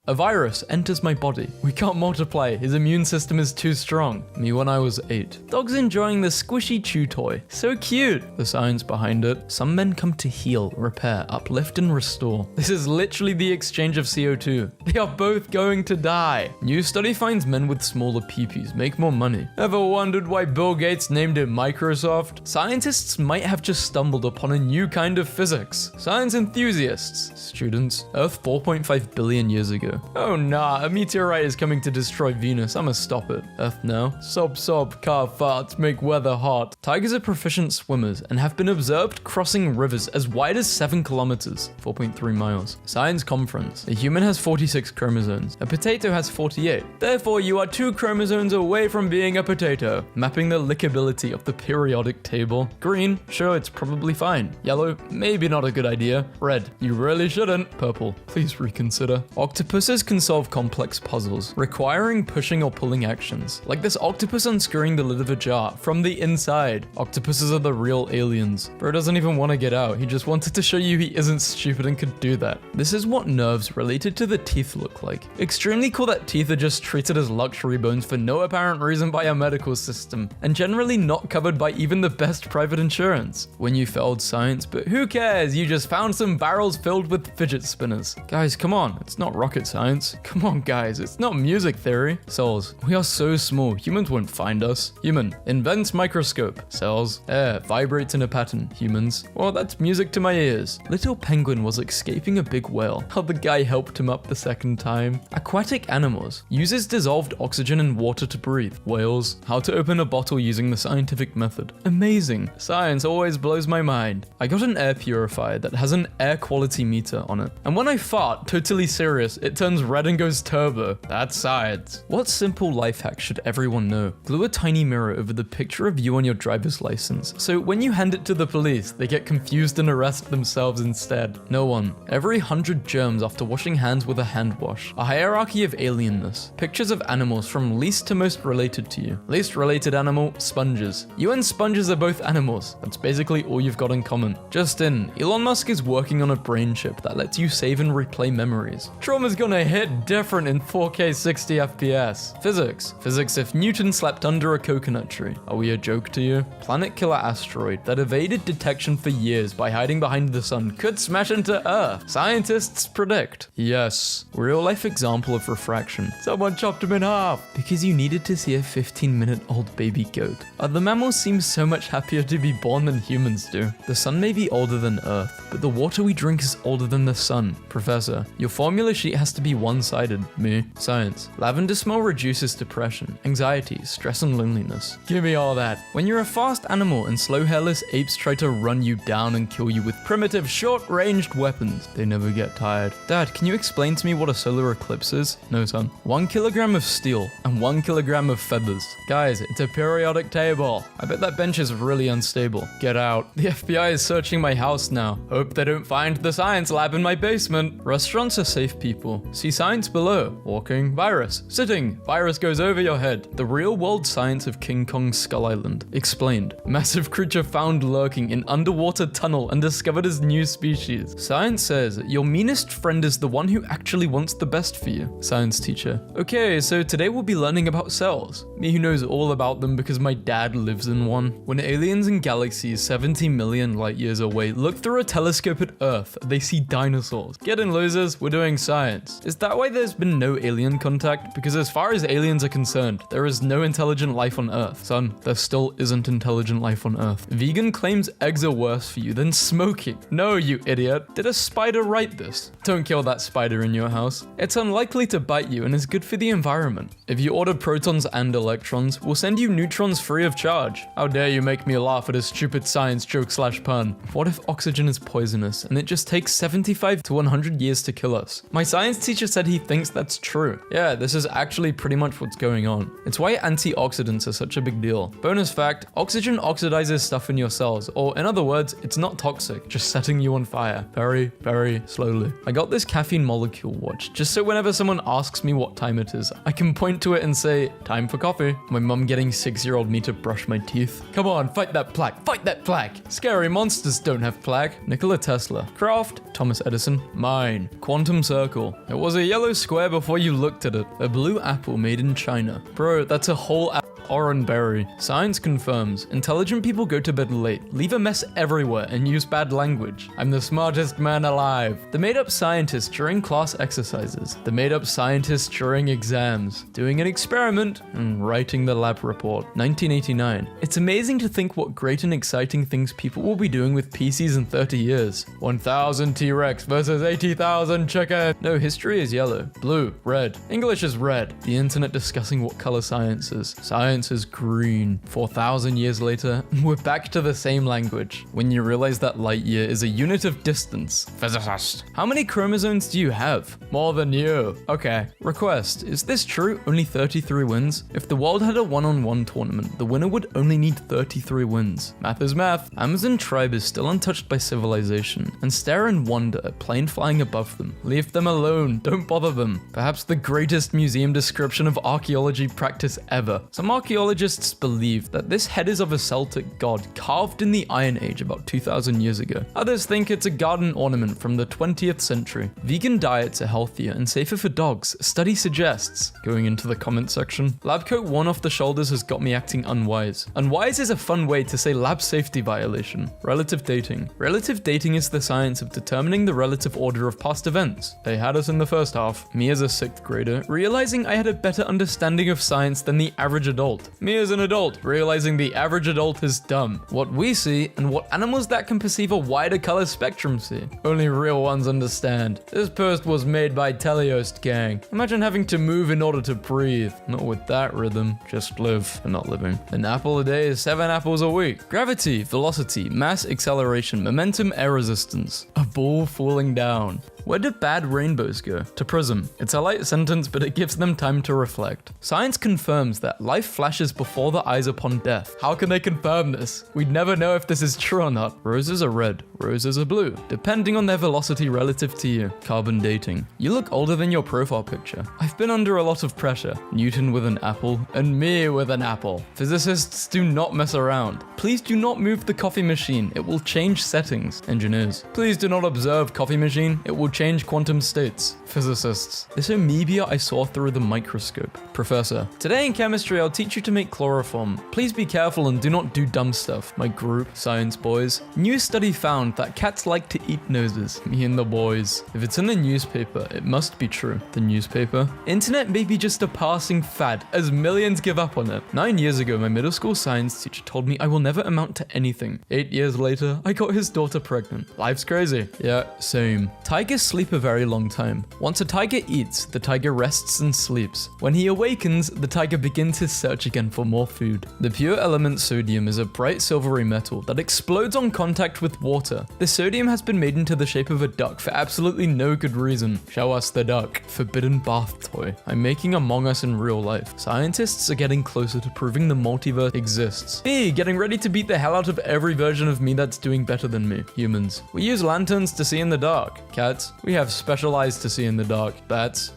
A virus enters my body. We can't multiply. His immune system is too strong. Me when I was 8. Dog's enjoying the squishy chew toy. So cute. The science behind it. Some men come to heal, repair, uplift, and restore. This is literally the exchange of CO2. They are both going to die. New study finds men with smaller peepees make more money. Ever wondered why Bill Gates named it Microsoft? Scientists might have just stumbled upon a new kind of physics. Science enthusiasts. Students. Earth 4.5 billion years ago. Oh nah, a meteorite is coming to destroy Venus. I'ma stop it. Earth now. Sob sob, car farts make weather hot. Tigers are proficient swimmers and have been observed crossing rivers as wide as 7 kilometers, 4.3 miles. Science conference. A human has 46 chromosomes. A potato has 48. Therefore, you are 2 chromosomes away from being a potato. Mapping the lickability of the periodic table. Green, sure, it's probably fine. Yellow, maybe not a good idea. Red, you really shouldn't. Purple, please reconsider. Octopuses can solve complex puzzles, requiring pushing or pulling actions. Like this octopus unscrewing the lid of a jar from the inside. Octopuses are the real aliens. Bro doesn't even want to get out. He just wanted to show you he isn't stupid and could do that. This is what nerves related to the teeth look like. Extremely cool that teeth are just treated as luxury bones for no apparent reason by our medical system, and generally not covered by even the best private insurance. When you failed science, but who cares? You just found some barrels filled with fidget spinners. Guys, come on. It's not rocket science. Come on, guys. It's not music theory. Cells. We are so small. Humans won't find us. Human. Invents microscope. Cells. Air. Vibrates in a pattern. Humans. Well, that's music to my ears. Little penguin was escaping a big whale. How the guy helped him up the second time. Aquatic animals. Uses dissolved oxygen and water to breathe. Whales. How to open a bottle using the scientific method. Amazing. Science always blows my mind. I got an air purifier that has an air quality meter on it. And when I fart, totally serious, it turns red and goes turbo. That's science. What simple life hack should everyone know? Glue a tiny mirror over the picture of you on your driver's license, so when you hand it to the police, they get confused and arrest themselves instead. No one. Every 100 germs after washing hands with a hand wash. A hierarchy of alienness. Pictures of animals from least to most related to you. Least related animal, sponges. You and sponges are both animals. That's basically all you've got in common. Just in, Elon Musk is working on a brain chip that lets you save and replay memories. Trauma's gonna hit different in 4K 60 FPS. Physics. Physics if Newton slept under a coconut tree. Are we a joke to you? Planet killer asteroid that evaded detection for years by hiding behind the sun could smash into Earth. Scientists predict. Yes. Real life example of refraction. Someone chopped him in half. Because you needed to see a 15-minute-old baby goat. Other mammals seem so much happier to be born than humans do. The sun may be older than Earth, but the water we drink is older than the sun. Professor, your formula sheet has to be one-sided. Me. Science. Lavender smell reduces depression, anxiety, stress, and loneliness. Give me all that. When you're a fast animal and slow hairless apes try to run you down and kill you with primitive short-ranged weapons, they never get tired. Dad, can you explain to me what a solar eclipse is? No, son. 1 kilogram of steel and 1 kilogram of feathers. Guys, it's a periodic table. I bet that bench is really unstable. Get out. The FBI is searching my house now. Hope they don't find the science lab in my basement. Restaurants are safe people. See science below. Walking, virus. Sitting, virus goes over your head. The real world science of King Kong's Skull Island. Explained. Massive creature found lurking in underwater tunnel and discovered as new species. Science says your meanest friend is the one who actually wants the best for you. Science teacher. Okay, so today we'll be learning about cells. Me who knows all about them because my dad lives in one. When aliens in galaxies 70 million light years away look through a telescope at Earth, they see dinosaurs. Get in, losers, we're doing science. Is that why there's been no alien contact? Because as far as aliens are concerned, there is no intelligent life on Earth. Son, there still isn't intelligent life on Earth. Vegan claims eggs are worse for you than smoking. No, you idiot. Did a spider write this? Don't kill that spider in your house. It's unlikely to bite you and is good for the environment. If you order protons and electrons, we'll send you neutrons free of charge. How dare you make me laugh at a stupid science joke / pun. What if oxygen is poisonous and it just takes 75 to 100 years to kill us? My science teacher said he thinks that's true. Yeah, this is actually pretty much what's going on. It's why antioxidants are such a big deal. Bonus fact, oxygen oxidizes stuff in your cells, or in other words, it's not toxic, just setting you on fire. Very, very slowly. I got this caffeine molecule watch, just so whenever someone asks me what time it is, I can point to it and say, time for coffee. My mum getting 6-year-old me to brush my teeth. Come on, fight that plaque, fight that plaque. Scary monsters don't have plaque. Nikola Tesla. Craft. Thomas Edison. Mine. Quantum circle. It was a yellow square before you looked at it. A blue apple made in China. Bro, that's a whole orange berry. Science confirms. Intelligent people go to bed late, leave a mess everywhere, and use bad language. I'm the smartest man alive. The made-up scientist during class exercises. The made-up scientist during exams. Doing an experiment and writing the lab report. 1989. It's amazing to think what great and exciting things people will be doing with PCs in 30 years. 1,000 T-Rex versus 80,000 chicken. No, history is yellow, blue, red. English is red. The internet discussing what color science is. Science is green. 4,000 years later, we're back to the same language. When you realize that light year is a unit of distance. Physicist. How many chromosomes do you have? More than you. Okay. Request. Is this true? Only 33 wins? If the world had a one-on-one tournament, the winner would only need 33 wins. Math is math. Amazon tribe is still untouched by civilization and stare in wonder at plane flying above them. Leave them alone. Don't bother them. Perhaps the greatest museum description of archaeology practice ever. Some archaeologists believe that this head is of a Celtic god carved in the Iron Age about 2,000 years ago. Others think it's a garden ornament from the 20th century. Vegan diets are healthier and safer for dogs, study suggests. Going into the comment section. Lab coat worn off the shoulders has got me acting unwise. Unwise is a fun way to say lab safety violation. Relative dating. Relative dating is the science of determining the relative order of past events. They had us in the first half. Me as a 6th grader, realizing I had a better understanding of science than the average adult. Me as an adult, realizing the average adult is dumb. What we see, and what animals that can perceive a wider color spectrum see. Only real ones understand. This post was made by Teleost gang. Imagine having to move in order to breathe. Not with that rhythm. Just live, but not living. An apple a day is 7 apples a week. Gravity, velocity, mass, acceleration, momentum, air resistance. A ball falling down. Where do bad rainbows go? To prism. It's a light sentence, but it gives them time to reflect. Science confirms that life flashes before the eyes upon death. How can they confirm this? We'd never know if this is true or not. Roses are red, roses are blue, depending on their velocity relative to you. Carbon dating. You look older than your profile picture. I've been under a lot of pressure. Newton with an apple, and me with an apple. Physicists do not mess around. Please do not move the coffee machine. It will change settings. Engineers. Please do not observe coffee machine. It will change quantum states. Physicists. This amoeba I saw through the microscope. Professor. Today in chemistry I'll teach you to make chloroform. Please be careful and do not do dumb stuff. My group, science boys. New study found that cats like to eat noses. Me and the boys. If it's in the newspaper, it must be true. The newspaper? Internet may be just a passing fad, as millions give up on it. 9 years ago, my middle school science teacher told me I will never amount to anything. 8 years later, I got his daughter pregnant. Life's crazy. Yeah, same. Tigers sleep a very long time. Once a tiger eats, the tiger rests and sleeps. When he awakens, the tiger begins his search again for more food. The pure element sodium is a bright silvery metal that explodes on contact with water. The sodium has been made into the shape of a duck for absolutely no good reason. Show us the duck. Forbidden bath toy. I'm making Among Us in real life. Scientists are getting closer to proving the multiverse exists. Me, getting ready to beat the hell out of every version of me that's doing better than me. Humans. We use lanterns to see in the dark. Cats. We have special eyes to see in the dark. Bats.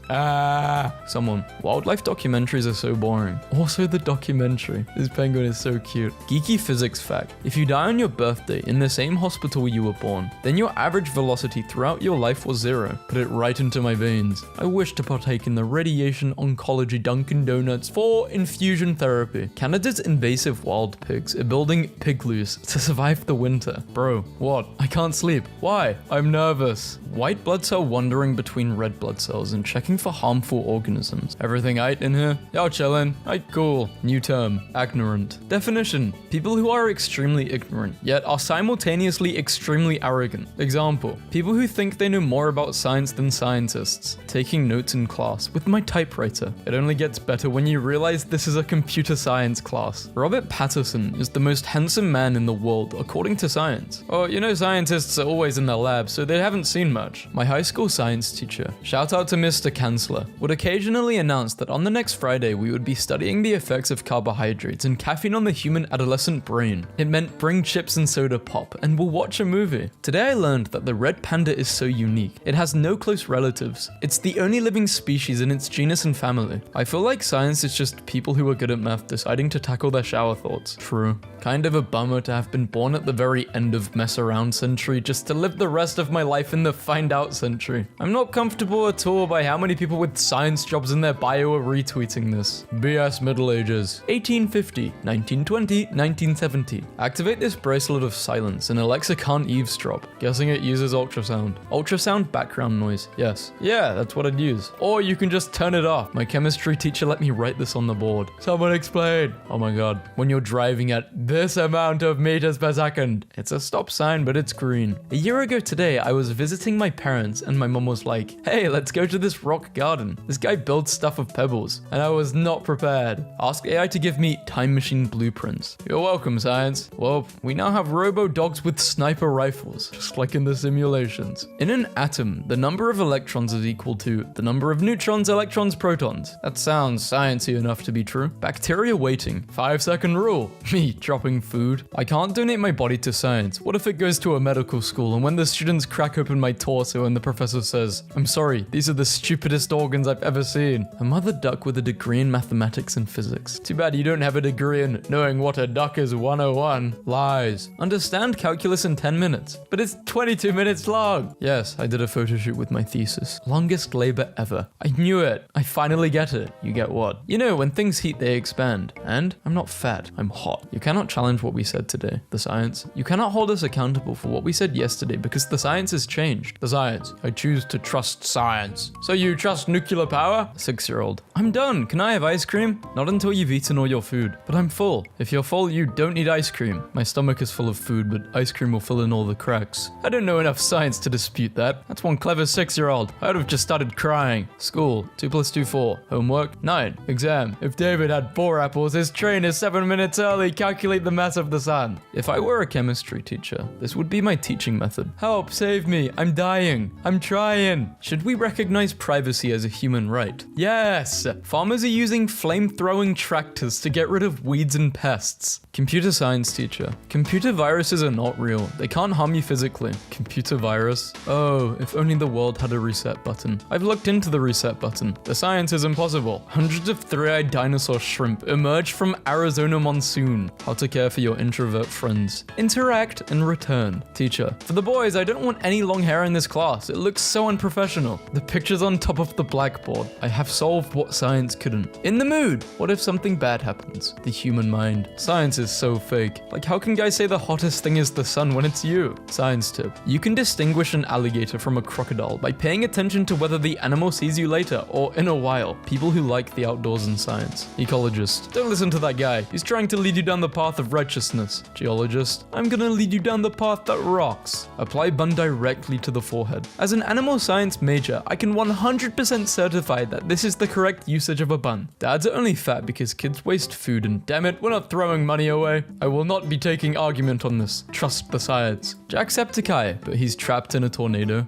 Someone. Wildlife documentaries are so boring. Also the documentary. This penguin is so cute. Geeky physics fact. If you die on your birthday in the same hospital you were born, then your average velocity throughout your life was 0. Put it right into my veins. I wish to partake in the radiation oncology Dunkin' Donuts for infusion therapy. Canada's invasive wild pigs are building pigloos to survive the winter. Bro, what? I can't sleep. Why? I'm nervous. White blood cell wandering between red blood cells and checking for harmful organisms. Everything aight in here? Y'all chillin'? Aight cool. New term. Ignorant. Definition. People who are extremely ignorant, yet are simultaneously extremely arrogant. Example. People who think they know more about science than scientists. Taking notes in class with my typewriter. It only gets better when you realize this is a computer science class. Robert Patterson is the most handsome man in the world according to science. Oh, you know scientists are always in their lab, so they haven't seen much. My high school science teacher, shout out to Mr. Chancellor, would occasionally announce that on the next Friday we would be studying the effects of carbohydrates and caffeine on the human adolescent brain. It meant bring chips and soda pop and we'll watch a movie. Today I learned that the red panda is so unique. It has no close relatives. It's the only living species in its genus and family. I feel like science is just people who are good at math deciding to tackle their shower thoughts. True. Kind of a bummer to have been born at the very end of mess around century just to live the rest of my life in the find out doubt century. I'm not comfortable at all by how many people with science jobs in their bio are retweeting this. BS Middle Ages. 1850, 1920, 1970. Activate this bracelet of silence and Alexa can't eavesdrop. Guessing it uses ultrasound. Ultrasound background noise. Yes. Yeah, that's what I'd use. Or you can just turn it off. My chemistry teacher let me write this on the board. Someone explain. Oh my god. When you're driving at this amount of meters per second. It's a stop sign, but it's green. A year ago today, I was visiting my parents and my mom was like, hey, let's go to this rock garden. This guy builds stuff of pebbles. And I was not prepared. Ask AI to give me time machine blueprints. You're welcome, science. Well, we now have robo-dogs with sniper rifles, just like in the simulations. In an atom, the number of electrons is equal to the number of neutrons, electrons, protons. That sounds sciencey enough to be true. Bacteria waiting. 5-second rule. Me dropping food. I can't donate my body to science. What if it goes to a medical school and when the students crack open my torso and the professor says, I'm sorry, these are the stupidest organs I've ever seen. A mother duck with a degree in mathematics and physics. Too bad you don't have a degree in knowing what a duck is 101. Lies. Understand calculus in 10 minutes. But it's 22 minutes long. Yes, I did a photo shoot with my thesis. Longest labor ever. I knew it. I finally get it. You get what? You know, when things heat, they expand. And I'm not fat. I'm hot. You cannot challenge what we said today. The science. You cannot hold us accountable for what we said yesterday because the science has changed. The science. I choose to trust science. So you trust nuclear power? 6-year-old. I'm done. Can I have ice cream? Not until you've eaten all your food. But I'm full. If you're full, you don't need ice cream. My stomach is full of food, but ice cream will fill in all the cracks. I don't know enough science to dispute that. That's one clever 6-year-old. I would have just started crying. School. 2 + 2 4. Homework. 9. Exam. If David had 4 apples, his train is 7 minutes early. Calculate the mass of the sun. If I were a chemistry teacher, this would be my teaching method. Help, save me. I'm dying. I'm trying. Should we recognize privacy as a human right? Yes. Farmers are using flame-throwing tractors to get rid of weeds and pests. Computer science teacher. Computer viruses are not real. They can't harm you physically. Computer virus? Oh, if only the world had a reset button. I've looked into the reset button. The science is impossible. Hundreds of 3-eyed dinosaur shrimp emerge from Arizona monsoon. How to care for your introvert friends. Interact and return. Teacher. For the boys, I don't want any long hair in this class. It looks so unprofessional. The picture's on top of the blackboard. I have solved what science couldn't. In the mood. What if something bad happens? The human mind. Science is so fake. Like, how can guys say the hottest thing is the sun when it's you? Science tip. You can distinguish an alligator from a crocodile by paying attention to whether the animal sees you later or in a while. People who like the outdoors and science. Ecologist. Don't listen to that guy. He's trying to lead you down the path of righteousness. Geologist. I'm gonna lead you down the path that rocks. Apply bun directly to the forehead. As an animal science major, I can 100% certify that this is the correct usage of a bun. Dads are only fat because kids waste food and damn it, we're not throwing money away. I will not be taking argument on this. Trust the science. Jacksepticeye, but he's trapped in a tornado.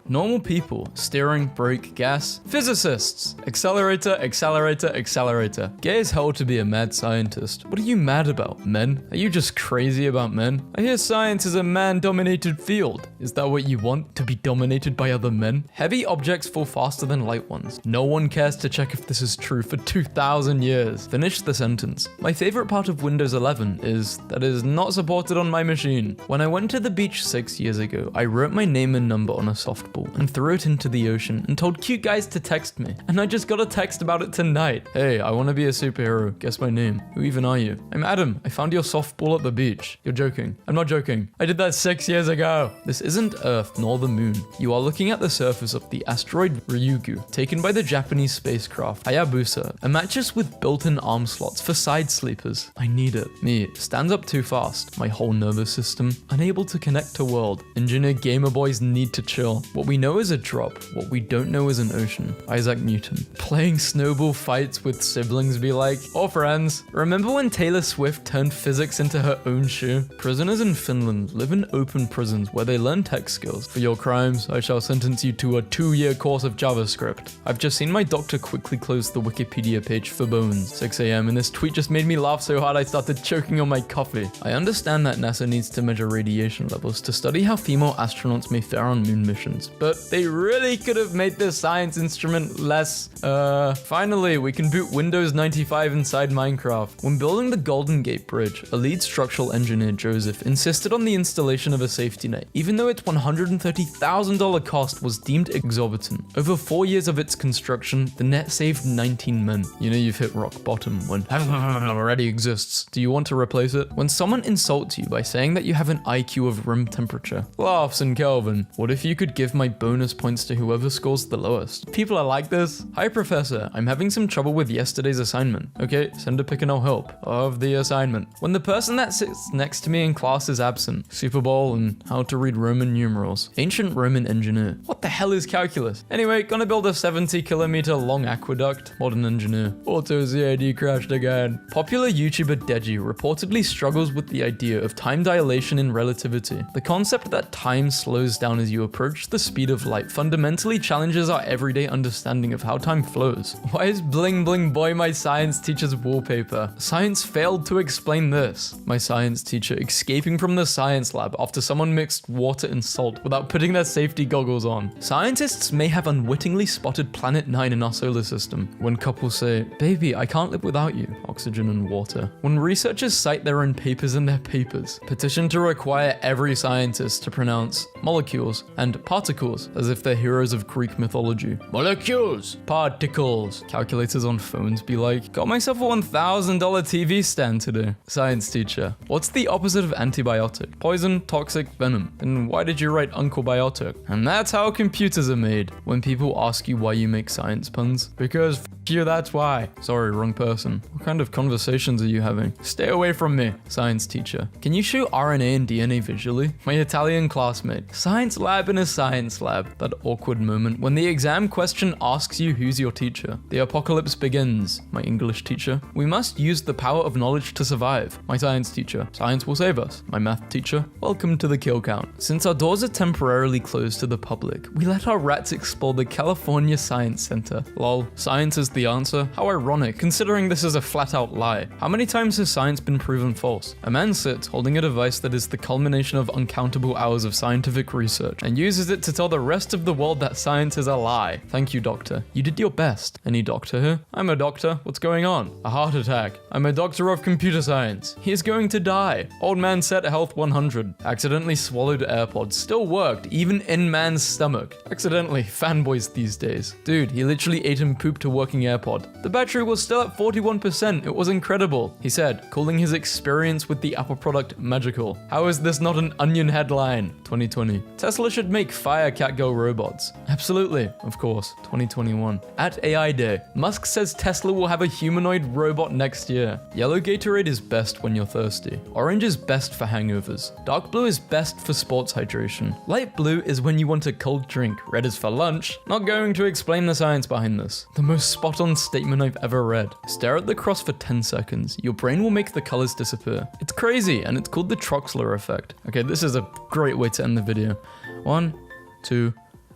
Normal people. Steering, brake, gas. Physicists. Accelerator, accelerator, accelerator. Gay as hell to be a mad scientist. What are you mad about? Men? Are you just crazy about men? I hear science is a man-dominated field. Is that what you want? To be dominated by other men? Heavy objects fall faster than light ones. No one cares to check if this is true for 2,000 years. Finish the sentence. My favorite part of Windows 11 is that it is not supported on my machine. When I went to the beach 6 years ago, I wrote my name and number on a softball and threw it into the ocean and told cute guys to text me. And I just got a text about it tonight. Hey, I want to be a superhero. Guess my name. Who even are you? I'm Adam. I found your softball at the beach. You're joking. I'm not joking. I did that 6 years ago. This isn't Earth nor the moon. You are looking at the surface of the asteroid Ryugu, taken by the Japanese spacecraft Hayabusa, a mattress with built-in arm slots for side sleepers. I need it. Me, stands up too fast. My whole nervous system, unable to connect to world. Engineer gamer boys need to chill. What we know is a drop. What we don't know is an ocean. Isaac Newton. Playing snowball fights with siblings be like, or friends. Remember when Taylor Swift turned physics into her own shoe? Prisoners in Finland live in open prisons where they learn tech skills. For your crimes, I shall sentence you to a 2-year course of JavaScript. I've just seen my doctor quickly close the Wikipedia page for bones. 6 a.m. and this tweet just made me laugh so hard I started choking on my coffee. I understand that NASA needs to measure radiation levels to study how female astronauts may fare on moon missions, but they really could have made this science instrument less, Finally, we can boot Windows 95 inside Minecraft. When building the Golden Gate Bridge, a lead structural engineer, Joseph, insisted on the installation of a safety net, even though it $130,000 cost was deemed exorbitant. Over 4 years of its construction, the net saved 19 men. You know you've hit rock bottom when already exists. Do you want to replace it? When someone insults you by saying that you have an IQ of room temperature. Laughs in Kelvin. What if you could give my bonus points to whoever scores the lowest? People are like this. Hi, Professor. I'm having some trouble with yesterday's assignment. Okay, send a pic and I'll help. Of the assignment. When the person that sits next to me in class is absent. Super Bowl and how to read Roman numerals. Ancient Roman engineer. What the hell is calculus? Anyway, gonna build a 70-kilometer long aqueduct. Modern engineer. Auto CAD crashed again. Popular YouTuber Deji reportedly struggles with the idea of time dilation in relativity. The concept that time slows down as you approach the speed of light fundamentally challenges our everyday understanding of how time flows. Why is bling bling boy my science teacher's wallpaper? Science failed to explain this. My science teacher escaping from the science lab after someone mixed water and salt without putting their safety goggles on. Scientists may have unwittingly spotted Planet 9 in our solar system. When couples say, baby, I can't live without you, oxygen and water. When researchers cite their own papers in their papers. Petition to require every scientist to pronounce molecules and particles as if they're heroes of Greek mythology. Molecules, particles. Calculators on phones be like, got myself a $1,000 TV stand today. Science teacher, what's the opposite of antibiotic? Poison, toxic, venom. Then why did you write Uncle Biotic? And that's how computers are made. When people ask you why you make science puns, because f you, that's why. Sorry, wrong person. What kind of conversations are you having? Stay away from me. Science teacher, can you show RNA and DNA visually? My Italian classmate. Science lab in a science lab. That awkward moment when the exam question asks you who's your teacher. The apocalypse begins. My English teacher. We must use the power of knowledge to survive. My science teacher. Science will save us. My math teacher. Welcome to the kill count. Since our doors are temporarily closed to the public, we let our rats explore the California Science Center. Lol. Science is the answer? How ironic, considering this is a flat-out lie. How many times has science been proven false? A man sits holding a device that is the culmination of uncountable hours of scientific research and uses it to tell the rest of the world that science is a lie. Thank you, doctor. You did your best. Any doctor here? I'm a doctor. What's going on? A heart attack. I'm a doctor of computer science. He is going to die. Old man set health 100. Accidentally swallowed AirPods. Still worked, even in man's stomach. Accidentally. Fanboys these days. Dude, he literally ate and pooped a working AirPod. The battery was still at 41%. It was incredible. He said, calling his experience with the Apple product magical. How is this not an Onion headline? 2020. Tesla should make fire catgirl robots. Absolutely, of course. 2021. At AI Day, Musk says Tesla will have a humanoid robot next year. Yellow Gatorade is best when you're thirsty. Orange is best for hangovers. Dark blue is best for sports hydration. Light blue is when you want a cold drink. Red is for lunch. Not going to explain the science behind this. The most spot-on statement I've ever read. Stare at the cross for 10 seconds. Your brain will make the colors disappear. It's crazy, and it's called the Troxler effect. Okay, this is a great way to end the video. 1, 2,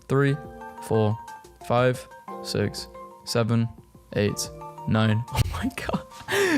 3, 4, 5, 6, 7, 8, 9. Oh my god,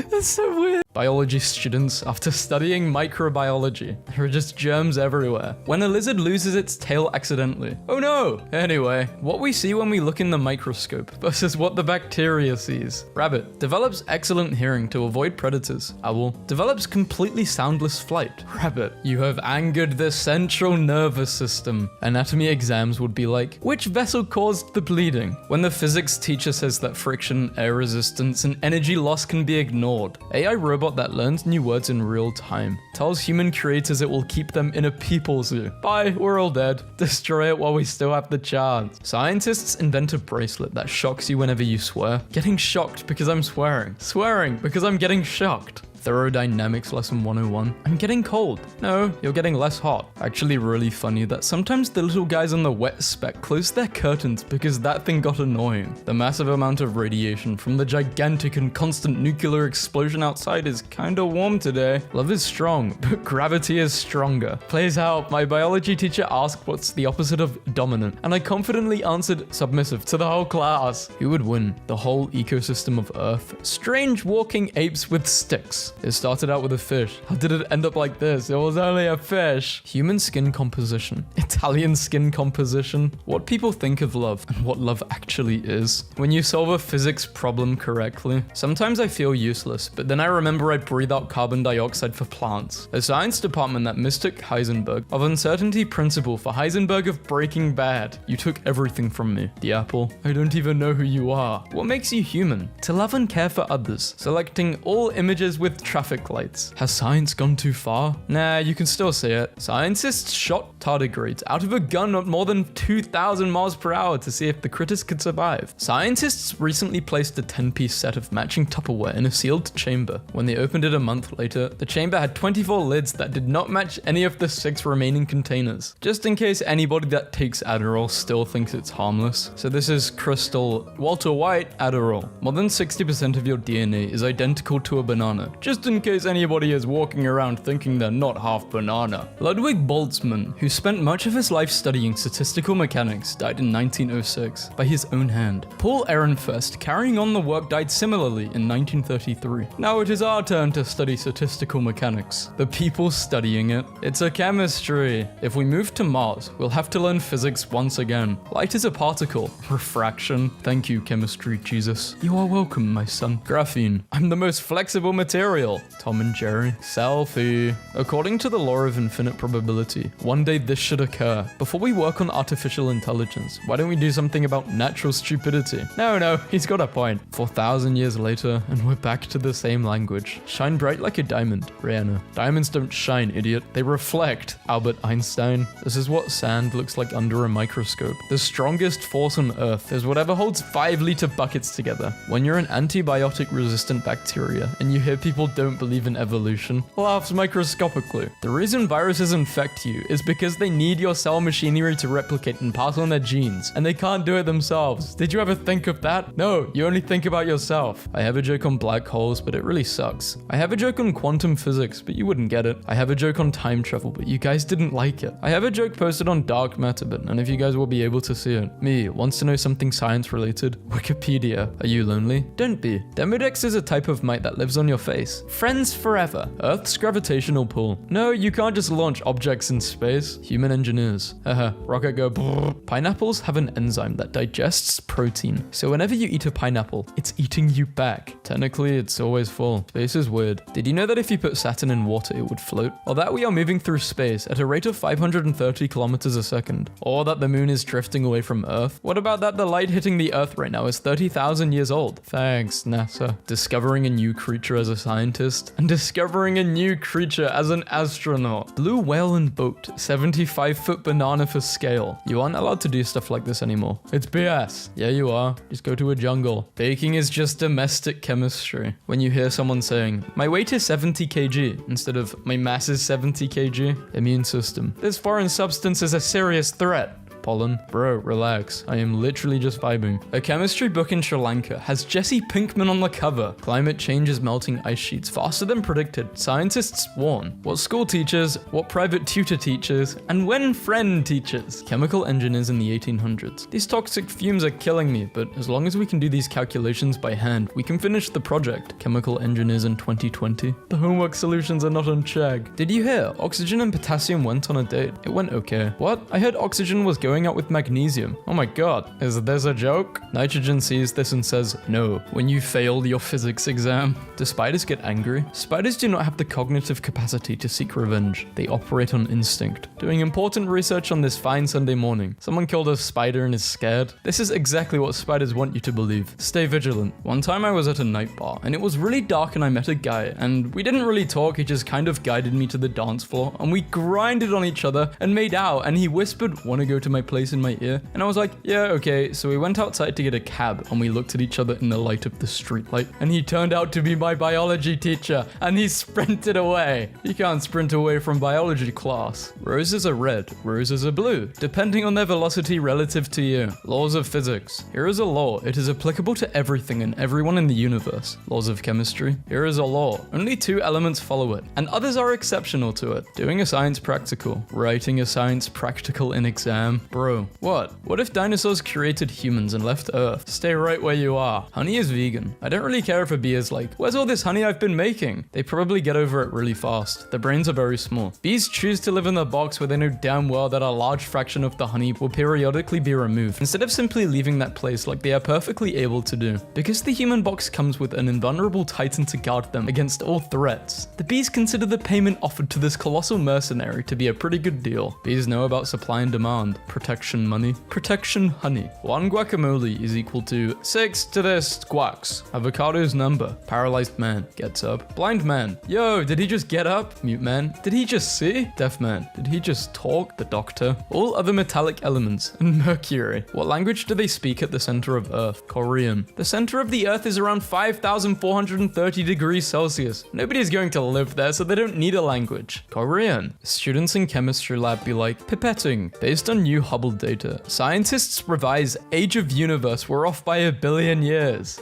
that's so weird. Biology students, after studying microbiology, there are just germs everywhere. When a lizard loses its tail accidentally. Oh no! Anyway, what we see when we look in the microscope versus what the bacteria sees. Rabbit develops excellent hearing to avoid predators. Owl develops completely soundless flight. Rabbit, you have angered the central nervous system. Anatomy exams would be like, which vessel caused the bleeding? When the physics teacher says that friction, air resistance, and energy loss can be ignored. AI robot that learns new words in real time. Tells human creators it will keep them in a people zoo. Bye, we're all dead. Destroy it while we still have the chance. Scientists invent a bracelet that shocks you whenever you swear. Getting shocked because I'm swearing. Swearing because I'm getting shocked. Thermodynamics lesson 101. I'm getting cold. No, you're getting less hot. Actually really funny that sometimes the little guys on the wet spec close their curtains because that thing got annoying. The massive amount of radiation from the gigantic and constant nuclear explosion outside is kinda warm today. Love is strong, but gravity is stronger. Plays out, my biology teacher asked what's the opposite of dominant, and I confidently answered submissive to the whole class. Who would win? The whole ecosystem of Earth? Strange walking apes with sticks. science. It started out with a fish. How did it end up like this? It was only a fish. Human skin composition. Italian skin composition. What people think of love and what love actually is. When you solve a physics problem correctly. Sometimes I feel useless, but then I remember I breathe out carbon dioxide for plants. A science department that mistook Heisenberg of uncertainty principle for Heisenberg of Breaking Bad. You took everything from me. The apple. I don't even know who you are. What makes you human? To love and care for others. Selecting all images with traffic lights. Has science gone too far? Nah, you can still see it. Scientists shot tardigrades out of a gun at more than 2,000 miles per hour to see if the critters could survive. Scientists recently placed a 10-piece set of matching Tupperware in a sealed chamber. When they opened it a month later, the chamber had 24 lids that did not match any of the 6 remaining containers. Just in case anybody that takes Adderall still thinks it's harmless. So this is Crystal Walter White Adderall. More than 60% of your DNA is identical to a banana. Just in case anybody is walking around thinking they're not half banana. Ludwig Boltzmann, who spent much of his life studying statistical mechanics, died in 1906 by his own hand. Paul Ehrenfest, carrying on the work, died similarly in 1933. Now it is our turn to study statistical mechanics. The people studying it. It's a chemistry. If we move to Mars, we'll have to learn physics once again. Light is a particle. Refraction. Thank you, chemistry Jesus. You are welcome, my son. Graphene. I'm the most flexible material. Tom and Jerry. Selfie. According to the law of infinite probability, one day this should occur. Before we work on artificial intelligence, why don't we do something about natural stupidity? No, he's got a point. 4,000 years later, and we're back to the same language. Shine bright like a diamond. Rihanna. Diamonds don't shine, idiot. They reflect. Albert Einstein. This is what sand looks like under a microscope. The strongest force on Earth is whatever holds 5-liter buckets together. When you're an antibiotic-resistant bacteria, and you hear people don't believe in evolution, laughs microscopically. The reason viruses infect you is because they need your cell machinery to replicate and pass on their genes, and they can't do it themselves. Did you ever think of that? No, you only think about yourself. I have a joke on black holes, but it really sucks. I have a joke on quantum physics, but you wouldn't get it. I have a joke on time travel, but you guys didn't like it. I have a joke posted on dark matter, but none of you guys will be able to see it. Me wants to know something science related. Wikipedia. Are you lonely? Don't be. Demodex is a type of mite that lives on your face. Friends forever. Earth's gravitational pull. No, you can't just launch objects in space. Human engineers. Haha. Rocket go brrr. Pineapples have an enzyme that digests protein. So whenever you eat a pineapple, it's eating you back. Technically, it's always full. Space is weird. Did you know that if you put Saturn in water, it would float? Or that we are moving through space at a rate of 530 kilometers a second? Or that the moon is drifting away from Earth? What about that the light hitting the Earth right now is 30,000 years old? Thanks, NASA. Discovering a new creature as a scientist, and discovering a new creature as an astronaut. Blue whale and boat, 75-foot banana for scale. You aren't allowed to do stuff like this anymore. It's BS. Yeah, you are. Just go to a jungle. Baking is just domestic chemistry. When you hear someone saying, my weight is 70 kg, instead of my mass is 70 kg, immune system. This foreign substance is a serious threat. Pollen. Bro, relax. I am literally just vibing. A chemistry book in Sri Lanka has Jesse Pinkman on the cover. Climate change is melting ice sheets faster than predicted. Scientists warn. What school teachers, what private tutor teachers, and when friend teachers. Chemical engineers in the 1800s. These toxic fumes are killing me, but as long as we can do these calculations by hand, we can finish the project. Chemical engineers in 2020. The homework solutions are not on check. Did you hear? Oxygen and potassium went on a date. It went okay. What? I heard oxygen was going out with magnesium. Oh my god, is this a joke? Nitrogen sees this and says, no, when you failed your physics exam. Do spiders get angry? Spiders do not have the cognitive capacity to seek revenge. They operate on instinct. Doing important research on this fine Sunday morning. Someone killed a spider and is scared. This is exactly what spiders want you to believe. Stay vigilant. One time I was at a night bar and it was really dark and I met a guy and we didn't really talk, he just kind of guided me to the dance floor and we grinded on each other and made out and he whispered, wanna go to my place in my ear? And I was like, yeah, okay. So we went outside to get a cab and we looked at each other in the light of the street light. And he turned out to be my biology teacher and he sprinted away. You can't sprint away from biology class. Roses are red, roses are blue, depending on their velocity relative to you. Laws of physics. Here is a law. It is applicable to everything and everyone in the universe. Laws of chemistry. Here is a law. Only 2 elements follow it, and others are exceptional to it. Doing a science practical. Writing a science practical in exam. Bro, what? What if dinosaurs created humans and left Earth? Stay right where you are. Honey is vegan. I don't really care if a bee is like, where's all this honey I've been making? They probably get over it really fast. Their brains are very small. Bees choose to live in the box where they know damn well that a large fraction of the honey will periodically be removed, instead of simply leaving that place like they are perfectly able to do. Because the human box comes with an invulnerable titan to guard them against all threats, the bees consider the payment offered to this colossal mercenary to be a pretty good deal. Bees know about supply and demand. Protection money. Protection honey. 1 guacamole is equal to 6 to this guacs. Avocado's number. Paralyzed man gets up. Blind man. Yo, did he just get up? Mute man. Did he just see? Deaf man. Did he just talk? The doctor. All other metallic elements. And Mercury. What language do they speak at the center of Earth? Korean. The center of the Earth is around 5,430 degrees Celsius. Nobody's going to live there, so they don't need a language. Korean. Students in chemistry lab be like, pipetting. Based on new Hubble data, scientists revise age of universe were off by 1 billion years.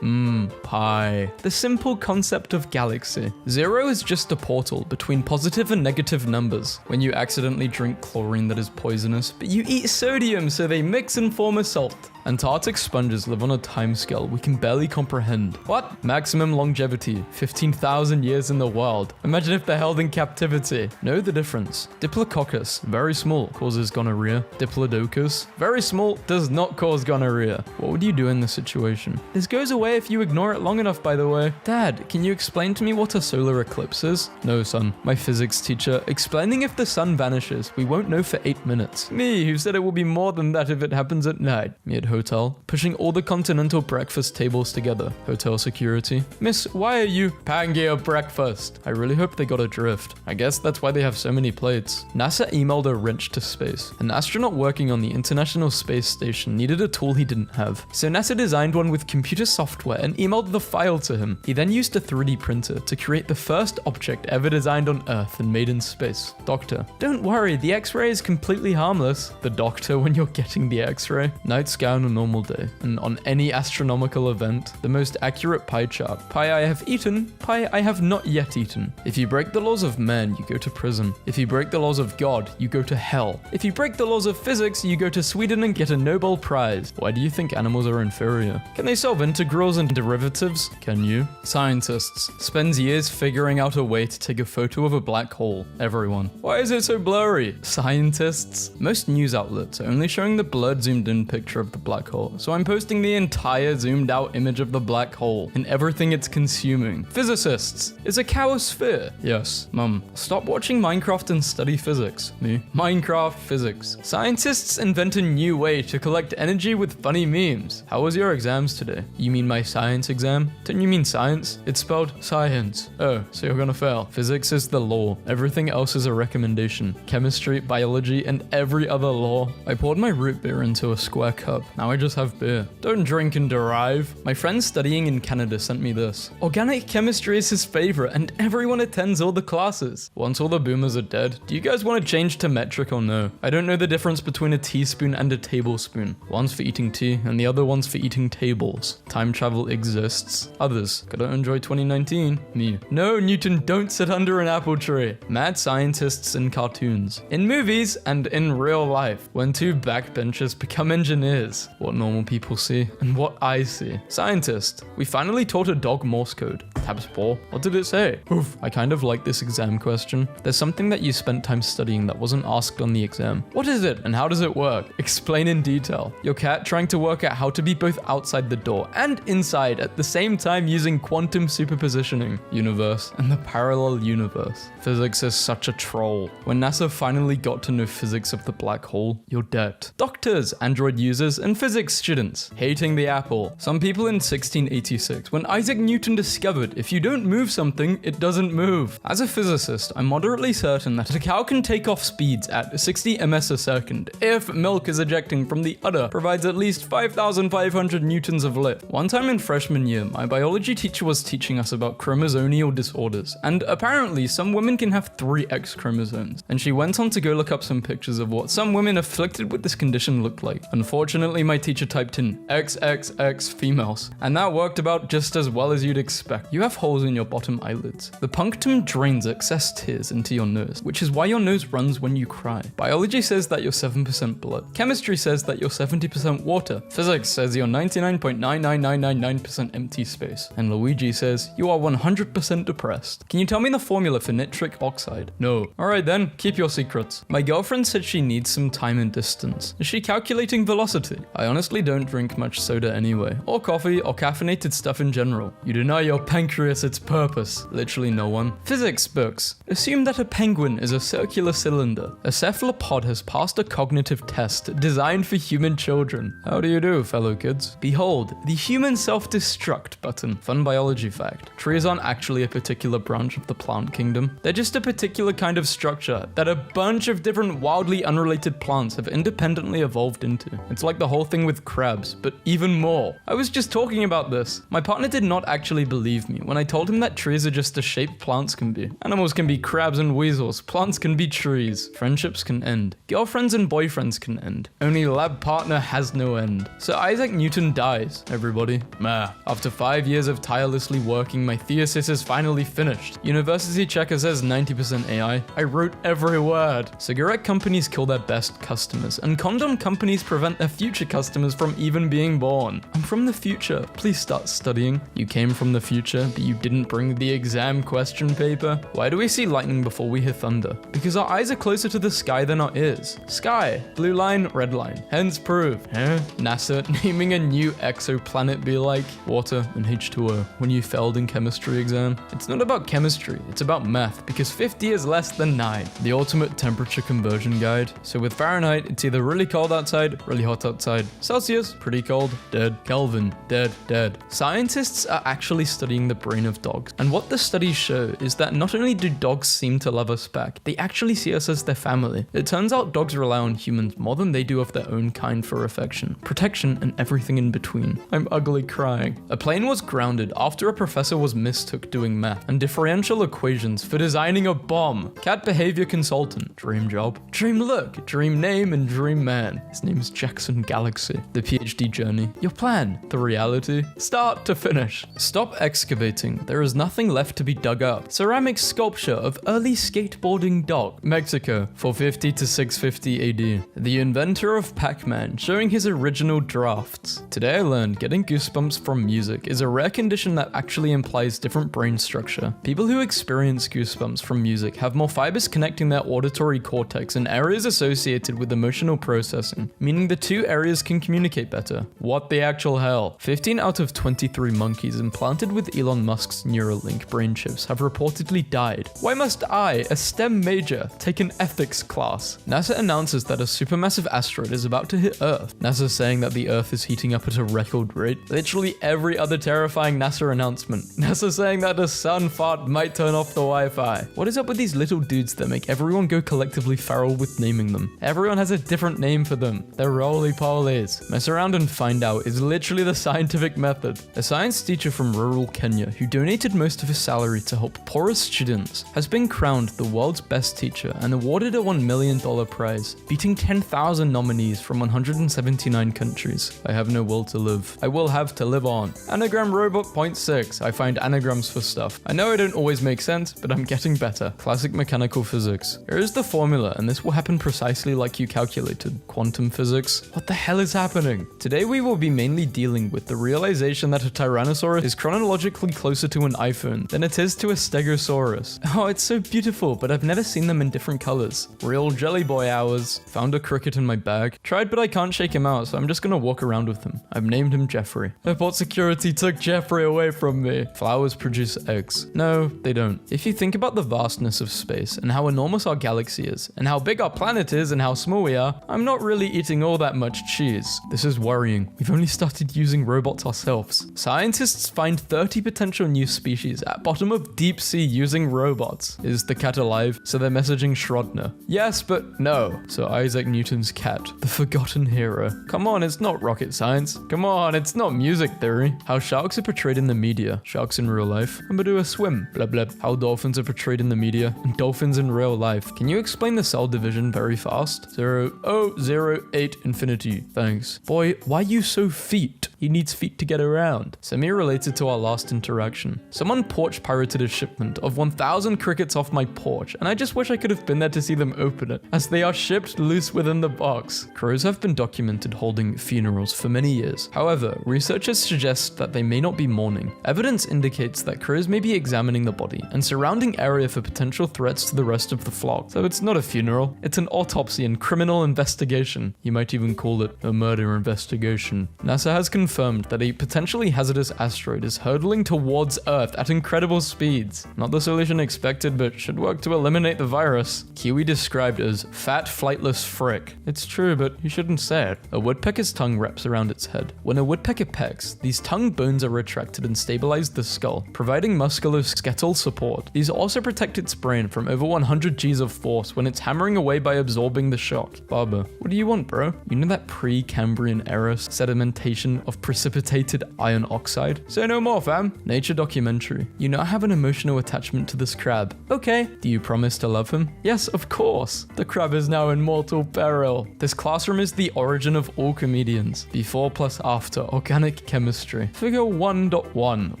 Pi. The simple concept of galaxy. 0 is just a portal between positive and negative numbers. When you accidentally drink chlorine that is poisonous, but you eat sodium so they mix and form a salt. Antarctic sponges live on a timescale we can barely comprehend. What? Maximum longevity, 15,000 years in the wild. Imagine if they're held in captivity. Know the difference. Diplococcus, very small, causes gonorrhea. Diplodocus, very small, does not cause gonorrhea. What would you do in this situation? This goes away if you ignore it long enough, by the way. Dad, can you explain to me what a solar eclipse is? No, son. My physics teacher, explaining if the sun vanishes, we won't know for 8 minutes. Me, who said it will be more than that if it happens at night. Me at hotel, pushing all the continental breakfast tables together. Hotel security. Miss, why are you Pangea breakfast? I really hope they got a drift. I guess that's why they have so many plates. NASA emailed a wrench to space. An astronaut working on the International Space Station needed a tool he didn't have. So NASA designed one with computer software and emailed the file to him. He then used a 3D printer to create the first object ever designed on Earth and made in space. Doctor. Don't worry, the X-ray is completely harmless. The doctor when you're getting the X-ray. Night sky on a normal day, and on any astronomical event, the most accurate pie chart. Pie I have eaten, pie I have not yet eaten. If you break the laws of man, you go to prison. If you break the laws of God, you go to hell. If you break the laws of physics, you go to Sweden and get a Nobel Prize. Why do you think animals are inferior? Can they solve integrals and derivatives? Can you? Scientists spends years figuring out a way to take a photo of a black hole. Everyone. Why is it so blurry? Scientists. Most news outlets are only showing the blurred zoomed in picture of the black hole, so I'm posting the entire zoomed out image of the black hole and everything it's consuming. Physicists. Is a cow a sphere? Yes. Mum, stop watching Minecraft and study physics. Me. Minecraft physics. Scientists invent a new way to collect energy with funny memes. How was your exams today? You mean my science exam? Don't you mean science? It's spelled science. Oh, so you're gonna fail. Physics is the law. Everything else is a recommendation. Chemistry, biology, and every other law. I poured my root beer into a square cup. Now I just have beer. Don't drink and derive. My friend studying in Canada sent me this. Organic chemistry is his favorite and everyone attends all the classes. Once all the boomers are dead, do you guys want to change to metric or no? I don't know the difference between a teaspoon and a tablespoon. One's for eating tea and the other one's for eating tables. Time travel exists. Others. Gotta enjoy 2019. Me. No, Newton, don't sit under an apple tree. Mad scientists in cartoons. In movies and in real life. When two backbenchers become engineers. What normal people see and what I see. Scientist. We finally taught a dog Morse code. Tabs 4. What did it say? Oof. I kind of like this exam question. There's something that you spent time studying that wasn't asked on the exam. What is it and how does it work? Explain in detail. Your cat trying to work out how to be both outside the door and inside at the same time using quantum superpositioning. Universe and the parallel universe. Physics is such a troll. When NASA finally got to know physics of the black hole, you're dead. Doctors, Android users, and physics students hating the apple. Some people in 1686, when Isaac Newton discovered if you don't move something, it doesn't move. As a physicist, I'm moderately certain that a cow can take off speeds at 60 ms a second if milk is ejecting from the udder provides at least 5,500 newtons of lift. One time in freshman year, my biology teacher was teaching us about chromosomal disorders, and apparently some women can have 3 X chromosomes, and she went on to go look up some pictures of what some women afflicted with this condition looked like. Unfortunately, my teacher typed in XXX females, and that worked about just as well as you'd expect. You have holes in your bottom eyelids. The punctum drains excess tears into your nose, which is why your nose runs when you cry. Biology says that you're 7% 70% blood. Chemistry says that you're 70% water. Physics says you're 99.99999% empty space. And Luigi says you are 100% depressed. Can you tell me the formula for nitric oxide? No. Alright then, keep your secrets. My girlfriend said she needs some time and distance. Is she calculating velocity? I honestly don't drink much soda anyway, or coffee, or caffeinated stuff in general. You deny your pancreas its purpose. Literally no one. Physics books. Assume that a penguin is a circular cylinder. A cephalopod has passed a cognitive test designed for human children. How do you do, fellow kids? Behold, the human self-destruct button. Fun biology fact. Trees aren't actually a particular branch of the plant kingdom. They're just a particular kind of structure that a bunch of different wildly unrelated plants have independently evolved into. It's like the whole thing with crabs, but even more. I was just talking about this. My partner did not actually believe me when I told him that trees are just the shape plants can be. Animals can be crabs and weasels. Plants can be trees. Friendships can end. Girlfriends and boyfriends can end. Only lab partner has no end. So Isaac Newton dies, everybody. Meh. After 5 years of tirelessly working, my thesis is finally finished. University checker says 90% AI. I wrote every word. Cigarette companies kill their best customers, and condom companies prevent their future customers from even being born. I'm from the future. Please start studying. You came from the future, but you didn't bring the exam question paper. Why do we see lightning before we hear thunder? Because our eyes are closer to the sky than our ears. Sky, blue line, red line. Hence proof. Huh? NASA naming a new exoplanet be like water and H2O when you failed in chemistry exam. It's not about chemistry, it's about math, because 50 is less than 9. The ultimate temperature conversion guide. So with Fahrenheit, it's either really cold outside, really hot outside. Celsius, pretty cold, dead. Kelvin, dead, dead. Scientists are actually studying the brain of dogs. And what the studies show is that not only do dogs seem to love us back, they actually see us as their family. It turns out dogs rely on humans more than they do of their own kind for affection, protection, and everything in between. I'm ugly crying. A plane was grounded after a professor was mistook doing math and differential equations for designing a bomb. Cat behavior consultant. Dream job. Dream look. Dream name and dream man. His name is Jackson Galaxy. The PhD journey. Your plan. The reality. Start to finish. Stop excavating. There is nothing left to be dug up. Ceramic sculpture of early skateboarding dog. Mexico. 450 to 650 AD. The inventor of Pac-Man showing his original drafts. Today I learned getting goosebumps from music is a rare condition that actually implies different brain structure. People who experience goosebumps from music have more fibers connecting their auditory cortex and areas associated with emotional processing, meaning the two areas can communicate better. What the actual hell? 15 out of 23 monkeys implanted with Elon Musk's Neuralink brain chips have reportedly died. Why must I, a STEM major, take an ethics class? NASA announces that a supermassive asteroid is about to hit Earth. NASA saying that the Earth is heating up at a record rate. Literally every other terrifying NASA announcement. NASA saying that a sun fart might turn off the Wi-Fi. What is up with these little dudes that make everyone go collectively feral with naming them? Everyone has a different name for them. They're roly-polies. Mess around and find out is literally the scientific method. A science teacher from rural Kenya who donated most of his salary to help poorer students has been crowned the world's best teacher and awarded a $1 million prize, beating 10,000 nominees from 179 countries. I have no will to live. I will have to live on. Anagram robot 0.6. I find anagrams for stuff. I know I don't always make sense, but I'm getting better. Classic mechanical physics. Here is the formula, and this will happen precisely like you calculated. Quantum physics. What the hell is happening? Today we will be mainly dealing with the realization that a Tyrannosaurus is chronologically closer to an iPhone than it is to a Stegosaurus. Oh, it's so beautiful, but I've never seen them in different colors. Real jelly boy hours. Found a cricket in my bag. Tried, but I can't shake him out, so I'm just gonna walk around with him. I've named him Jeffrey. Airport security took Jeffrey away from me. Flowers produce eggs. No, they don't. If you think about the vastness of space and how enormous our galaxy is, and how big our planet is and how small we are, I'm not really eating all that much cheese. This is worrying. We've only started using robots ourselves. Scientists find 30 potential new species at bottom of deep sea using robots. Is the cat alive? So they're messaging Schrodner. Yes, but no. So Isaac Newton's cat, the forgotten hero. Come on, it's not rocket science. Come on, it's not music theory. How sharks are portrayed in the media. Sharks in real life. I'm gonna do a swim. Blah blah. How dolphins are portrayed in the media. And dolphins in real life. Can you explain the cell division very fast? 0.008 infinity. Thanks. Boy, why you so feet? He needs feet to get around. Semi-related to our last interaction. Someone porch pirated a shipment of 1,000 crickets off my porch, and I just wish I could have been there to see them open it, as they are shipped loose fetus within the box. Crows have been documented holding funerals for many years. However, researchers suggest that they may not be mourning. Evidence indicates that crows may be examining the body and surrounding area for potential threats to the rest of the flock. So it's not a funeral, it's an autopsy and criminal investigation. You might even call it a murder investigation. NASA has confirmed that a potentially hazardous asteroid is hurtling towards Earth at incredible speeds. Not the solution expected, but should work to eliminate the virus. Kiwi described as fat, flightless frick. It's true, but you shouldn't say it. A woodpecker's tongue wraps around its head. When a woodpecker pecks, these tongue bones are retracted and stabilize the skull, providing musculoskeletal support. These also protect its brain from over 100 Gs of force when it's hammering away by absorbing the shock. Barber, what do you want, bro? You know that pre-Cambrian era sedimentation of precipitated iron oxide? Say no more, fam. Nature documentary. You now have an emotional attachment to this crab. Okay. Do you promise to love him? Yes, of course. The crab is now in mortal peril. This classroom is the origin of all comedians. Before plus after organic chemistry. Figure 1.1.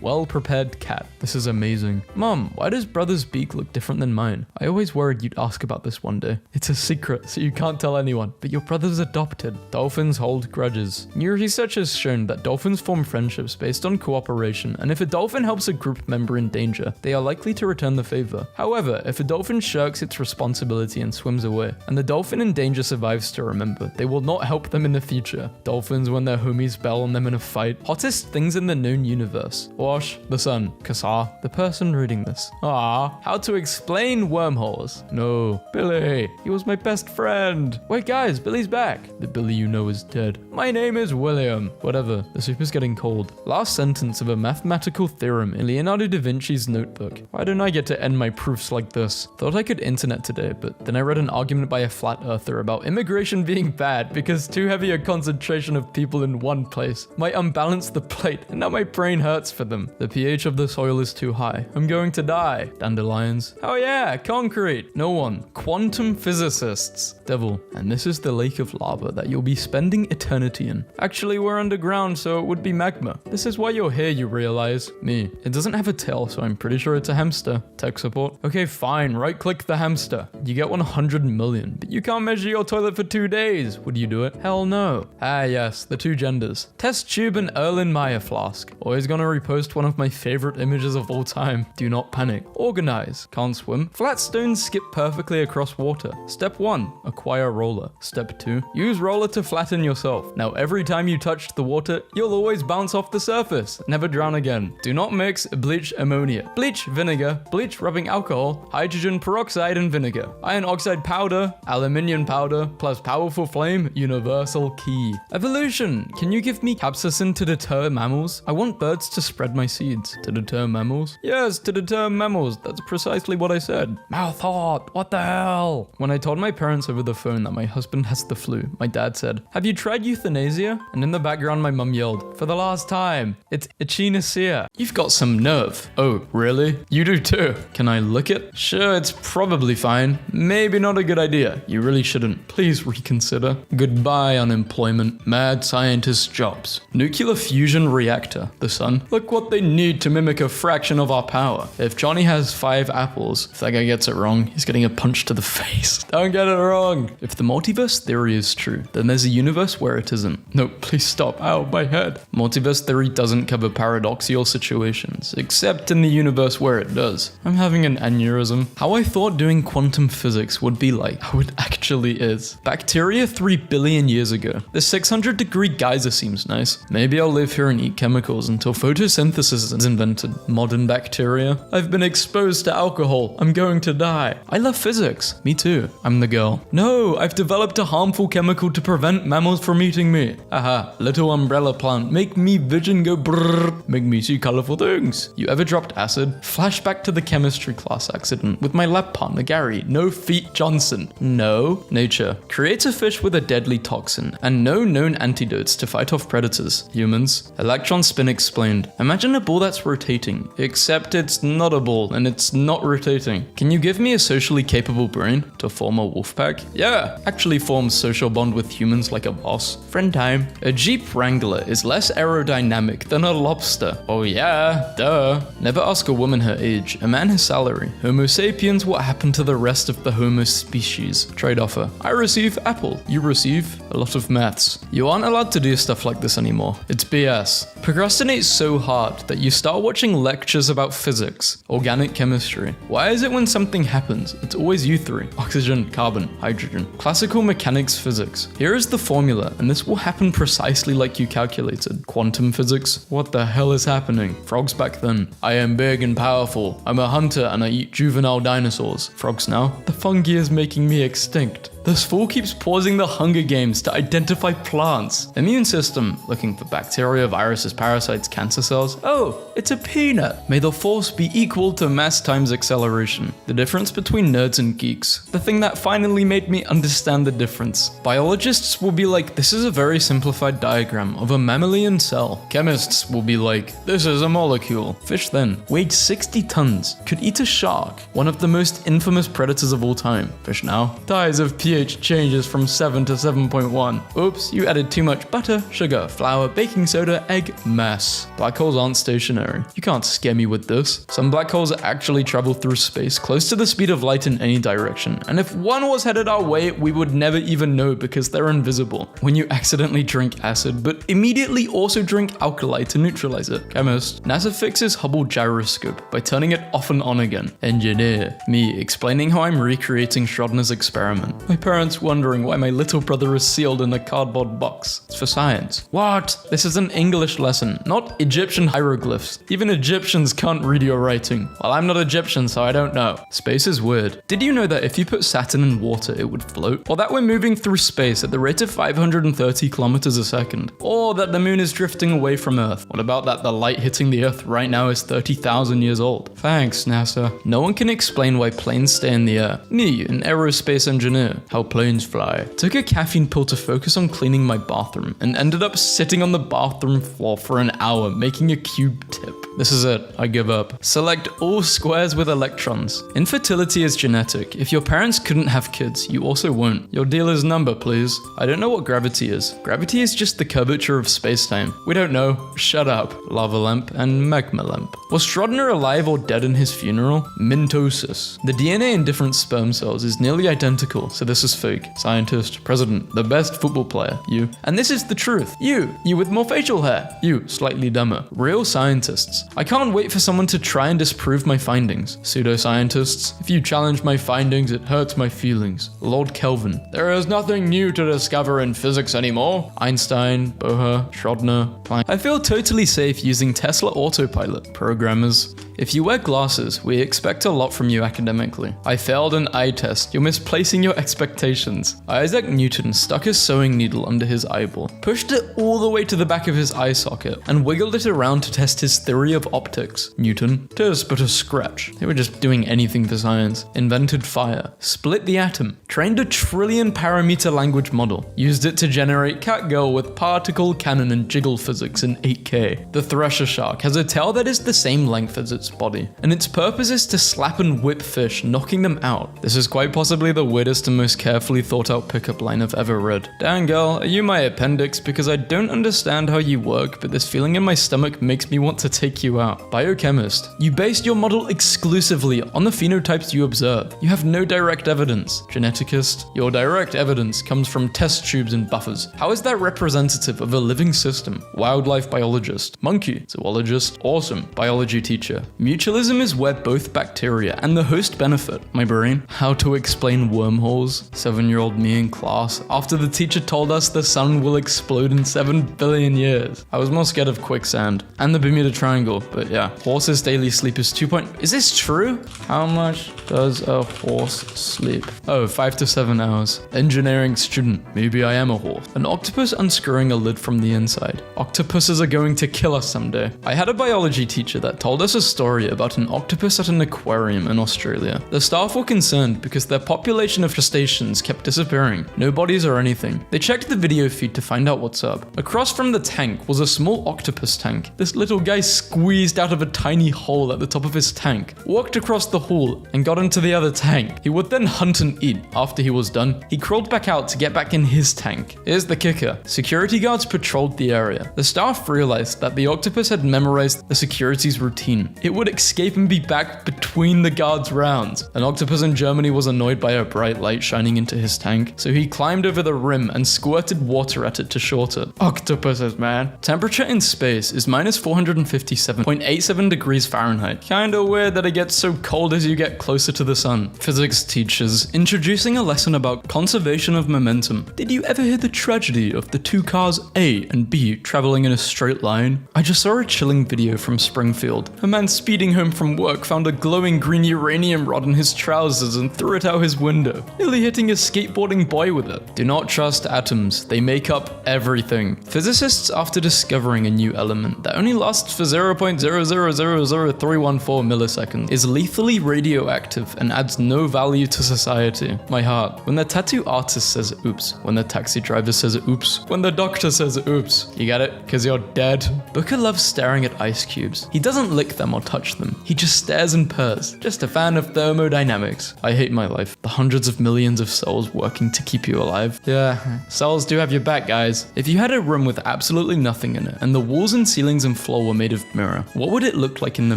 Well-prepared cat. This is amazing. Mom, why does brother's beak look different than mine? I always worried you'd ask about this one day. It's a secret, so you can't tell anyone, but your brother's adopted. Dolphins hold grudges. New research has shown that dolphins form friendships based on cooperation, and if a dolphin helps a group member in danger, they are likely to return the favor. However, if a dolphin shirks its responsibility and swims away, and the dolphin in danger survives to remember, they will not help them in the future. Dolphins when their homies bail on them in a fight. Hottest things in the known universe. Wash, the sun. Kassar, the person reading this. How to explain wormholes. No. Billy, he was my best friend. Wait guys, Billy's back. The Billy you know is dead. My name is William. Whatever, the soup is getting cold. Last sentence of a mathematical theorem in Leonardo da Vinci's notebook. Why don't I get to end my proofs like this? Thought I could internet today, but then I read an argument by a flat earther about immigration being bad because too heavy a concentration of people in one place might unbalance the plate, and now my brain hurts for them. The pH of the soil is too high. I'm going to die. Dandelions. Oh yeah, concrete. No one. Quantum physicists. Devil. And this is the lake of lava that you'll be spending eternity in. Actually, we're underground, so it would be magma. This is why you're here, you realize. Me. It doesn't have a tail, so I'm pretty sure it's a hamster. Tech support. Okay, fine. Right-click the hamster. You get 100 million, but you can't measure your toilet for 2 days. Would you do it? Hell no. Ah, yes. The two genders. Test tube and Erlenmeyer flask. Always gonna repost one of my favorite images of all time. Do not panic. Organize. Can't swim. Flat stones skip perfectly across water. Step 1. Acquire roller. Step 2. Use roller to flatten yourself. Now every time you touch the water, you'll always bounce off the surface. Never drown again. Do not mix bleach ammonia. Bleach vinegar. Bleach rubbing alcohol. Hydrogen peroxide and vinegar. Iron oxide powder. Aluminium powder. Plus powerful flame. Universal key. Evolution. Can you give me capsaicin to deter mammals? I want birds to spread my seeds. To deter mammals? Yes, to deter mammals. That's precisely what I said. Mouth hot. What the hell? When I told my parents over the phone that my husband has the flu, my dad said, "Have you tried euthanasia?" And in the background, my mum yelled, "For the last time, it's echinacea." You've got some nerve. Oh, really? You do too. Can I lick it? Sure, it's probably fine. Maybe not a good idea. You really shouldn't. Please reconsider. Goodbye, unemployment. Mad scientist jobs. Nuclear fusion reactor. The sun. Look what they need to mimic a fraction of our power. If Johnny has 5 apples, if that guy gets it wrong, he's getting a punch to the face. Don't get it wrong. If the multiverse theory is true, then there's a universe where it isn't. No, please stop. Ow, my head. Multiverse theory doesn't cover paradoxical situations, except in the universe where it does. I'm having an aneurysm. How I thought doing quantum physics would be like how it actually is. Bacteria 3 billion years ago. The 600-degree geyser seems nice. Maybe I'll live here and eat chemicals until photosynthesis is invented. Modern bacteria. I've been exposed to alcohol. I'm going to die. I love physics. Me too. I'm the girl. No, I've developed a harmful chemical to prevent mammals from eating me. Aha, little umbrella plant. Make me vision go brrrr. Make me see colorful things. You ever dropped acid? Flashback to the chemistry class accident with my lab partner Gary. No feet Johnson. No. Nature. Creates a fish with a deadly toxin and no known antidotes to fight off predators. Humans. Electron spin explained. Imagine a ball that's rotating, except it's not a ball and it's not rotating. Can you give me a socially capable brain to form a wolf pack? Yeah, actually forms social bond with humans like a boss. Friend time. A Jeep Wrangler is less aerodynamic than a lobster. Oh yeah, duh. Never ask a woman her age, a man his salary. Homo sapiens, what happened to the rest of the Homo species? Trade offer. suffer. I receive apple. You receive a lot of maths. You aren't allowed to do stuff like this anymore. It's BS. Procrastinate so hard that you start watching lectures about physics, organic chemistry. Why is it when something happens, it's always you three? Oxygen, carbon, hydrogen. Classical mechanics physics. Here is the formula, and this will happen precisely like you calculated. Quantum physics? What the hell is happening? Frogs back then. I am big and powerful. I'm a hunter and I eat juvenile dinosaurs. Frogs now? The fungi is making me extinct. This fool keeps pausing the Hunger Games to identify plants. Immune system, looking for bacteria, viruses, parasites, cancer cells. Oh, it's a peanut. May the force be equal to mass times acceleration. The difference between nerds and geeks. The thing that finally made me understand the difference. Biologists will be like, this is a very simplified diagram of a mammalian cell. Chemists will be like, this is a molecule. Fish then, weighed 60 tons, could eat a shark, one of the most infamous predators of all time. Fish now, dies of pH changes from 7 to 7.1. Oops, you added too much butter, sugar, flour, baking soda, egg, mess. Black holes aren't stationary. You can't scare me with this. Some black holes actually travel through space close to the speed of light in any direction, and if one was headed our way, we would never even know because they're invisible. When you accidentally drink acid, but immediately also drink alkali to neutralize it. Chemist. NASA fixes Hubble gyroscope by turning it off and on again. Engineer. Me explaining how I'm recreating Schrodinger's experiment. My parents wondering why my little brother is sealed in a cardboard box. It's for science. What? This is an English lesson, not Egyptian hieroglyphs. Even Egyptians can't read your writing. Well, I'm not Egyptian, so I don't know. Space is weird. Did you know that if you put Saturn in water, it would float? Or that we're moving through space at the rate of 530 kilometers a second? Or that the moon is drifting away from Earth? What about that the light hitting the Earth right now is 30,000 years old? Thanks, NASA. No one can explain why planes stay in the air. Me, an aerospace engineer. How planes fly. Took a caffeine pill to focus on cleaning my bathroom and ended up sitting on the bathroom floor for an hour making a cube tip. This is it. I give up. Select all squares with electrons. Infertility is genetic. If your parents couldn't have kids, you also won't. Your dealer's number, please. I don't know what gravity is. Gravity is just the curvature of space-time. We don't know. Shut up. Lava lamp and magma lamp. Was Schrodinger alive or dead in his funeral? Mitosis. The DNA in different sperm cells is nearly identical, so this is fake. Scientist, president, the best football player, you. And this is the truth. You with more facial hair. You, slightly dumber. Real scientists. I can't wait for someone to try and disprove my findings. Pseudoscientists. If you challenge my findings, it hurts my feelings. Lord Kelvin. There is nothing new to discover in physics anymore. Einstein, Bohr, Schrodinger, Planck. I feel totally safe using Tesla Autopilot. Programmers. If you wear glasses, we expect a lot from you academically. I failed an eye test. You're misplacing your expectations. Isaac Newton stuck a sewing needle under his eyeball, pushed it all the way to the back of his eye socket, and wiggled it around to test his theory of optics. Newton, 'tis but a scratch. They were just doing anything for science. Invented fire. Split the atom. Trained a trillion parameter language model. Used it to generate Catgirl with particle, cannon, and jiggle physics in 8K. The thresher shark has a tail that is the same length as its body, and its purpose is to slap and whip fish, knocking them out. This is quite possibly the weirdest and most carefully thought out pickup line I've ever read. Dang girl, are you my appendix? Because I don't understand how you work, but this feeling in my stomach makes me want to take you out. Biochemist. You based your model exclusively on the phenotypes you observe. You have no direct evidence. Geneticist. Your direct evidence comes from test tubes and buffers. How is that representative of a living system? Wildlife biologist. Monkey. Zoologist. Awesome. Biology teacher. Mutualism is where both bacteria and the host benefit. My brain. How to explain wormholes. 7-year-old me in class after the teacher told us the sun will explode in 7 billion years. I was more scared of quicksand and the Bermuda Triangle, but yeah. Horse's daily sleep is 2. Is this true? How much does a horse sleep? Oh, 5 to 7 hours. Engineering student. Maybe I am a horse. An octopus unscrewing a lid from the inside. Octopuses are going to kill us someday. I had a biology teacher that told us a story about an octopus at an aquarium in Australia. The staff were concerned because their population of crustaceans kept disappearing. No bodies or anything. They checked the video feed to find out what's up. Across from the tank was a small octopus tank. This little guy squeezed out of a tiny hole at the top of his tank, walked across the hall, and got into the other tank. He would then hunt and eat. After he was done, he crawled back out to get back in his tank. Here's the kicker. Security guards patrolled the area. The staff realized that the octopus had memorized the security's routine. It it would escape and be back between the guards' rounds. An octopus in Germany was annoyed by a bright light shining into his tank, so he climbed over the rim and squirted water at it to short it. Octopuses, man. Temperature in space is minus 457.87 degrees Fahrenheit. Kinda weird that it gets so cold as you get closer to the sun. Physics teachers introducing a lesson about conservation of momentum. Did you ever hear the tragedy of the two cars A and B traveling in a straight line? I just saw a chilling video from Springfield. A man speeding home from work found a glowing green uranium rod in his trousers and threw it out his window, nearly hitting a skateboarding boy with it. Do not trust atoms. They make up everything. Physicists, after discovering a new element that only lasts for 0.0000314 milliseconds, is lethally radioactive and adds no value to society. My heart. When the tattoo artist says oops. When the taxi driver says oops. When the doctor says oops. You get it? Because you're dead. Booker loves staring at ice cubes. He doesn't lick them or touch them. He just stares and purrs. Just a fan of thermodynamics. I hate my life. The hundreds of millions of cells working to keep you alive. Yeah, cells do have your back, guys. If you had a room with absolutely nothing in it, and the walls and ceilings and floor were made of mirror, what would it look like in the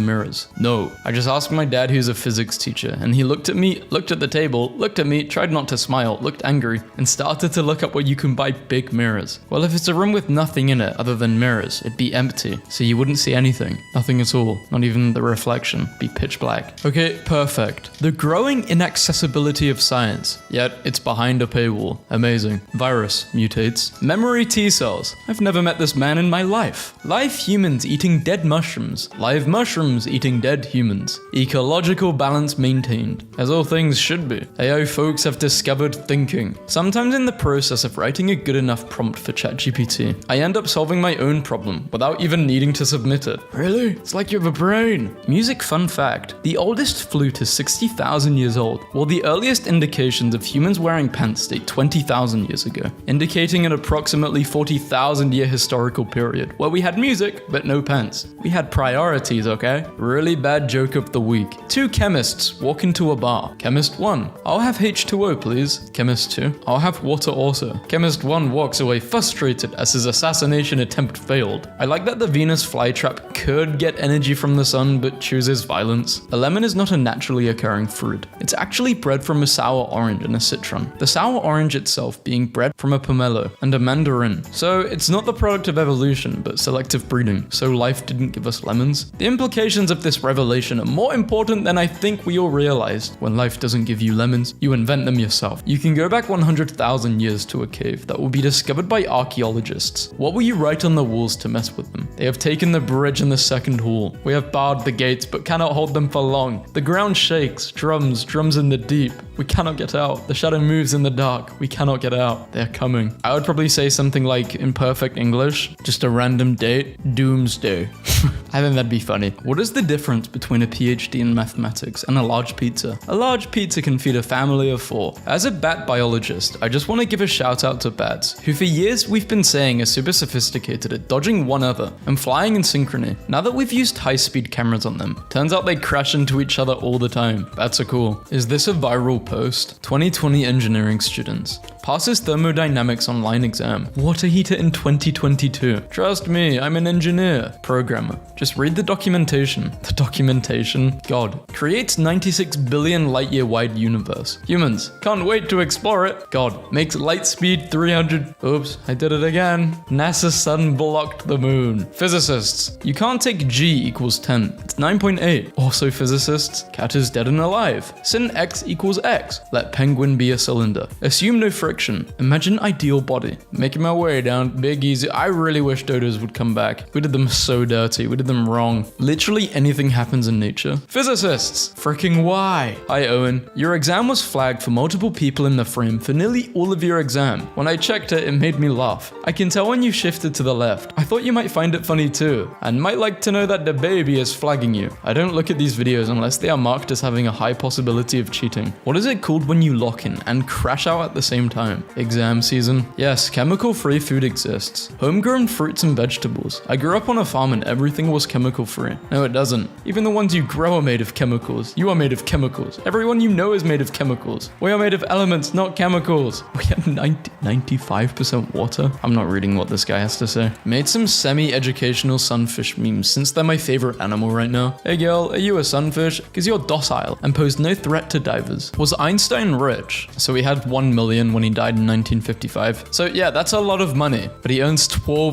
mirrors? No. I just asked my dad, who's a physics teacher, and he looked at me, looked at the table, looked at me, tried not to smile, looked angry, and started to look up where you can buy big mirrors. Well, if it's a room with nothing in it other than mirrors, it'd be empty, so you wouldn't see anything. Nothing at all. Not even the reflection. It'd be pitch black. Okay, perfect. The growing inaccessibility of science, yet it's behind a paywall. Amazing. Virus mutates. Memory T cells. I've never met this man in my life. Live humans eating dead mushrooms. Live mushrooms eating dead humans. Ecological balance maintained, as all things should be. AI folks have discovered thinking. Sometimes in the process of writing a good enough prompt for ChatGPT, I end up solving my own problem without even needing to submit it. Really? It's like you have a brain. Music fun fact. The oldest flute is 60,000 years old, while the earliest indications of humans wearing pants date 20,000 years ago, indicating an approximately 40,000 year historical period where we had music but no pants. We had priorities, okay? Really bad joke of the week. Two chemists walk into a bar. Chemist 1, I'll have H2O please. Chemist 2, I'll have water also. Chemist 1 walks away frustrated as his assassination attempt failed. I like that the Venus flytrap could get energy from the sun but chooses violence. A lemon is not a naturally occurring fruit. It's actually bred from a sour orange and a citron. The sour orange itself being bred from a pomelo and a mandarin. So it's not the product of evolution but selective breeding. So life didn't give us lemons. The implications of this revelation are more important than I think we all realized. When life doesn't give you lemons, you invent them yourself. You can go back 100,000 years to a cave that will be discovered by archaeologists. What will you write on the walls to mess with them? They have taken the bridge in the second hall. We have barred the gates but cannot hold them for long. The ground shakes. Drums in the deep. We cannot get out. The shadow moves in the dark. We cannot get out. They're coming. I would probably say something like, in perfect English, just a random date, doomsday. I think that'd be funny. What is the difference between a PhD in mathematics and a large pizza? A large pizza can feed a family of 4. As a bat biologist, I just want to give a shout out to bats, who for years we've been saying are super sophisticated at dodging one another and flying in synchrony. Now that we've used high-speed cameras on them, turns out they crash into each other all the time. Bats are cool. Is this a viral post? 2020 engineering students. Passes thermodynamics online exam. Water heater in 2022. Trust me, I'm an engineer. Programmer. Just read the documentation. The documentation? God. Creates 96 billion light-year wide universe. Humans. Can't wait to explore it. God. Makes light speed 300. Oops, I did it again. NASA sun blocked the moon. Physicists. You can't take G equals 10. It's 9.8. Also physicists. Cat is dead and alive. Sin X equals X. Let penguin be a cylinder. Assume no friction. Imagine ideal body. Making my way down. Big easy. I really wish dodos would come back. We did them so dirty. We did them wrong. Literally anything happens in nature. Physicists. Freaking why? Hi Owen. Your exam was flagged for multiple people in the frame for nearly all of your exam. When I checked it, it made me laugh. I can tell when you shifted to the left. I thought you might find it funny too. And might like to know that the baby is flagging you. I don't look at these videos unless they are marked as having a high possibility of cheating. What is it called when you lock in and crash out at the same time? time. Exam season. Yes, chemical-free food exists. Homegrown fruits and vegetables. I grew up on a farm and everything was chemical-free. No, it doesn't. Even the ones you grow are made of chemicals. You are made of chemicals. Everyone you know is made of chemicals. We are made of elements, not chemicals. We have 95% water. I'm not reading what this guy has to say. Made some semi-educational sunfish memes since they're my favorite animal right now. Hey girl, are you a sunfish? Because you're docile and pose no threat to divers. Was Einstein rich? So he had 1 million when he died in 1955. So yeah, that's a lot of money. But he owns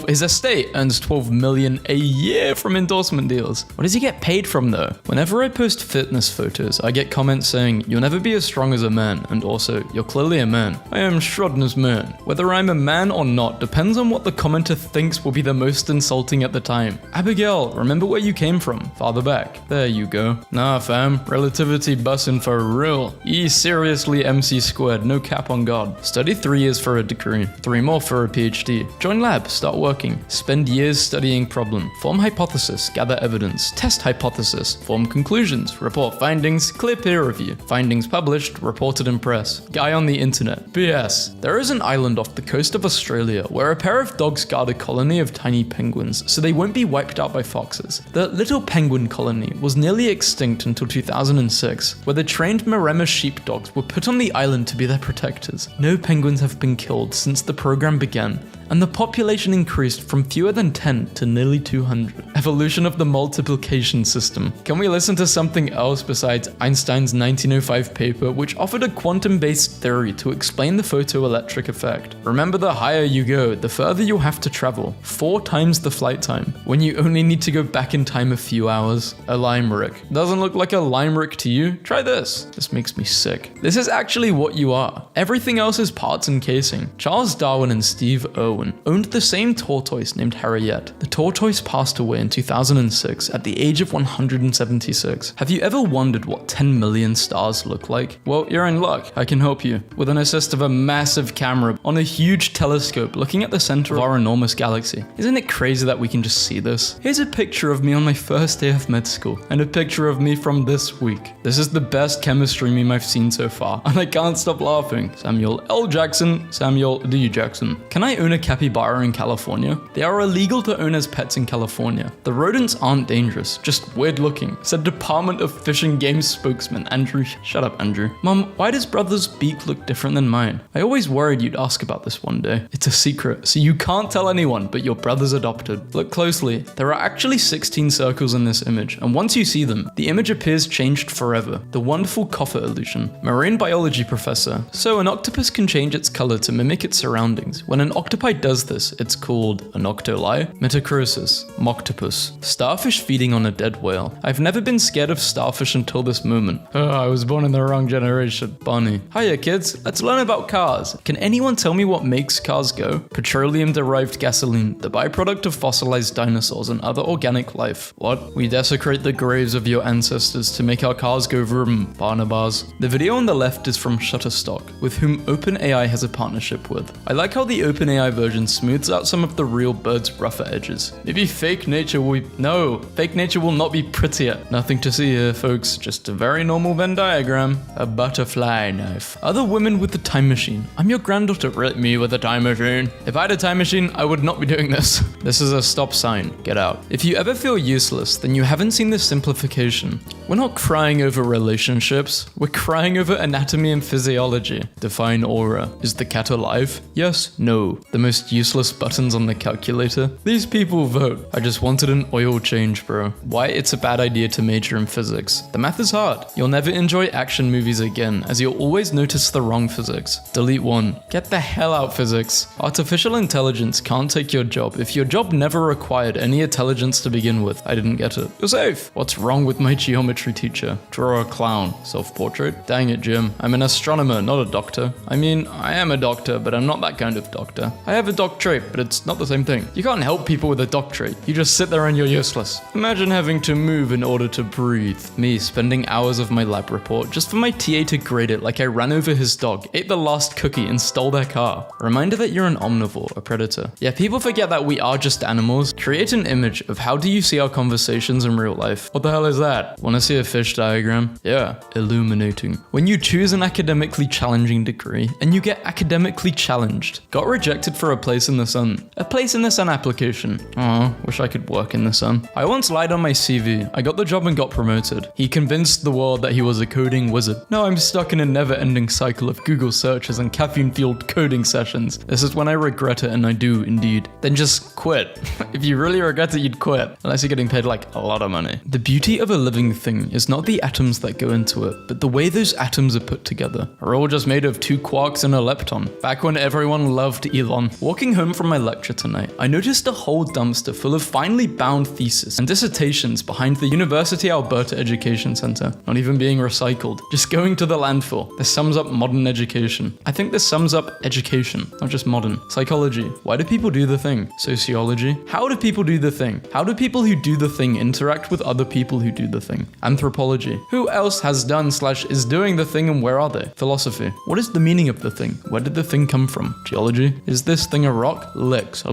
his estate earns 12 million a year from endorsement deals. What does he get paid from though? Whenever I post fitness photos, I get comments saying, you'll never be as strong as a man, and also, you're clearly a man. I am Schrodinger's man. Whether I'm a man or not depends on what the commenter thinks will be the most insulting at the time. Abigail, remember where you came from. Farther back. There you go. Nah fam, relativity bussin' for real. Seriously MC squared, no cap on God. Study 3 years for a degree, 3 more for a PhD. Join lab, start working. Spend years studying problem. Form hypothesis, gather evidence. Test hypothesis, form conclusions. Report findings, clear peer review. Findings published, reported in press. Guy on the internet. BS. There is an island off the coast of Australia where a pair of dogs guard a colony of tiny penguins so they won't be wiped out by foxes. The little penguin colony was nearly extinct until 2006, where the trained Maremma sheepdogs were put on the island to be their protectors. No penguins have been killed since the program began, and the population increased from fewer than 10 to nearly 200. Evolution of the multiplication system. Can we listen to something else besides Einstein's 1905 paper, which offered a quantum-based theory to explain the photoelectric effect? Remember, the higher you go, the further you'll have to travel. 4 times the flight time, when you only need to go back in time a few hours. A limerick. Doesn't look like a limerick to you? Try this. This makes me sick. This is actually what you are. Everything else is parts and casing. Charles Darwin and Steve Irwin owned the same tortoise named Harriet. The tortoise passed away in 2006 at the age of 176. Have you ever wondered what 10 million stars look like? Well, you're in luck. I can help you. With an assist of a massive camera on a huge telescope looking at the center of our enormous galaxy. Isn't it crazy that we can just see this? Here's a picture of me on my first day of med school, and a picture of me from this week. This is the best chemistry meme I've seen so far, and I can't stop laughing. Samuel L. Jackson, Samuel D. Jackson. Can I own a capybara in California? They are illegal to own as pets in California. The rodents aren't dangerous, just weird looking, said Department of Fish and Game spokesman Andrew. Shut up, Andrew. Mom, why does brother's beak look different than mine? I always worried you'd ask about this one day. It's a secret, so you can't tell anyone, but your brother's adopted. Look closely. There are actually 16 circles in this image, and once you see them, the image appears changed forever. The wonderful coffer illusion. Marine biology professor. So an octopus can change its color to mimic its surroundings. When an octopi does this, it's called an octoli, metacrosis, moctopus. Starfish feeding on a dead whale. I've never been scared of starfish until this moment. Oh, I was born in the wrong generation. Bonnie. Hiya kids, let's learn about cars. Can anyone tell me what makes cars go? Petroleum-derived gasoline, the byproduct of fossilized dinosaurs and other organic life. What? We desecrate the graves of your ancestors to make our cars go vroom, Barnabas. The video on the left is from Shutterstock, with whom OpenAI has a partnership with. I like how the OpenAI version smooths out some of the real bird's rougher edges. Maybe fake nature will be... No, fake nature will not be prettier. Nothing to see here, folks. Just a very normal Venn diagram. A butterfly knife. Other women with the time machine. I'm your granddaughter. Me with a time machine. If I had a time machine, I would not be doing this. This is a stop sign. Get out. If you ever feel useless, then you haven't seen this simplification. We're not crying over relationships. We're crying over anatomy and physiology. Define aura. Is the cat alive? Yes, no. The most useless buttons on the calculator. These people vote. I just wanted an oil change, bro. Why it's a bad idea to major in physics. The math is hard. You'll never enjoy action movies again, as you'll always notice the wrong physics. Delete 1. Get the hell out, physics. Artificial intelligence can't take your job if your job never required any intelligence to begin with. I didn't get it. You're safe. What's wrong with my geometry teacher? Draw a clown. Self-portrait? Dang it, Jim. I'm an astronomer, not a doctor. I mean, I am a doctor, but I'm not that kind of doctor. I have have a doctorate, but it's not the same thing. You can't help people with a doctorate. You just sit there and you're useless. Imagine having to move in order to breathe. Me spending hours of my lab report just for my TA to grade it like I ran over his dog, ate the last cookie, and stole their car. Reminder that you're an omnivore, a predator. Yeah, people forget that we are just animals. Create an image of how do you see our conversations in real life. What the hell is that? Wanna see a fish diagram? Yeah, illuminating. When you choose an academically challenging degree and you get academically challenged. Got rejected for a place in the sun. A place in the sun application. Aw, wish I could work in the sun. I once lied on my CV. I got the job and got promoted. He convinced the world that he was a coding wizard. Now I'm stuck in a never-ending cycle of Google searches and caffeine-fueled coding sessions. This is when I regret it, and I do indeed. Then just quit. If you really regret it, you'd quit. Unless you're getting paid like a lot of money. The beauty of a living thing is not the atoms that go into it, but the way those atoms are put together. Are all just made of 2 quarks and a lepton. Back when everyone loved Elon. Walking home from my lecture tonight, I noticed a whole dumpster full of finely bound theses and dissertations behind the University Alberta Education Center. Not even being recycled. Just going to the landfill. This sums up modern education. I think this sums up education, not just modern. Psychology. Why do people do the thing? Sociology. How do people do the thing? How do people who do the thing interact with other people who do the thing? Anthropology. Who else has done / is doing the thing, and where are they? Philosophy. What is the meaning of the thing? Where did the thing come from? Geology. Is this thing a rock? Licks.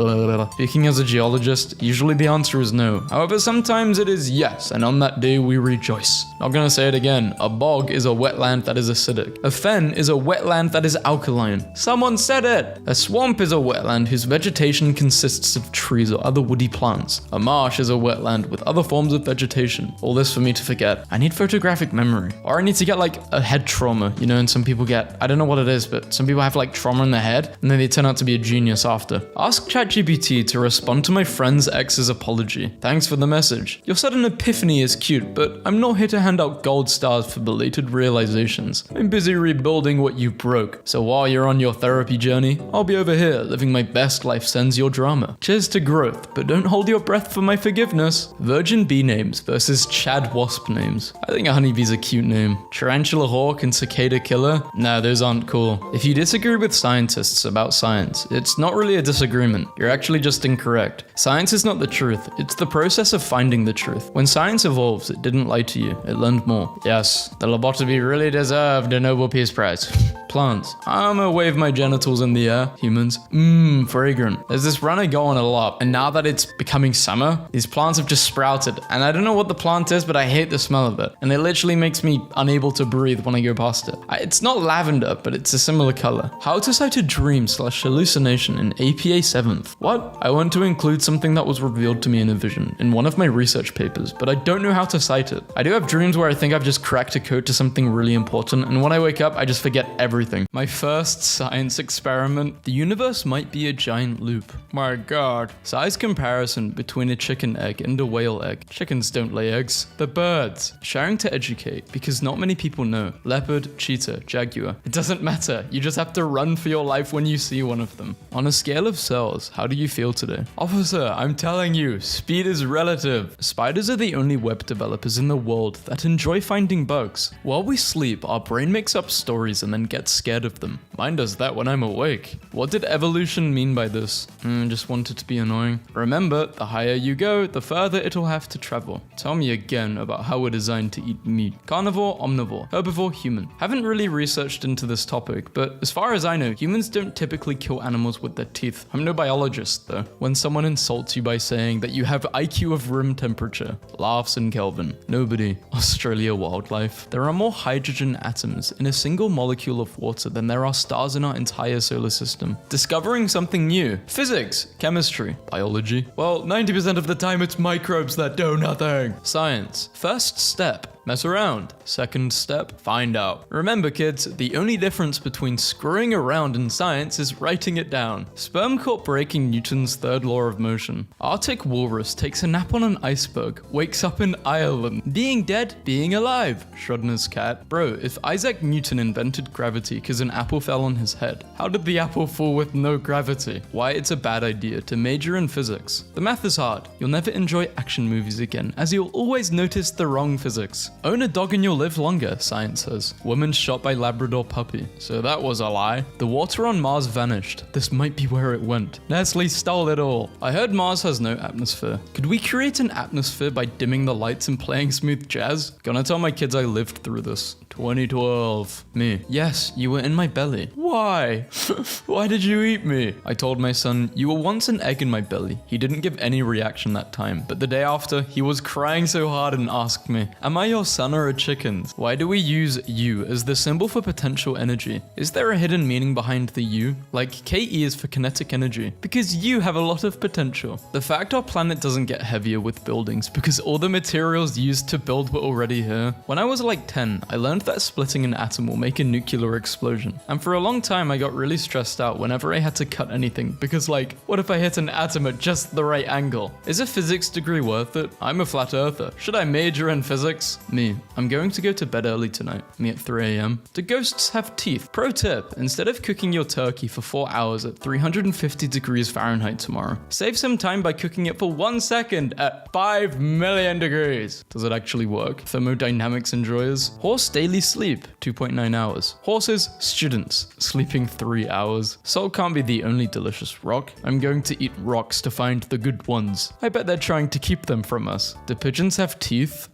Speaking as a geologist, usually the answer is no. However, sometimes it is yes, and on that day we rejoice. Not gonna say it again. A bog is a wetland that is acidic. A fen is a wetland that is alkaline. Someone said it! A swamp is a wetland whose vegetation consists of trees or other woody plants. A marsh is a wetland with other forms of vegetation. All this for me to forget. I need photographic memory. Or I need to get like a head trauma, you know, and some people get, I don't know what it is, but some people have like trauma in their head and then they turn out to be a genius after. Ask ChatGPT to respond to my friend's ex's apology. Thanks for the message. Your sudden epiphany is cute, but I'm not here to hand out gold stars for belated realizations. I'm busy rebuilding what you broke. So while you're on your therapy journey, I'll be over here living my best life sends your drama. Cheers to growth, but don't hold your breath for my forgiveness. Virgin bee names versus Chad wasp names. I think a honeybee's a cute name. Tarantula hawk and cicada killer? Nah, those aren't cool. If you disagree with scientists about science, it's not really a disagreement. You're actually just incorrect. Science is not the truth. It's the process of finding the truth. When science evolves, it didn't lie to you. It learned more. Yes, the lobotomy really deserved a Nobel Peace Prize. Plants. I'm gonna wave my genitals in the air. Humans. Fragrant. There's this run I go on a lot, and now that it's becoming summer, these plants have just sprouted, and I don't know what the plant is, but I hate the smell of it, and it literally makes me unable to breathe when I go past it. It's not lavender, but it's a similar color. How to cite a dream / hallucination in APA 7th. What? I want to include something that was revealed to me in a vision in one of my research papers, but I don't know how to cite it. I do have dreams where I think I've just cracked a code to something really important, and when I wake up, I just forget everything. My first science experiment. The universe might be a giant loop. My god. Size comparison between a chicken egg and a whale egg. Chickens don't lay eggs. The birds. Sharing to educate, because not many people know. Leopard, cheetah, jaguar. It doesn't matter. You just have to run for your life when you see one of them. On a scale of cells, how do you feel today? Officer, I'm telling you, speed is relative. Spiders are the only web developers in the world that enjoy finding bugs. While we sleep, our brain makes up stories and then gets scared of them. Mine does that when I'm awake. What did evolution mean by this? Just want it to be annoying. Remember, the higher you go, the further it'll have to travel. Tell me again about how we're designed to eat meat. Carnivore, omnivore, herbivore, human. Haven't really researched into this topic, but as far as I know, humans don't typically kill animals with their teeth. I'm no biologist though. When someone insults you by saying that you have IQ of room temperature, laughs in Kelvin. Nobody. Australia wildlife. There are more hydrogen atoms in a single molecule of water than there are stars in our entire solar system. Discovering something new. Physics, chemistry, biology. Well, 90% of the time it's microbes that do nothing. Science. First step. Mess around. Second step, find out. Remember kids, the only difference between screwing around in science is writing it down. Sperm caught breaking Newton's third law of motion. Arctic walrus takes a nap on an iceberg, wakes up in Ireland. Being dead, being alive. Schrodinger's cat. Bro, if Isaac Newton invented gravity because an apple fell on his head, how did the apple fall with no gravity? Why it's a bad idea to major in physics. The math is hard. You'll never enjoy action movies again, as you'll always notice the wrong physics. Own a dog and you'll live longer, science says. Woman shot by Labrador puppy. So that was a lie. The water on Mars vanished. This might be where it went. Nestle stole it all. I heard Mars has no atmosphere. Could we create an atmosphere by dimming the lights and playing smooth jazz? Gonna tell my kids I lived through this. 2012. Me. Yes, you were in my belly. Why? Why did you eat me? I told my son, you were once an egg in my belly. He didn't give any reaction that time, but the day after, he was crying so hard and asked me, am I your son or a chicken's? Why do we use U as the symbol for potential energy? Is there a hidden meaning behind the U? Like KE is for kinetic energy, because you have a lot of potential. The fact our planet doesn't get heavier with buildings because all the materials used to build were already here. When I was like 10, I learned that splitting an atom will make a nuclear explosion. And for a long time, I got really stressed out whenever I had to cut anything because like, what if I hit an atom at just the right angle? Is a physics degree worth it? I'm a flat earther. Should I major in physics? Me. I'm going to go to bed early tonight. Me at 3 a.m. Do ghosts have teeth? Pro tip, instead of cooking your turkey for 4 hours at 350 degrees Fahrenheit tomorrow, save some time by cooking it for 1 second at 5 million degrees. Does it actually work? Thermodynamics enjoyers. Horse daily sleep, 2.9 hours. Horses, students, sleeping 3 hours. Salt can't be the only delicious rock. I'm going to eat rocks to find the good ones. I bet they're trying to keep them from us. Do pigeons have teeth?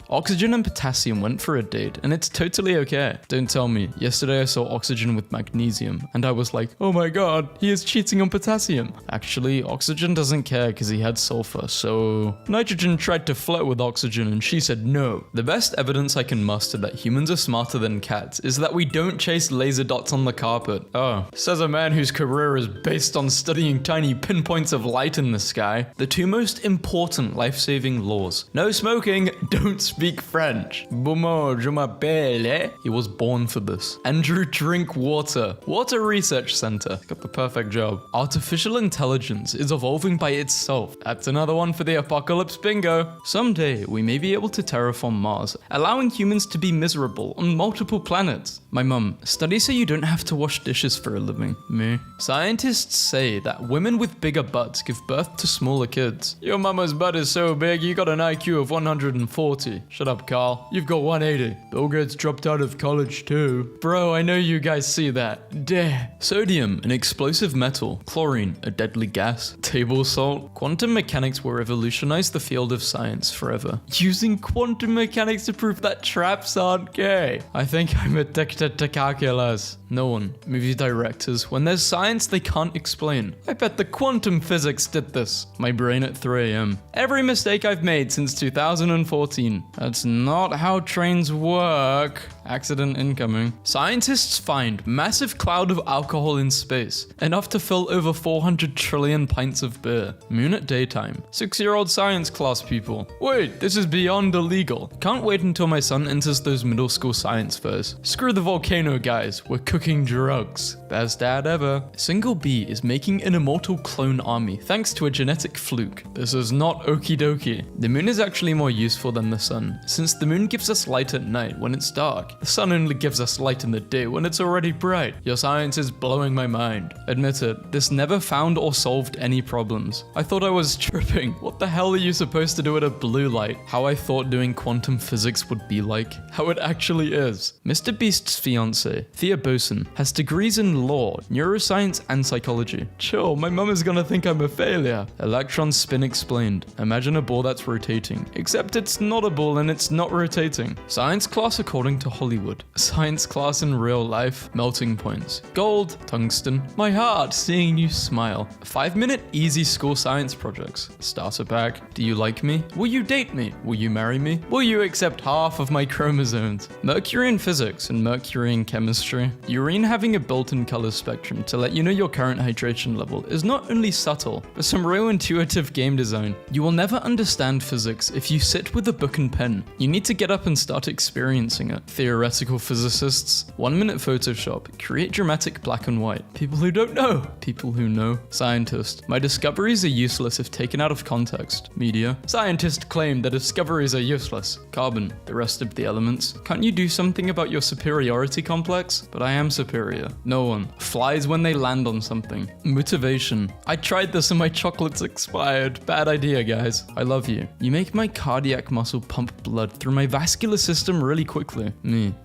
Oxygen and potassium went for a date, and it's totally okay. Don't tell me. Yesterday I saw oxygen with magnesium, and I was like, oh my god, he is cheating on potassium. Actually, oxygen doesn't care because he had sulfur, so... Nitrogen tried to flirt with oxygen, and she said no. The best evidence I can muster that humans are smarter than cats is that we don't chase laser dots on the carpet. Oh, says a man whose career is based on studying tiny pinpoints of light in the sky. The two most important life-saving laws. No smoking, don't speak French. Bonjour, je m'appelle. He was born for this. Andrew, drink water. Water Research Center. Got the perfect job. Artificial intelligence is evolving by itself. That's another one for the apocalypse bingo. Someday, we may be able to terraform Mars, allowing humans to be miserable on multiple planets. My mum, study so you don't have to wash dishes for a living. Me. Scientists say that women with bigger butts give birth to smaller kids. Your mama's butt is so big, you got an IQ of 140. Shut up, Carl. You've got 180. Bill Gates dropped out of college too. Bro, I know you guys see that. Dare. Sodium, an explosive metal. Chlorine, a deadly gas. Table salt. Quantum mechanics will revolutionize the field of science forever. Using quantum mechanics to prove that traps aren't gay. I think I'm addicted to calculus. No one. Movie directors. When there's science they can't explain. I bet the quantum physics did this. My brain at 3 a.m. Every mistake I've made since 2014. That's not how trains work. Accident incoming. Scientists find massive cloud of alcohol in space, enough to fill over 400 trillion pints of beer. Moon at daytime. 6-year-old science class people. Wait, this is beyond illegal. Can't wait until my son enters those middle school science fairs. Screw the volcano guys, we're cooking drugs. Best dad ever. A single bee is making an immortal clone army thanks to a genetic fluke. This is not okie dokie. The moon is actually more useful than the sun, since the moon gives us light at night when it's dark. The sun only gives us light in the day when it's already bright. Your science is blowing my mind. Admit it, this never found or solved any problems. I thought I was tripping. What the hell are you supposed to do at a blue light? How I thought doing quantum physics would be like. How it actually is. Mr. Beast's fiance, Thea Boson, has degrees in law, neuroscience, and psychology. Chill, my mum is gonna think I'm a failure. Electron spin explained. Imagine a ball that's rotating, except it's not a ball and it's not rotating. Science class according to Hollywood. Science class in real life. Melting points. Gold. Tungsten. My heart seeing you smile. 5-minute easy school science projects. Starter pack. Do you like me? Will you date me? Will you marry me? Will you accept half of my chromosomes? Mercury in physics and Mercury in chemistry. Urine having a built-in color spectrum to let you know your current hydration level is not only subtle, but some real intuitive game design. You will never understand physics if you sit with a book and pen. You need to get up and start experiencing it. Theoretical physicists. 1-minute Photoshop. Create dramatic black and white. People who don't know. People who know. Scientist. My discoveries are useless if taken out of context. Media. Scientists claim that discoveries are useless. Carbon. The rest of the elements. Can't you do something about your superiority complex? But I am superior. No one. one. Flies when they land on something. Motivation. I tried this and my chocolates expired. Bad idea, guys. I love you. You make my cardiac muscle pump blood through my vascular system really quickly.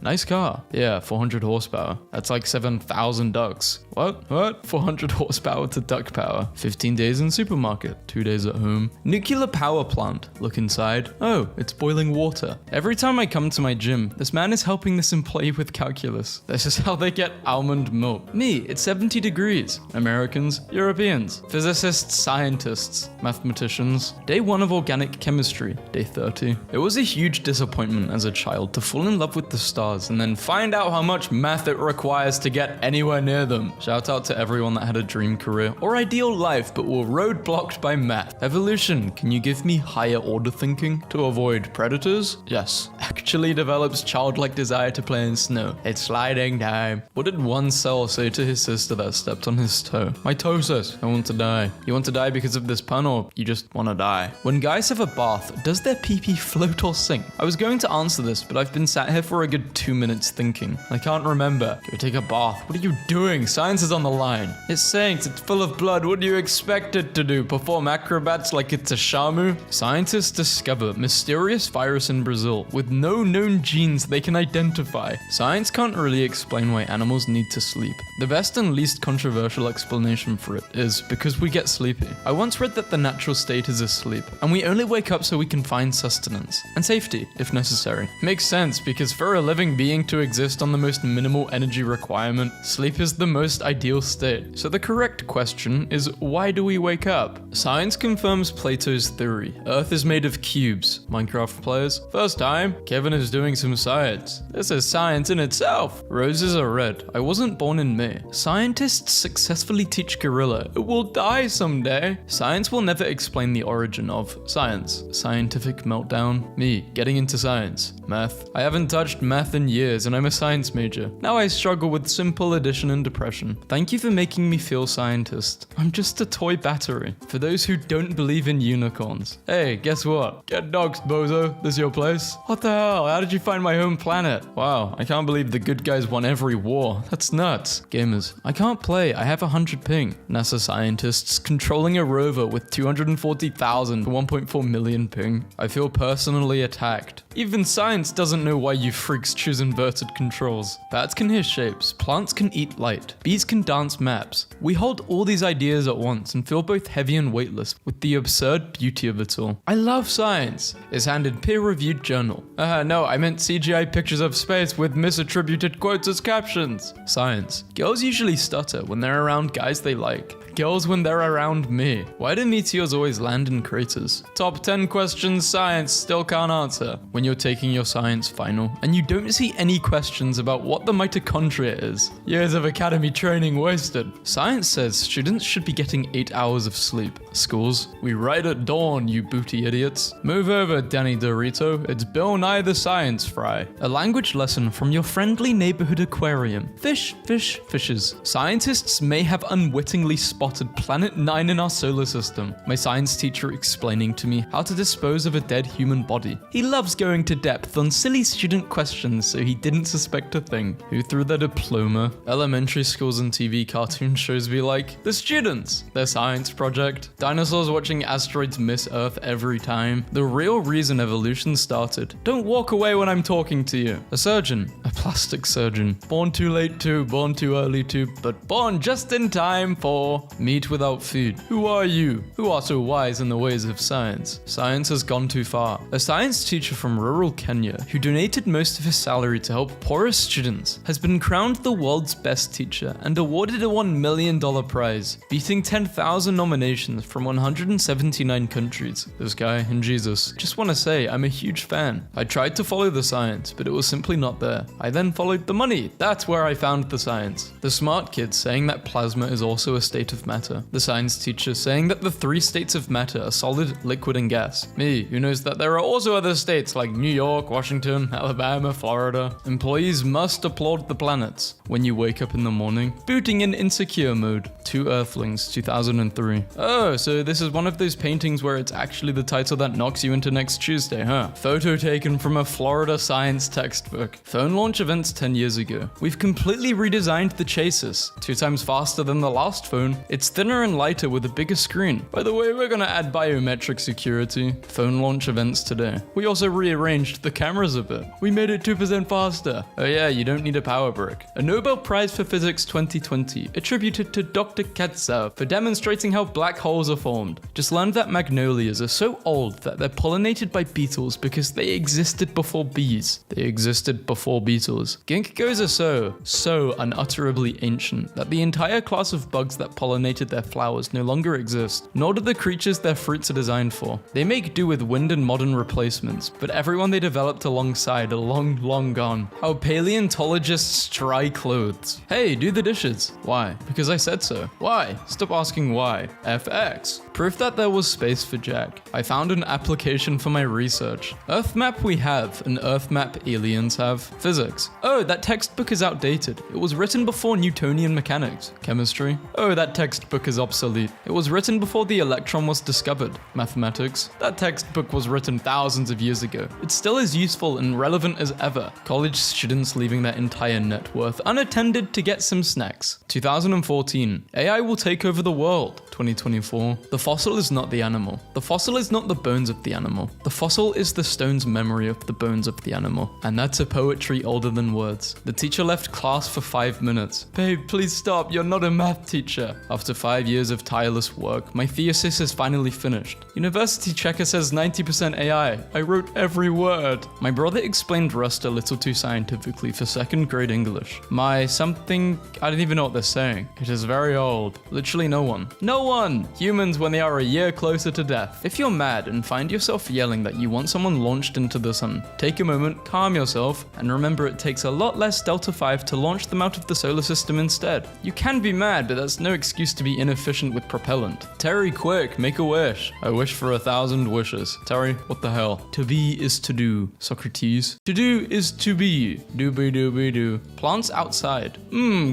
Nice car. Yeah, 400 horsepower. That's like 7,000 ducks. What? 400 horsepower to duck power. 15 days in supermarket. 2 days at home. Nuclear power plant. Look inside. Oh, it's boiling water. Every time I come to my gym, this man is helping this employee with calculus. This is how they get almond milk. Me, it's 70 degrees. Americans, Europeans, physicists, scientists, mathematicians. Day 1 of organic chemistry. Day 30. It was a huge disappointment as a child to fall in love with the stars and then find out how much math it requires to get anywhere near them. Shout out to everyone that had a dream career or ideal life but were roadblocked by math. Evolution, can you give me higher order thinking to avoid predators? Yes. Actually develops childlike desire to play in snow. It's sliding time. What did one cell say to his sister that stepped on his toe? My toe says, I want to die. You want to die because of this pun or you just want to die? When guys have a bath, does their pee-pee float or sink? I was going to answer this, but I've been sat here for a good 2 minutes thinking. I can't remember. Go take a bath. What are you doing? Science is on the line. It sinks. It's full of blood. What do you expect it to do? Perform acrobats like it's a shamu? Scientists discover mysterious virus in Brazil with no known genes they can identify. Science can't really explain why animals need to sleep. The best and least controversial explanation for it is because we get sleepy. I once read that the natural state is asleep, and we only wake up so we can find sustenance and safety if necessary. Makes sense because for a living being to exist on the most minimal energy requirement, sleep is the most ideal state. So the correct question is, why do we wake up? Science confirms Plato's theory. Earth is made of cubes. Minecraft players? First time, Kevin is doing some science. This is science in itself. Roses are red. I wasn't born in May. Scientists successfully teach gorilla. It will die someday. Science will never explain the origin of science. Scientific meltdown. Me, getting into science. Math. I haven't touched math in years and I'm a science major. Now I struggle with simple addition and depression. Thank you for making me feel scientist. I'm just a toy battery. For those who don't believe in unicorns. Hey, guess what? Get dogs, bozo. This your place? What the hell? How did you find my home planet? Wow, I can't believe the good guys won every war. That's nuts. Gamers. I can't play. I have 100 ping. NASA scientists controlling a rover with 240,000 to 1.4 million ping. I feel personally attacked. Even science doesn't know why you freaks choose inverted controls. Bats can hear shapes. Plants can eat light. Bees can dance maps. We hold all these ideas at once and feel both heavy and weightless with the absurd beauty of it all. I love science. It's handed peer-reviewed journal. No, I meant CGI pictures of space with misattributed quotes as captions. Science. Girls usually stutter when they're around guys they like. Girls when they're around me. Why do meteors always land in craters? Top 10 questions science still can't answer. When you're taking your science final and you don't see any questions about what the mitochondria is. Years of academy training wasted. Science says students should be getting 8 hours of sleep. Schools, we write at dawn, you booty idiots. Move over, Danny Dorito. It's Bill Nye the Science Fry. A language lesson from your friendly neighborhood aquarium. Fishes. Scientists may have unwittingly spotted Planet 9 in our solar system. My science teacher explaining to me how to dispose of a dead human body. He loves going to depth on silly student questions so he didn't suspect a thing. Who threw their diploma? Elementary schools and TV cartoon shows be like, the students, their science project. Dinosaurs watching asteroids miss Earth every time. The real reason evolution started. Don't walk away when I'm talking to you. A surgeon. A plastic surgeon. Born too late too, born too early too, but born just in time for meat without food. Who are you? Who are so wise in the ways of science? Science has gone too far. A science teacher from rural Kenya, who donated most of his salary to help poorer students, has been crowned the world's best teacher and awarded a $1 million prize, beating 10,000 nominations from 179 countries. This guy and Jesus. Just want to say, I'm a huge fan. I tried to follow the science, but it was simply not there. I then followed the money. That's where I found the science. The smart kids saying that plasma is also a state of of matter. The science teacher saying that the 3 states of matter are solid, liquid, and gas. Me, who knows that there are also other states like New York, Washington, Alabama, Florida. Employees must applaud the planets when you wake up in the morning. Booting in insecure mode. 2 Earthlings, 2003. Oh, so this is one of those paintings where it's actually the title that knocks you into next Tuesday, huh? Photo taken from a Florida science textbook. Phone launch events 10 years ago. We've completely redesigned the Chasis. 2 times faster than the last phone. It's thinner and lighter with a bigger screen. By the way, we're gonna add biometric security. Phone launch events today. We also rearranged the cameras a bit. We made it 2% faster. Oh yeah, you don't need a power brick. A Nobel Prize for Physics 2020, attributed to Dr. Katsav for demonstrating how black holes are formed. Just learned that magnolias are so old that they're pollinated by beetles because they existed before bees. They existed before beetles. Ginkgos are so unutterably ancient that the entire class of bugs that pollinated their flowers no longer exist, nor do the creatures their fruits are designed for. They make do with wind and modern replacements, but everyone they developed alongside are long gone. How paleontologists dry clothes. Hey, do the dishes. Why? Because I said so. Why? Stop asking why. FX. Proof that there was space for Jack. I found an application for my research. Earth map we have, an Earth map aliens have. Physics. Oh, that textbook is outdated. It was written before Newtonian mechanics. Chemistry. Oh, that textbook is obsolete. It was written before the electron was discovered. Mathematics. That textbook was written thousands of years ago. It's still as useful and relevant as ever. College students leaving their entire net worth unattended to get some snacks. 2014. AI will take over the world. 2024. The fossil is not the animal. The fossil is not the bones of the animal. The fossil is the stone's memory of the bones of the animal. And that's a poetry older than words. The teacher left class for 5 minutes. Babe, please stop. You're not a math teacher. After 5 years of tireless work, my thesis is finally finished. University checker says 90% AI. I wrote every word. My brother explained Rust a little too scientifically for 2nd grade English. My something, I don't even know what they're saying. It is very old. Literally no one. No one! Humans when they are a year closer to death. If you're mad and find yourself yelling that you want someone launched into the sun, take a moment, calm yourself, and remember it takes a lot less Delta 5 to launch them out of the solar system instead. You can be mad, but that's no excuse to be inefficient with propellant. Terry, quick, make a wish. I wish for 1,000 wishes. Terry, what the hell? To be is to do. Socrates. To do is to be. Do. Plants outside.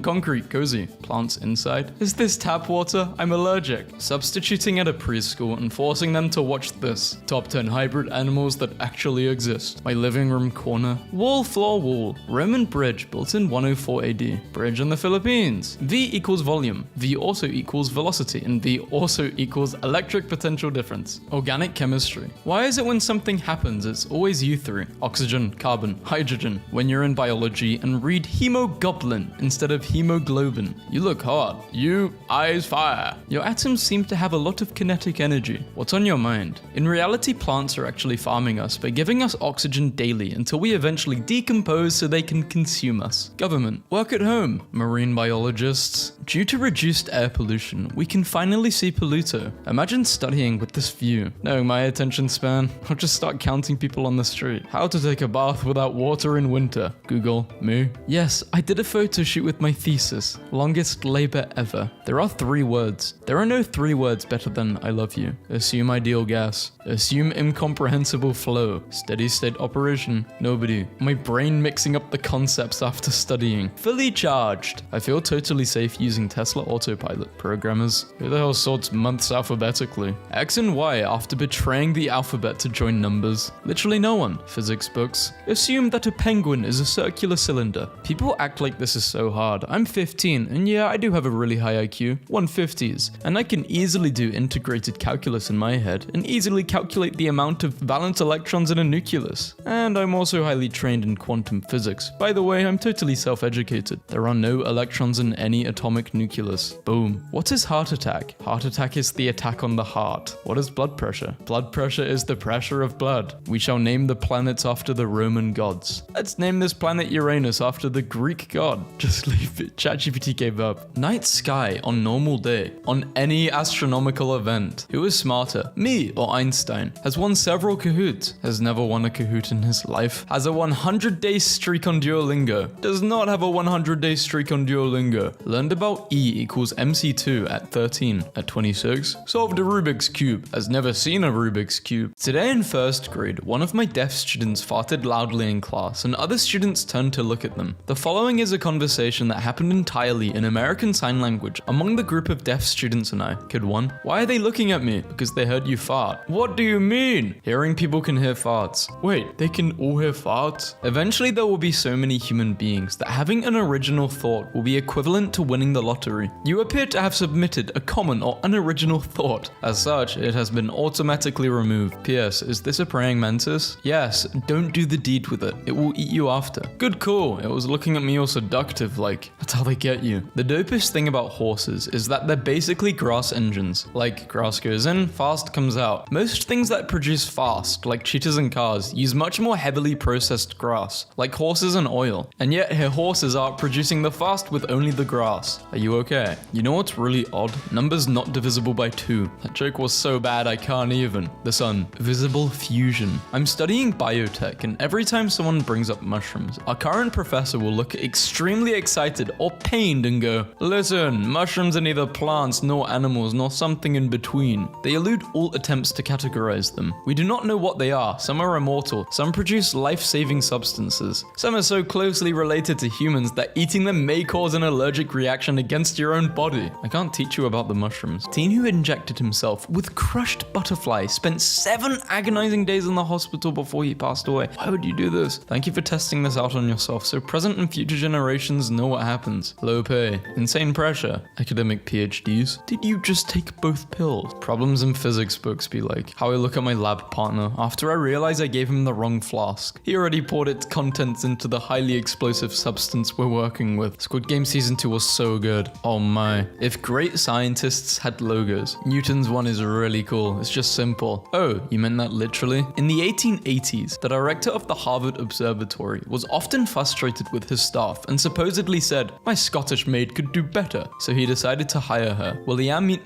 Concrete, cozy. Plants inside. Is this tap water? I'm allergic. Substituting at a preschool and forcing them to watch this. Top 10 hybrid animals that actually exist. My living room corner. Wall, floor, wall. Roman bridge built in 104 AD. Bridge in the Philippines. V equals volume. V also equals velocity. And V also equals electric potential difference. Organic chemistry. Why is it when something happens, it's always you three? Oxygen, carbon, hydrogen. When you're in biology and read hemoglobin instead of hemoglobin. You look hot. You, eyes fire. Your atoms seem to have a lot of kinetic energy. What's on your mind? In reality, plants are actually farming us by giving us oxygen daily until we eventually decompose so they can consume us. Government. Work at home. Marine biologists. Due to reduced air pollution, we can finally see Pluto. Imagine studying with this view. Knowing my attention span, I'll just start counting people on the street. How to take a bath without water in winter. Google. Me. Yes, I did a photo shoot with my thesis. Longest labor ever. There are 3 words. There are no 3 words better than I love you. Assume ideal gas. Assume incomprehensible flow. Steady state operation. Nobody. My brain mixing up the concepts after studying. Fully charged. I feel totally safe using Tesla autopilot. Programmers. Who the hell sorts months alphabetically? X and Y after betraying the alphabet to join numbers. Literally no one. Physics books. Assume that a penguin is a circular cylinder. People act like this is so hard. I'm 15 and yeah, I do have a really high IQ. 150s. And I can easily do integrated calculus in my head and easily calculate the amount of valence electrons in a nucleus. And I'm also highly trained in quantum physics. By the way, I'm totally self-educated. There are no electrons in any atomic nucleus. Boom. What is heart attack? Heart attack is the attack on the heart. What is blood pressure? Blood pressure is the pressure of blood. We shall name the planets after the Roman gods. Let's name this planet Uranus after the Greek god. Just leave it. ChatGPT gave up. Night sky on normal day. On any astronomical event. Who is smarter, me or Einstein? Has won several Kahoots, has never won a Kahoot in his life, has a 100-day streak on Duolingo, does not have a 100-day streak on Duolingo, learned about E equals MC2 at 13, at 26, solved a Rubik's Cube, has never seen a Rubik's Cube. Today in first grade, one of my deaf students farted loudly in class and other students turned to look at them. The following is a conversation that happened entirely in American Sign Language among the group of deaf students and I. Kid 1, why are they looking at me? Because they heard you fart. What do you mean? Hearing people can hear farts. Wait, they can all hear farts? Eventually there will be so many human beings that having an original thought will be equivalent to winning the lottery. You appear to have submitted a common or unoriginal thought. As such, it has been automatically removed. P.S. Is this a praying mantis? Yes, don't do the deed with it. It will eat you after. Good call. It was looking at me all seductive like. That's how they get you. The dopest thing about horses is that they're basically grass engines. Like, grass goes in, fast comes out. Most things that produce fast, like cheetahs and cars, use much more heavily processed grass, like horses and oil. And yet here horses are producing the fast with only the grass. Are you okay? You know what's really odd? Numbers not divisible by 2. That joke was so bad I can't even. The sun. Visible fusion. I'm studying biotech and every time someone brings up mushrooms, our current professor will look extremely excited or pained and go, listen, mushrooms are neither plants nor animals nor something in between. They elude all attempts to categorize them. We do not know what they are. Some are immortal. Some produce life-saving substances. Some are so closely related to humans that eating them may cause an allergic reaction against your own body. I can't teach you about the mushrooms. Teen who injected himself with crushed butterfly spent 7 agonizing days in the hospital before he passed away. Why would you do this? Thank you for testing this out on yourself so present and future generations know what happens. Low pay, insane pressure, academic PhDs. Did you just take both pills? Problems in physics books be like how I look at my lab partner after I realize I gave him the wrong flask. He already poured its contents into the highly explosive substance we're working with. Squid Game Season 2 was so good. Oh my. If great scientists had logos. Newton's one is really cool. It's just simple. Oh, you meant that literally? In the 1880s, the director of the Harvard Observatory was often frustrated with his staff and supposedly said, my Scottish maid could do better. So he decided to hire her. Williamina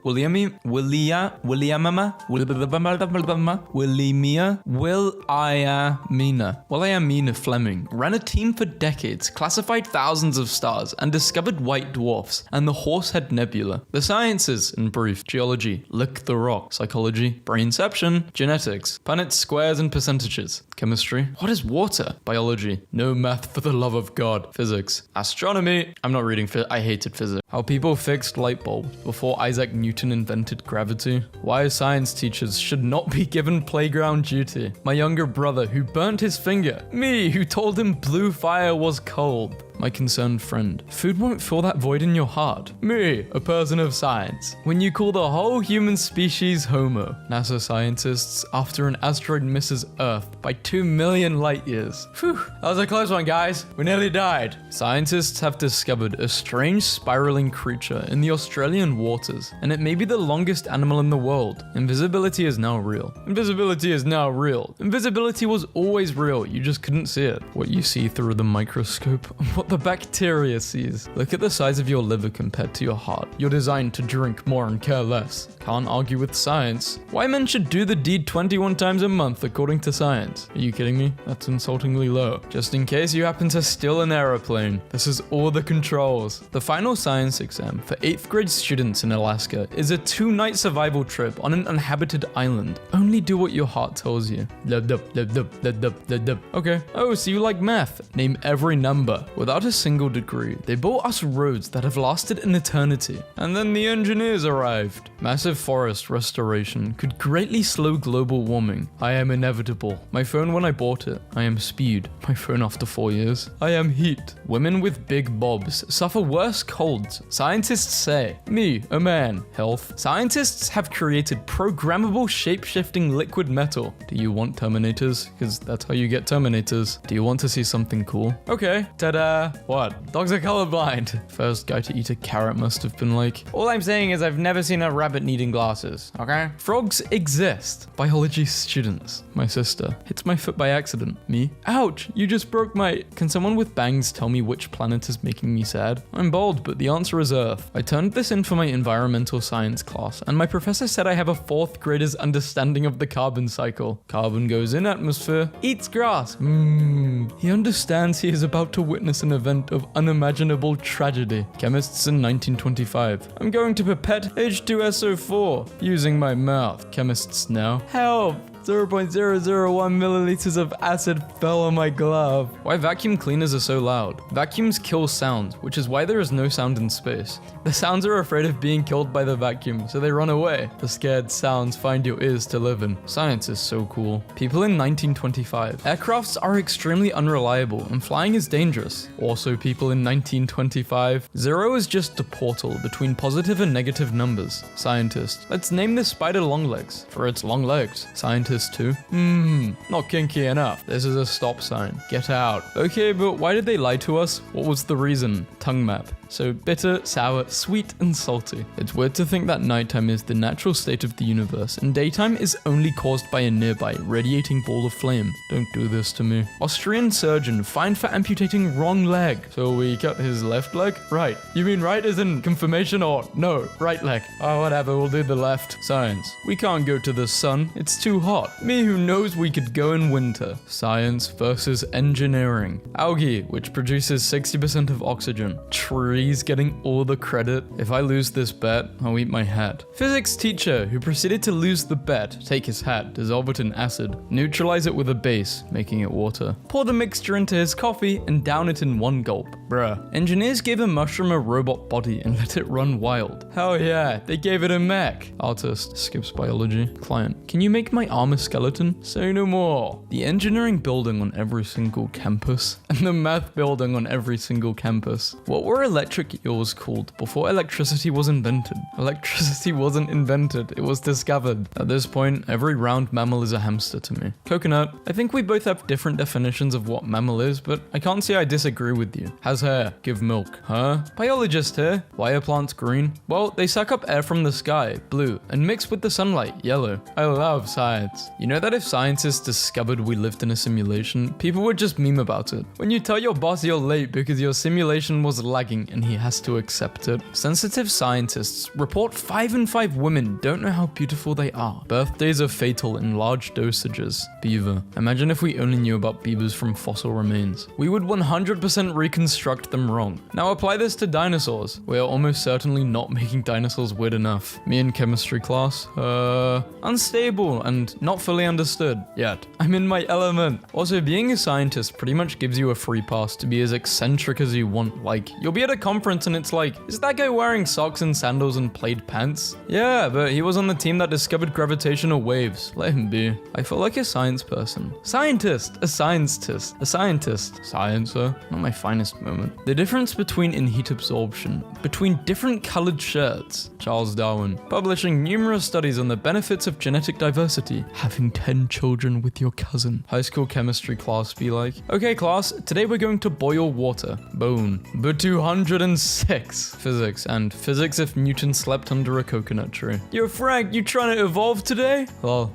Fleming ran a team for decades, classified thousands of stars, and discovered white dwarfs and the Horsehead Nebula. The sciences, in brief: geology, lick the rock; psychology, brainception; genetics, Punnett squares and percentages; chemistry, what is water; biology, no math for the love of God; physics, astronomy. I'm not reading I hated physics. How people fixed light bulbs before Isaac Newton invented gravity. Why science teachers should not be given playground duty. My younger brother who burnt his finger. Me who told him blue fire was cold. My concerned friend. Food won't fill that void in your heart. Me, a person of science. When you call the whole human species Homo. NASA scientists, after an asteroid misses Earth by 2 million light years. Whew, that was a close one, guys. We nearly died. Scientists have discovered a strange spiraling creature in the Australian waters, and it may be the longest animal in the world. Invisibility is now real. Invisibility is now real. Invisibility was always real, you just couldn't see it. What you see through the microscope, what the bacteria sees. Look at the size of your liver compared to your heart. You're designed to drink more and care less. Can't argue with science. Why men should do the deed 21 times a month according to science. Are you kidding me? That's insultingly low. Just in case you happen to steal an aeroplane, this is all the controls. The final science exam for 8th grade students in Alaska is a 2-night survival trip on an uninhabited island. Only do what your heart tells you. Okay. Oh, so you like math. Name every number. Without a single degree, they built us roads that have lasted an eternity. And then the engineers arrived. Massive forest restoration could greatly slow global warming. I am inevitable. My phone when I bought it. I am speed. My phone after 4 years. I am heat. Women with big bobs suffer worse colds. Scientists say. Me, a man. Health. Scientists have created programmable shape-shifting liquid metal. Do you want Terminators? Because that's how you get Terminators. Do you want to see something cool? Okay. Ta-da! Yeah? What? Dogs are colorblind. First guy to eat a carrot must have been like, all I'm saying is I've never seen a rabbit needing glasses, okay? Frogs exist. Biology students. My sister. Hits my foot by accident. Me? Ouch, you just broke my... Can someone with bangs tell me which planet is making me sad? I'm bald, but the answer is Earth. I turned this in for my environmental science class, and my professor said I have a 4th grader's understanding of the carbon cycle. Carbon goes in atmosphere, eats grass. He understands he is about to witness an event of unimaginable tragedy. Chemists in 1925. I'm going to pipette H2SO4 using my mouth. Chemists now. Help! 0.001 milliliters of acid fell on my glove. Why vacuum cleaners are so loud? Vacuums kill sound, which is why there is no sound in space. The sounds are afraid of being killed by the vacuum, so they run away. The scared sounds find your ears to live in. Science is so cool. People in 1925. Aircrafts are extremely unreliable and flying is dangerous. Also people in 1925. 0 is just a portal between positive and negative numbers. Scientist. Let's name this spider Longlegs for its long legs. Scientist 2. Not kinky enough. This is a stop sign. Get out. Okay, but why did they lie to us? What was the reason? Tongue map. So bitter, sour, sweet, and salty. It's weird to think that nighttime is the natural state of the universe, and daytime is only caused by a nearby radiating ball of flame. Don't do this to me. Austrian surgeon fined for amputating wrong leg. So we cut his left leg? Right. You mean right as in confirmation or no, right leg? Oh, whatever, we'll do the left. Science. We can't go to the sun. It's too hot. Me who knows we could go in winter. Science versus engineering. Algae, which produces 60% of oxygen. Trees getting all the credit. If I lose this bet, I'll eat my hat. Physics teacher who proceeded to lose the bet, take his hat, dissolve it in acid, neutralize it with a base, making it water. Pour the mixture into his coffee and down it in one gulp. Bruh. Engineers gave a mushroom a robot body and let it run wild. Hell yeah, they gave it a mech. Artist, skips biology. Client, can you make my arm a skeleton? Say no more. The engineering building on every single campus and the math building on every single campus. What were electric eels called before electricity was invented? Electricity wasn't invented, it was discovered. At this point, every round mammal is a hamster to me. Coconut. I think we both have different definitions of what mammal is, but I can't say I disagree with you. Has hair, give milk. Huh? Biologist here. Why are plants green? Well, they suck up air from the sky, blue, and mix with the sunlight, yellow. I love science. You know that if scientists discovered we lived in a simulation, people would just meme about it. When you tell your boss you're late because your simulation was lagging and he has to accept it. Sensitive scientists report 5 in 5 women don't know how beautiful they are. Birthdays are fatal in large dosages. Beaver. Imagine if we only knew about beavers from fossil remains. We would 100% reconstruct them wrong. Now apply this to dinosaurs. We are almost certainly not making dinosaurs weird enough. Me in chemistry class, unstable and not fully understood yet. I'm in my element. Also, being a scientist pretty much gives you a free pass to be as eccentric as you want. Like, you'll be at a conference and it's like, is that guy wearing socks and sandals and plaid pants? Yeah, but he was on the team that discovered gravitational waves. Let him be. I feel like a science person. Scientist, a scientist, a scientist. Sciencer, not my finest moment. The difference between in heat absorption, between different colored shirts. Charles Darwin, publishing numerous studies on the benefits of genetic diversity. Having 10 children with your cousin. High school chemistry class be like, okay class, today we're going to boil water. Bone. But 206. Physics, and physics if Newton slept under a coconut tree. Yo Frank, you trying to evolve today? Well,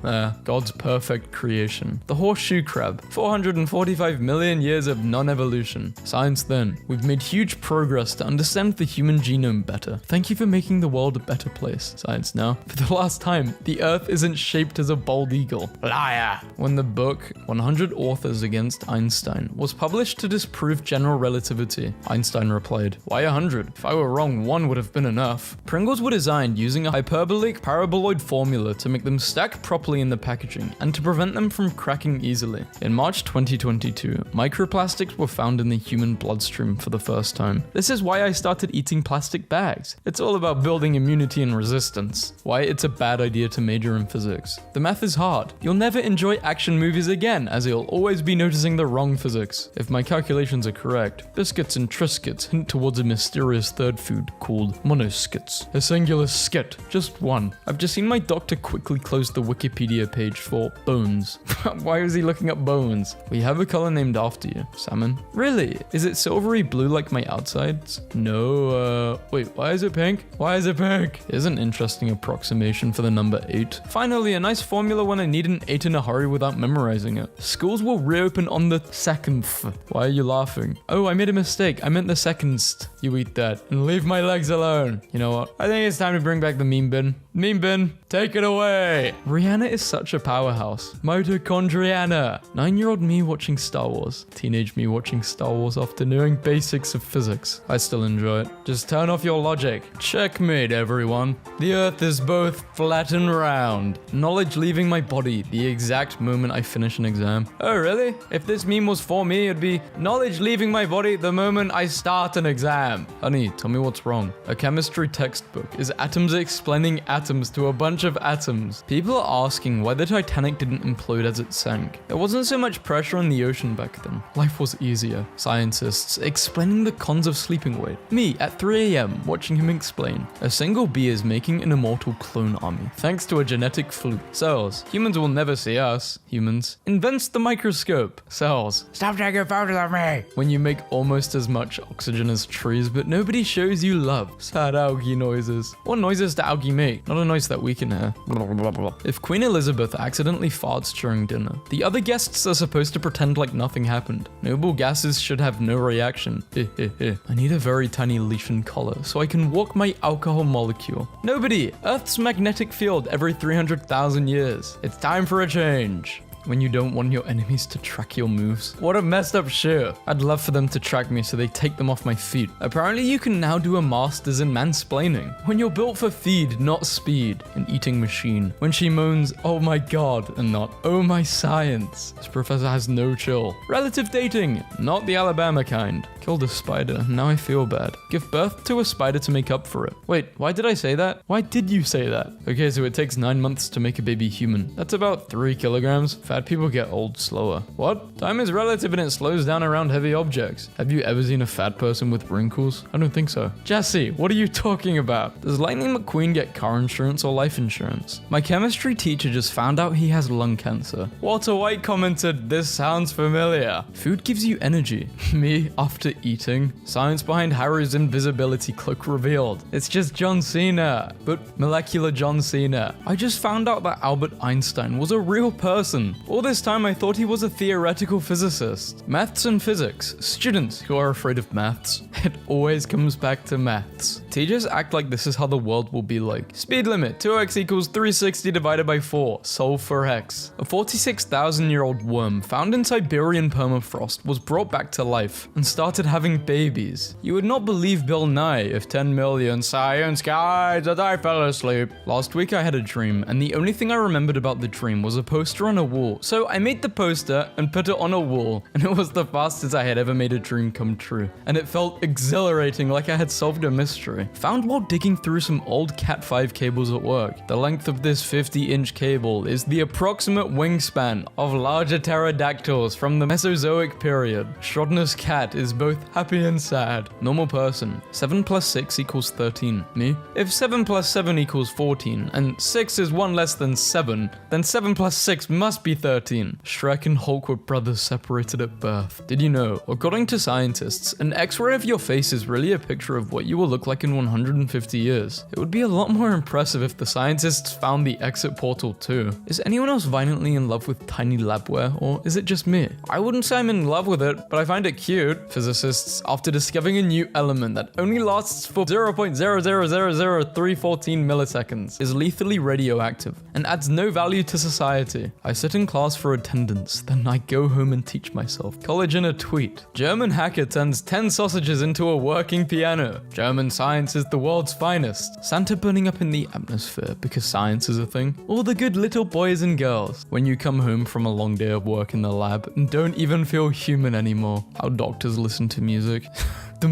God's perfect creation. The horseshoe crab. 445 million years of non-evolution. Science then. We've made huge progress to understand the human genome better. Thank you for making the world a better place. Science now. For the last time, the earth isn't shaped as a bald eagle. Liar! When the book 100 Authors Against Einstein was published to disprove general relativity, Einstein replied, why 100? If I were wrong, 1 would have been enough. Pringles were designed using a hyperbolic paraboloid formula to make them stack properly in the packaging and to prevent them from cracking easily. In March 2022, microplastics were found in the human bloodstream for the first time. This is why I started eating plastic bags. It's all about building immunity and resistance. Why it's a bad idea to major in physics. The math is hard. hard. You'll never enjoy action movies again, as you'll always be noticing the wrong physics. If my calculations are correct, biscuits and Triscuits hint towards a mysterious third food called monoskits. A singular skit, just one. I've just seen my doctor quickly close the Wikipedia page for bones. Why was he looking up bones? We have a color named after you. Salmon? Really? Is it silvery blue like my outsides? No, wait, why is it pink? Why is it pink? Here's an interesting approximation for the number 8. Finally, a nice formula when I need an 8 in a hurry without memorizing it. Schools will reopen on the 2nd. Why are you laughing? Oh, I made a mistake. I meant the 2nd. You eat that and leave my legs alone. You know what? I think it's time to bring back the meme bin. Meme bin, take it away. Rihanna is such a powerhouse. Mitochondriana. 9-year-old me watching Star Wars. Teenage me watching Star Wars after knowing basics of physics. I still enjoy it. Just turn off your logic. Checkmate, everyone. The earth is both flat and round. Knowledge leaving my body the exact moment I finish an exam. Oh, really? If this meme was for me, it'd be knowledge leaving my body the moment I start an exam. Honey, tell me what's wrong. A chemistry textbook is atoms explaining atoms to a bunch of atoms. People are asking why the Titanic didn't implode as it sank. There wasn't so much pressure on the ocean back then. Life was easier. Scientists explaining the cons of sleeping weight. Me at 3 a.m. watching him explain. A single bee is making an immortal clone army thanks to a genetic fluke. Cells. Humans will never see us. Humans. Invents the microscope. Cells. Stop taking photos of me. When you make almost as much oxygen as trees, but nobody shows you love. Sad algae noises. What noises do algae make? Not a noise that we can hear. If Queen Elizabeth accidentally farts during dinner, the other guests are supposed to pretend like nothing happened. Noble gases should have no reaction. I need a very tiny leash and collar so I can walk my alcohol molecule. Nobody! Earth's magnetic field every 300,000 years. It's time for a change. When you don't want your enemies to track your moves. What a messed up shit. I'd love for them to track me so they take them off my feet. Apparently you can now do a master's in mansplaining. When you're built for feed, not speed. An eating machine. When she moans, oh my god, and not, oh my science. This professor has no chill. Relative dating, not the Alabama kind. Killed a spider, now I feel bad. Give birth to a spider to make up for it. Wait, why did I say that? Why did you say that? Okay, so it takes 9 months to make a baby human. That's about 3 kilograms. Fat people get old slower. What? Time is relative and it slows down around heavy objects. Have you ever seen a fat person with wrinkles? I don't think so. Jesse, what are you talking about? Does Lightning McQueen get car insurance or life insurance? My chemistry teacher just found out he has lung cancer. Walter White commented, this sounds familiar. Food gives you energy. Me, after eating. Science behind Harry's invisibility cloak revealed. It's just John Cena. But molecular John Cena. I just found out that Albert Einstein was a real person. All this time I thought he was a theoretical physicist. Maths and physics. Students who are afraid of maths. It always comes back to maths. Teachers act like this is how the world will be like. Speed limit, 2x equals 360 divided by 4. Solve for x. A 46,000-year-old worm found in Siberian permafrost was brought back to life and started having babies. You would not believe Bill Nye if 10 million science guys as I fell asleep. Last week I had a dream, and the only thing I remembered about the dream was a poster on a wall. So I made the poster and put it on a wall, and it was the fastest I had ever made a dream come true. And it felt exhilarating, like I had solved a mystery. Found while digging through some old Cat 5 cables at work. The length of this 50-inch cable is the approximate wingspan of larger pterodactyls from the Mesozoic period. Schrodinger's cat is both happy and sad. Normal person. 7 plus 6 equals 13. Me? If 7 plus 7 equals 14, and 6 is 1 less than 7, then 7 plus 6 must be 13. Shrek and Hulk were brothers separated at birth. Did you know? According to scientists, an X-ray of your face is really a picture of what you will look like in 150 years. It would be a lot more impressive if the scientists found the exit portal too. Is anyone else violently in love with tiny labware, or is it just me? I wouldn't say I'm in love with it, but I find it cute. Physicists, after discovering a new element that only lasts for 0.0000314 milliseconds, is lethally radioactive and adds no value to society. I sit in class for attendance, then I go home and teach myself. College in a tweet. German hacker turns 10 sausages into a working piano. German science is the world's finest. Santa burning up in the atmosphere because science is a thing. All the good little boys and girls. When you come home from a long day of work in the lab and don't even feel human anymore. How doctors listen to music. Me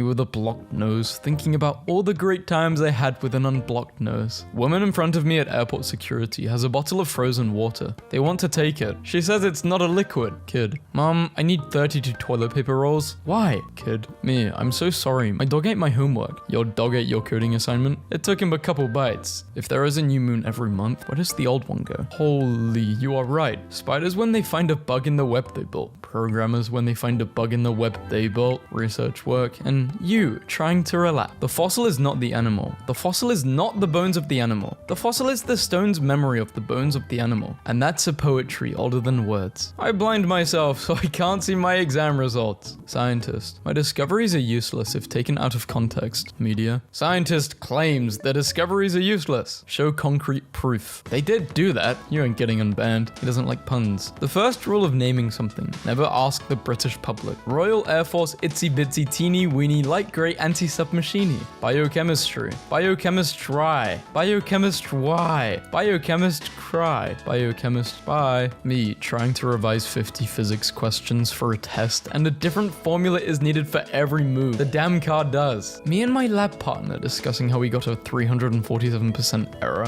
with a blocked nose, thinking about all the great times I had with an unblocked nose. Woman in front of me at airport security has a bottle of frozen water. They want to take it. She says it's not a liquid. Kid. Mom, I need 32 toilet paper rolls. Why? Kid. Me, I'm so sorry. My dog ate my homework. Your dog ate your coding assignment? It took him a couple bites. If there is a new moon every month, where does the old one go? Holy, you are right. Spiders when they find a bug in the web they built. Programmers when they find a bug in the web they built. Research work. And you, trying to relax. The fossil is not the animal. The fossil is not the bones of the animal. The fossil is the stone's memory of the bones of the animal. And that's a poetry older than words. I blind myself so I can't see my exam results. Scientist. My discoveries are useless if taken out of context. Media. Scientist claims their discoveries are useless. Show concrete proof. They did do that. You ain't getting unbanned. He doesn't like puns. The first rule of naming something. Never ask the British public. Royal Air Force itsy bitsy teeny weeny light grey anti-submachine. Biochemistry. Biochemistry. Biochemist why? Biochemist cry. Biochemist bye. Me trying to revise 50 physics questions for a test and a different formula is needed for every move. The damn car does. Me and my lab partner discussing how we got a 347% error.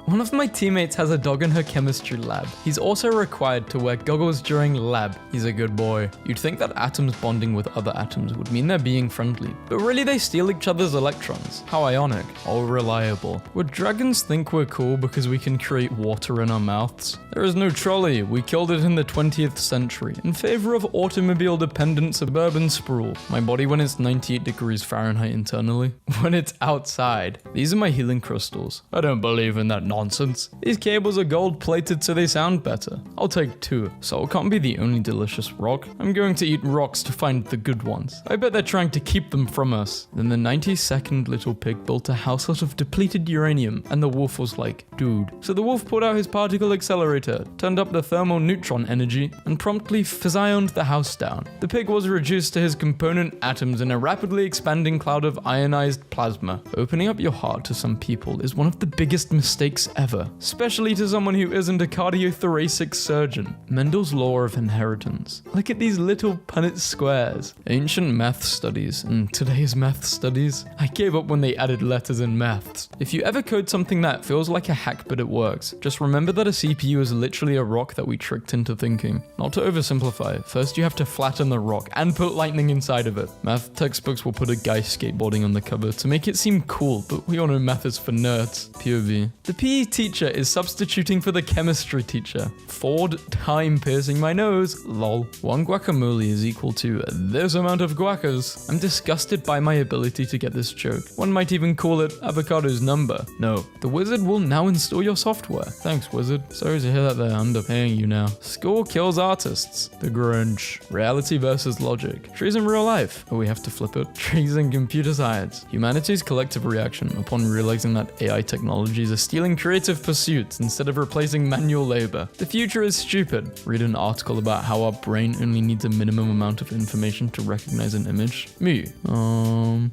One of my teammates has a dog in her chemistry lab. He's also required to wear goggles during lab. He's a good boy. You'd think that atoms bonding with other atoms would mean they're being friendly, but really they steal each other's electrons. How ionic. All reliable. Would dragons think we're cool because we can create water in our mouths? There is no trolley. We killed it in the 20th century in favor of automobile-dependent suburban sprawl. My body when it's 98 degrees Fahrenheit internally. When it's outside. These are my healing crystals. I don't believe in that nonsense. These cables are gold-plated so they sound better. I'll take 2. Salt can't be the only delicious rock. I'm going to eat rocks to find the good ones. I bet they're trying to keep them from us. Then the 92nd little pig built a house out of depleted uranium, and the wolf was like, dude. So the wolf pulled out his particle accelerator, turned up the thermal neutron energy, and promptly fissioned the house down. The pig was reduced to his component atoms in a rapidly expanding cloud of ionized plasma. Opening up your heart to some people is one of the biggest mistakes ever, especially to someone who isn't a cardiothoracic surgeon. Mendel's law of inheritance. Look at these little Punnett squares. Ancient math studies and today's math studies. I gave up when they added letters in maths. If you ever code something that feels like a hack but it works, just remember that a CPU is literally a rock that we tricked into thinking. Not to oversimplify, first you have to flatten the rock and put lightning inside of it. Math textbooks will put a guy skateboarding on the cover to make it seem cool, but we all know math is for nerds. POV. The PE teacher is substituting for the chemistry teacher. Ford time piercing my nose. Lol. 1 guacamole is equal to this amount of guacas. I'm disgusted by my ability to get this joke. One might even call it avocado's number. No. The wizard will now install your software. Thanks, wizard. Sorry to hear that they're underpaying you now. School kills artists. The Grunge. Reality versus logic. Trees in real life. Oh, we have to flip it. Trees in computer science. Humanity's collective reaction upon realizing that AI technologies are stealing creative pursuits instead of replacing manual labor. The future is stupid. Read an article about how our brain only needs a minimum amount of information to recognize an image. Me.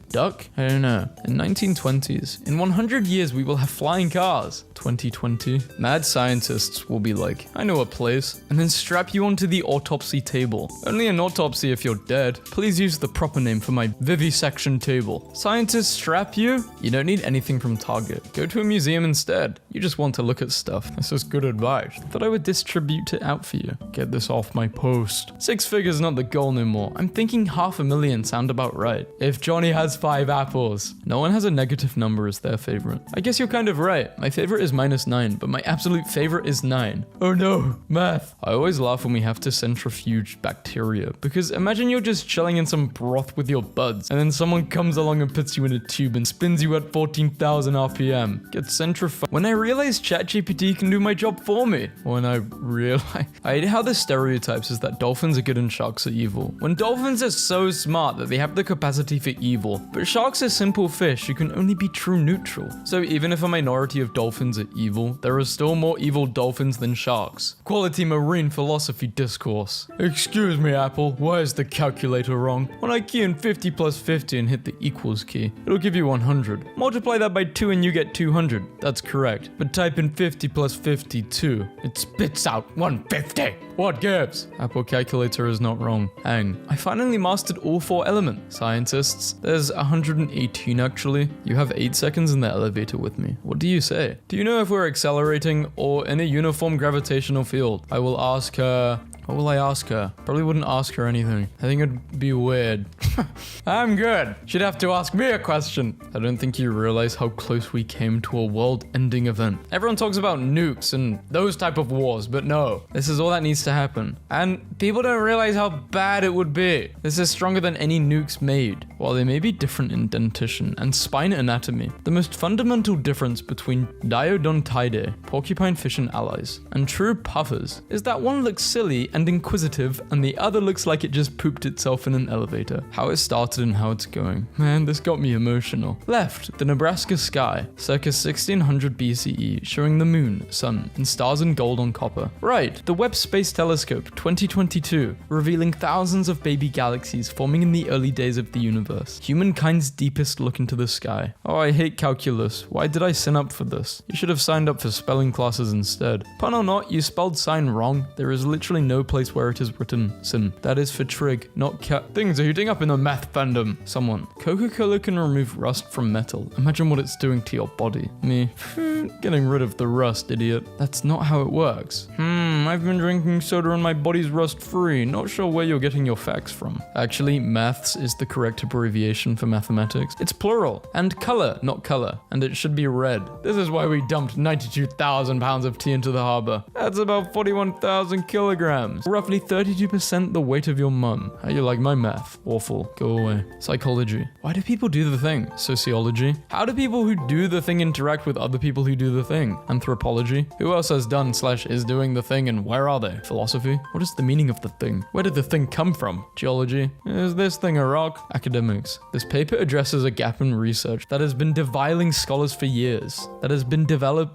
Duck? I don't know. In 1920s. In 100 years we will have flying cars. 2020. Mad scientists will be like, I know a place, and then strap you onto the autopsy table. Only an autopsy if you're dead. Please use the proper name for my vivisection table. Scientists strap you? You don't need anything from Target. Go to a museum instead. You just want to look at stuff. This is good advice. Thought I would distribute it out for you. Get this off my post. 6 figures not the goal no more. I'm thinking 500,000 sound about right. If Johnny has 5 apples. No one has a negative number as their favorite. I guess you're kind of right. My favorite is -9, but my absolute favorite is 9. Oh no, math. I always laugh when we have to centrifuge bacteria, because imagine you're just chilling in some broth with your buds, and then someone comes along and puts you in a tube and spins you at 14,000 RPM. Get centrifuged. When I realized ChatGPT can do my job for me. When I realized... I hate how the stereotypes is that dolphins are good and sharks are evil. When dolphins are so smart that they have the capacity for evil, but sharks are simple fish who can only be true neutral. So even if a minority of dolphins are evil, there are still more evil dolphins than sharks. Quality marine philosophy discourse. Excuse me, Apple, why is the calculator wrong? When I key in 50 plus 50 and hit the equals key, it'll give you 100. Multiply that by 2 and you get 200. That's correct. But type in 50 plus 52. It spits out 150. What gives? Apple calculator is not wrong. Hang. I finally mastered all 4 elements. Scientists, there's 118 actually. You have 8 seconds in the elevator with me. What do you say? Do you know if we're accelerating or in a uniform gravitational field? I will ask her. What will I ask her? Probably wouldn't ask her anything. I think it'd be weird. I'm good. She'd have to ask me a question. I don't think you realize how close we came to a world-ending event. Everyone talks about nukes and those type of wars, but no. This is all that needs to happen. And people don't realize how bad it would be. This is stronger than any nukes made. While they may be different in dentition and spine anatomy, the most fundamental difference between Diodontidae, porcupine fish and allies, and true puffers is that one looks silly and inquisitive, and the other looks like it just pooped itself in an elevator. How it started and how it's going. Man, this got me emotional. Left, the Nebraska sky, circa 1600 BCE, showing the moon, sun, and stars in gold on copper. Right, the Webb Space Telescope 2022, revealing thousands of baby galaxies forming in the early days of the universe. Humankind's deepest look into the sky. Oh, I hate calculus. Why did I sign up for this? You should have signed up for spelling classes instead. Pun or not, you spelled sign wrong. There is literally no place where it is written sin. That is for trig, not cat. Things are heating up in the math fandom. Someone. Coca-Cola can remove rust from metal. Imagine what it's doing to your body. Me. Getting rid of the rust, idiot. That's not how it works. I've been drinking soda and my body's rust free. Not sure where you're getting your facts from. Actually, maths is the correct abbreviation for mathematics. It's plural. And color, not color. And it should be red. This is why we dumped 92,000 pounds of tea into the harbor. That's about 41,000 kilograms. Roughly 32% the weight of your mum. How you like my math? Awful. Go away. Psychology. Why do people do the thing? Sociology. How do people who do the thing interact with other people who do the thing? Anthropology. Who else has done / is doing the thing and where are they? Philosophy. What is the meaning of the thing? Where did the thing come from? Geology. Is this thing a rock? Academics. This paper addresses a gap in research that has been deviling scholars for years. That has been developing.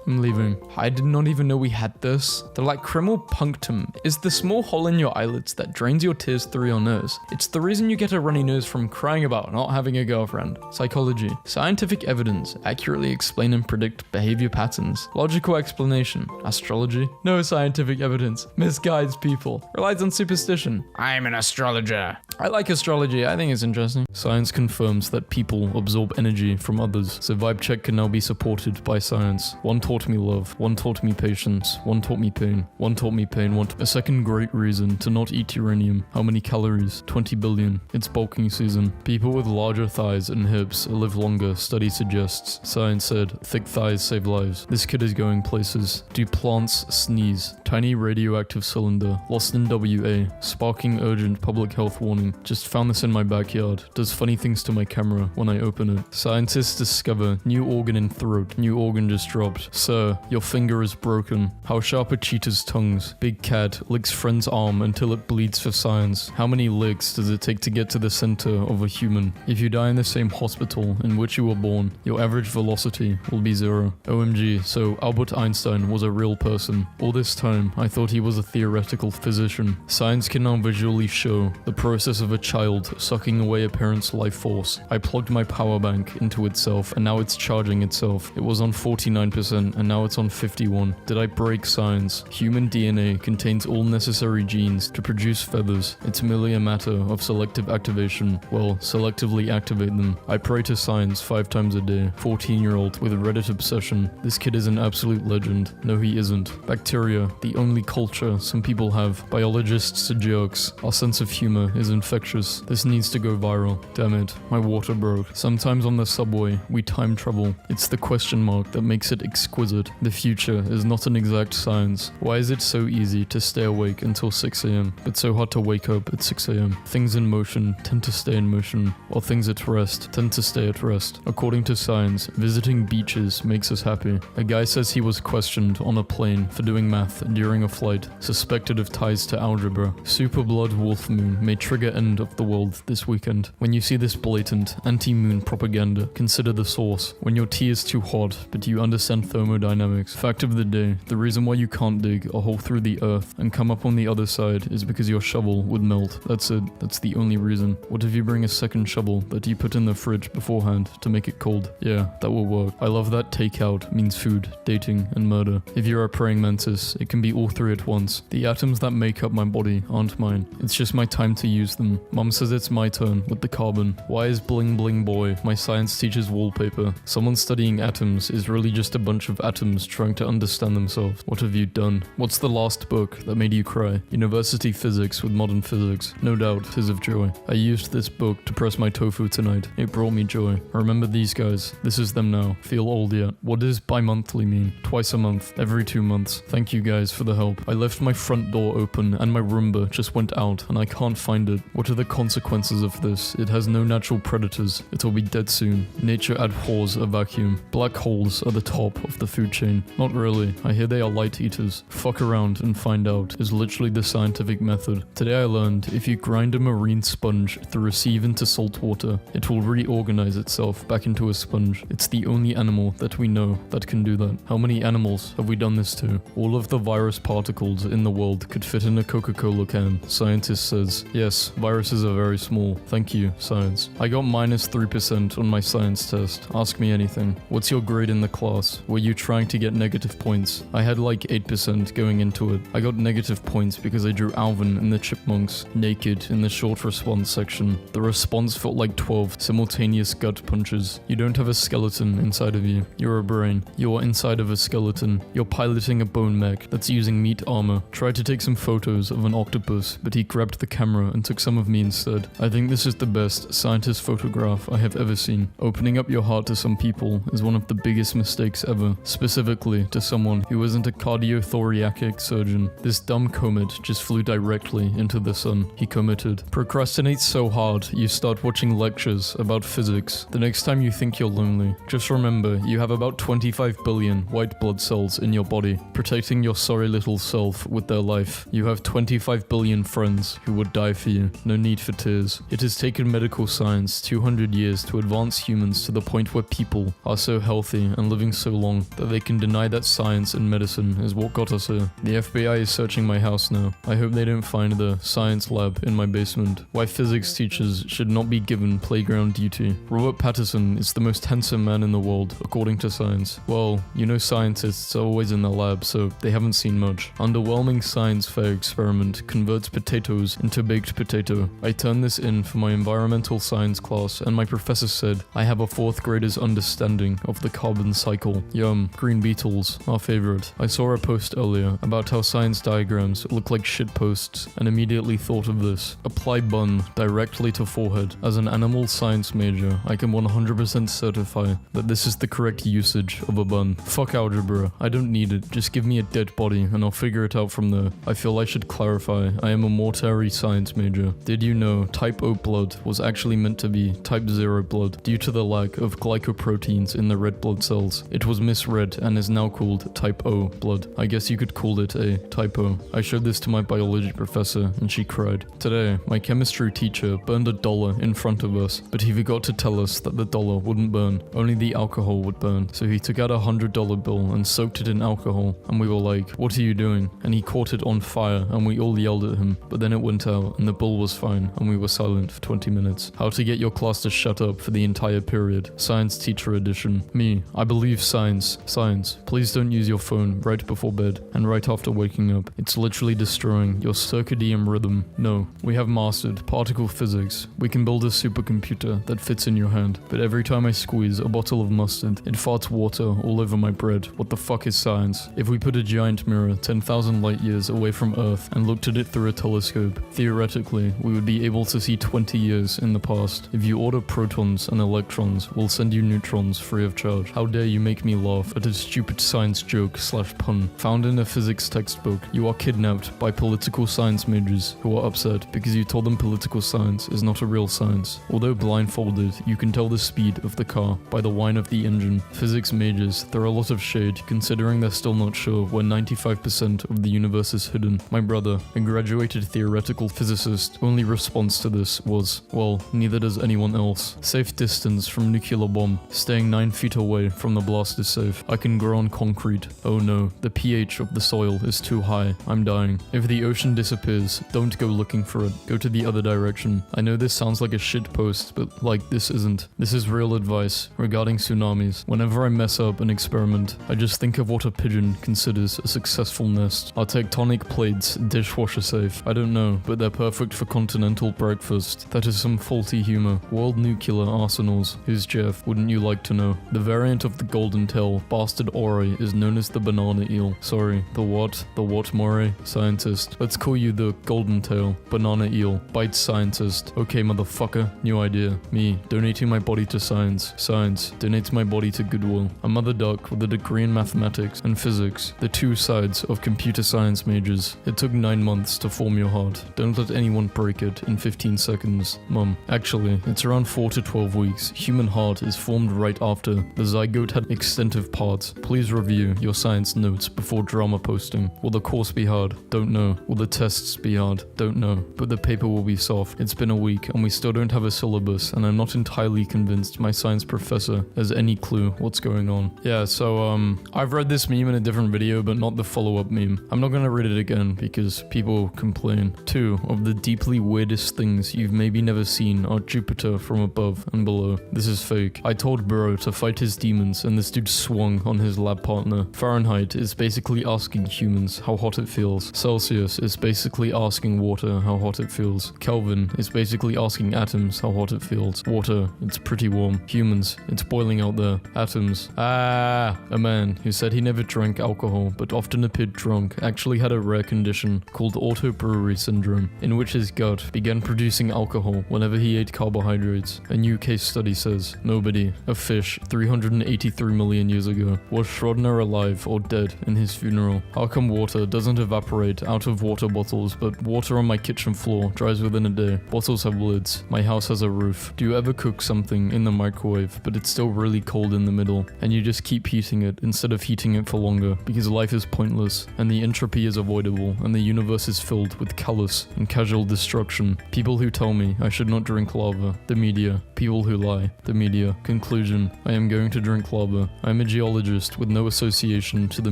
I'm leaving. I did not even know we had this. The lacrimal punctum is the small hole in your eyelids that drains your tears through your nose. It's the reason you get a runny nose from crying about not having a girlfriend. Psychology. Scientific evidence. Accurately explain and predict behavior patterns. Logical explanation. Astrology. No scientific evidence. Misguides people. Relies on superstition. I'm an astrologer. I like astrology. I think it's interesting. Science confirms that people absorb energy from others. So vibe check can now be supported by science. One taught me love, one taught me patience, one taught me pain, one taught me pain, a second great reason to not eat uranium. How many calories? 20 billion. It's bulking season. People with larger thighs and hips live longer, study suggests. Science said, thick thighs save lives. This kid is going places. Do plants sneeze? Tiny radioactive cylinder. Lost in WA. Sparking urgent public health warning. Just found this in my backyard. Does funny things to my camera when I open it. Scientists discover new organ in throat. New organ just dropped. Sir, your finger is broken. How sharp are cheetah's tongues? Big cat licks friend's arm until it bleeds for science. How many licks does it take to get to the center of a human? If you die in the same hospital in which you were born, your average velocity will be 0. OMG, so Albert Einstein was a real person. All this time, I thought he was a theoretical physician. Science can now visually show the process of a child sucking away a parent's life force. I plugged my power bank into itself and now it's charging itself. It was on 49%. And now it's on 51. Did I break science? Human DNA contains all necessary genes to produce feathers. It's merely a matter of selective activation. Well, selectively activate them. I pray to science 5 times a day. 14-year-old with a Reddit obsession. This kid is an absolute legend. No, he isn't. Bacteria, the only culture some people have. Biologists are jerks. Our sense of humor is infectious. This needs to go viral. Damn it, my water broke. Sometimes on the subway, we time travel. It's the question mark that makes it exquisite. The future is not an exact science. Why is it so easy to stay awake until 6 a.m., but so hard to wake up at 6 a.m.? Things in motion tend to stay in motion, while things at rest tend to stay at rest. According to science, visiting beaches makes us happy. A guy says he was questioned on a plane for doing math during a flight, suspected of ties to algebra. Super blood wolf moon may trigger end of the world this weekend. When you see this blatant anti-moon propaganda, consider the source. When your tea is too hot, but you understand thermodynamics. Fact of the day, the reason why you can't dig a hole through the earth and come up on the other side is because your shovel would melt. That's it. That's the only reason. What if you bring a second shovel that you put in the fridge beforehand to make it cold? Yeah, that will work. I love that takeout means food, dating, and murder. If you're a praying mantis, it can be all three at once. The atoms that make up my body aren't mine. It's just my time to use them. Mum says it's my turn with the carbon. Why is bling bling boy my science teacher's wallpaper? Someone studying atoms is really just a bunch of atoms trying to understand themselves. What have you done? What's the last book that made you cry? University Physics with Modern Physics. No doubt, 'tis of joy. I used this book to press my tofu tonight. It brought me joy. Remember these guys. This is them now. Feel old yet? What does bi-monthly mean? Twice a month. Every 2 months. Thank you guys for the help. I left my front door open and my Roomba just went out and I can't find it. What are the consequences of this? It has no natural predators. It'll be dead soon. Nature abhors a vacuum. Black holes are the top of the food chain. Not really. I hear they are light eaters. Fuck around and find out is literally the scientific method. Today I learned if you grind a marine sponge through a sieve into salt water, it will reorganize itself back into a sponge. It's the only animal that we know that can do that. How many animals have we done this to? All of the virus particles in the world could fit in a Coca-Cola can. Scientist says, yes, viruses are very small. Thank you, science. I got minus 3% on my science test. Ask me anything. What's your grade in the class? Were you trying to get negative points? I had like 8% going into it. I got negative points because I drew Alvin and the Chipmunks naked in the short response section. The response felt like 12 simultaneous gut punches. You don't have a skeleton inside of you. You're a brain. You're inside of a skeleton. You're piloting a bone mech that's using meat armor. Tried to take some photos of an octopus, but he grabbed the camera and took some of me instead. I think this is the best scientist photograph I have ever seen. Opening up your heart to some people is one of the biggest mistakes ever, specifically to someone who isn't a cardiothoracic surgeon. This dumb comet just flew directly into the sun. He committed. Procrastinate so hard you start watching lectures about physics. The next time you think you're lonely, just remember you have about 25 billion white blood cells in your body, protecting your sorry little self with their life. You have 25 billion friends who would die for you. No need for tears. It has taken medical science 200 years to advance humans to the point where people are so healthy and living so long that they can deny that science and medicine is what got us here. The FBI is searching my house now. I hope they don't find the science lab in my basement. Why physics teachers should not be given playground duty. Robert Pattinson is the most handsome man in the world, according to science. Well, you know scientists are always in the lab, so they haven't seen much. Underwhelming science fair experiment converts potatoes into baked potato. I turned this in for my environmental science class and my professor said I have a 4th grader's understanding of the carbon cycle. Yum, green beetles, our favorite. I saw a post earlier about how science diagrams look like shit posts and immediately thought of this. Apply bun directly to forehead. As an animal science major, I can 100% certify that this is the correct usage of a bun. Fuck algebra, I don't need it. Just give me a dead body and I'll figure it out from there. I feel I should clarify, I am a mortuary science major. Did you know type O blood was actually meant to be type 0 blood due to the lack of glycoproteins in the red blood cells? It was misread and is now called type O blood. I guess you could call it a typo. I showed this to my biology professor and she cried. Today, my chemistry teacher burned $1 in front of us, but he forgot to tell us that the dollar wouldn't burn, only the alcohol would burn. So he took out a $100 bill and soaked it in alcohol, and we were like, what are you doing? And he caught it on fire and we all yelled at him, but then it went out and the bill was fine and we were silent for 20 minutes. How to get your class to shut up for the entire period. Science teacher edition. Me, I believe science. Science, please don't use your phone right before bed and right after waking up. It's literally destroying your circadian rhythm. No, we have mastered particle physics. We can build a supercomputer that fits in your hand, but every time I squeeze a bottle of mustard, it farts water all over my bread. What the fuck is science? If we put a giant mirror 10,000 light years away from Earth and looked at it through a telescope, theoretically, we would be able to see 20 years in the past. If you order protons and electrons, we'll send you neutrons free of charge. How dare you make me laugh at a stupid science joke / pun found in a physics textbook. You are kidnapped by political science majors who are upset because you told them political science is not a real science. Although blindfolded, you can tell the speed of the car by the whine of the engine. Physics majors throw a lot of shade considering they're still not sure where 95% of the universe is hidden. My brother, a graduated theoretical physicist only response to this was, well, neither does anyone else. Safe distance from nuclear bomb. Staying 9 feet away from the blast is safe. I can grow on concrete. Oh no, the pH of the soil is too high. I'm dying. If the ocean disappears, don't go looking for it. Go to the other direction. I know this sounds like a shit post, but like this isn't. This is real advice regarding tsunamis. Whenever I mess up an experiment, I just think of what a pigeon considers a successful nest. Are tectonic plates dishwasher safe? I don't know, but they're perfect for continental breakfast. That is some faulty humor. World nuclear arsenals. Who's Jeff? Wouldn't you like to know? The variant of the golden tail, bastard ori, is known as the banana eel. Sorry, the what? The what, Mori? Scientist. Let's call you the golden tail, banana eel, bites scientist. Okay, motherfucker. New idea. Me, donating my body to science. Science, donates my body to goodwill. A mother duck with a degree in mathematics and physics. The two sides of computer science majors. It took 9 months to form your heart. Don't let anyone break it in 15 seconds. Mum. Actually, it's around 4 to 12 weeks. Human heart is formed right after. The zygote had extensive parts. Please review your science notes before drama posting. Will the course be hard? Don't know. Will the tests be hard? Don't know. But the paper will be soft. It's been a week and we still don't have a syllabus, and I'm not entirely convinced my science professor has any clue what's going on. Yeah, so I've read this meme in a different video, but not the follow-up meme. I'm not gonna read it again because people complain. 2 of the deeply weirdest things you've maybe never seen are Jupiter from above and below. This is fake. I told Burrow to fight his demons and this dude swung on his lab partner. Fahrenheit is basically asking humans how hot it feels. Celsius is basically asking water how hot it feels. Kelvin is basically asking atoms how hot it feels. Water, it's pretty warm. Humans, it's boiling out there. Atoms. A man who said he never drank alcohol but often appeared drunk actually had a rare condition called autobrewery syndrome, in which his gut began producing alcohol whenever he ate carbohydrates. A new case study says nobody, a fish 383 million years ago, was Schrödinger alive or dead in his funeral. How come water doesn't evaporate out of water bottles, but water on my kitchen floor dries within a day? Bottles have lids. My house has a roof. Do you ever cook something in the microwave, but it's still really cold in the middle, and you just keep heating it instead of heating it for longer because life is pointless, and the entropy is avoidable, and the universe is filled with callous and casual destruction? People who tell me I should not drink lava. The media. People who lie. The media. Conclusion. I am going to drink lava. I am a geologist with no association to the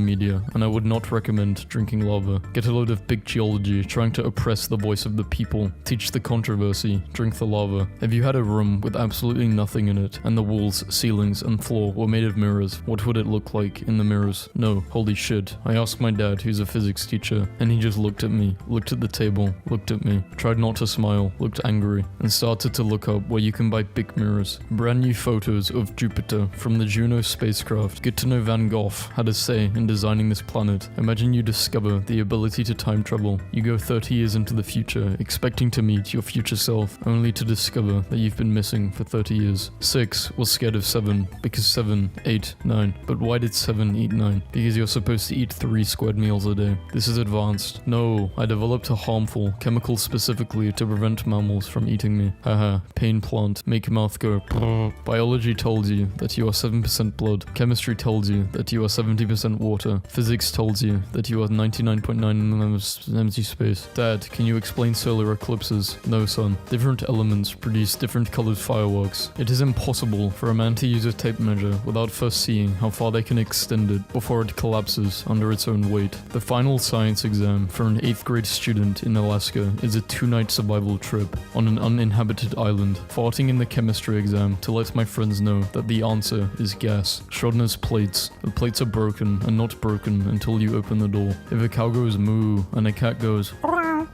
media, and I would not recommend drinking lava. Get a load of big geology trying to oppress the voice of the people. Teach the controversy. Drink the lava. Have you had a room with absolutely nothing in it, and the walls, ceilings, and floor were made of mirrors? What would it look like in the mirrors? No. Holy shit. I asked my dad, who's a physics teacher, and he just looked at me, looked at the table, looked at me, tried not to smile, looked angry, and started to look up where you can buy big mirrors. Brand new photos of Jupiter from the Juno spacecraft. Good to know Van Gogh had a say in designing this planet. Imagine you discover the ability to time travel. You go 30 years into the future, expecting to meet your future self, only to discover that you've been missing for 30 years. 6 was scared of 7, because 7, 8, 9. But why did 7 eat 9? Because you're supposed to eat 3 squared meals a day. This is advanced. No, I developed a harmful chemical specifically to prevent mammals from eating me. Haha, pain plant, make mouth go. Biology told you that you are 7% blood. Chemistry told you that you are 70% water. Physics told you that you are 99.9% empty space. Dad, can you explain solar eclipses? No, son. Different elements produce different colored fireworks. It is impossible for a man to use a tape measure without first seeing how far they can extend it before it collapses under its own weight. The final science exam for an 8th grade student in Alaska is a 2-night survival trip on an uninhabited island. Farting in the chemistry exam to let my friends know that the answer is gas. Schrödinger's plates. The plates are broken and not broken until you open the door. If a cow goes moo and a cat goes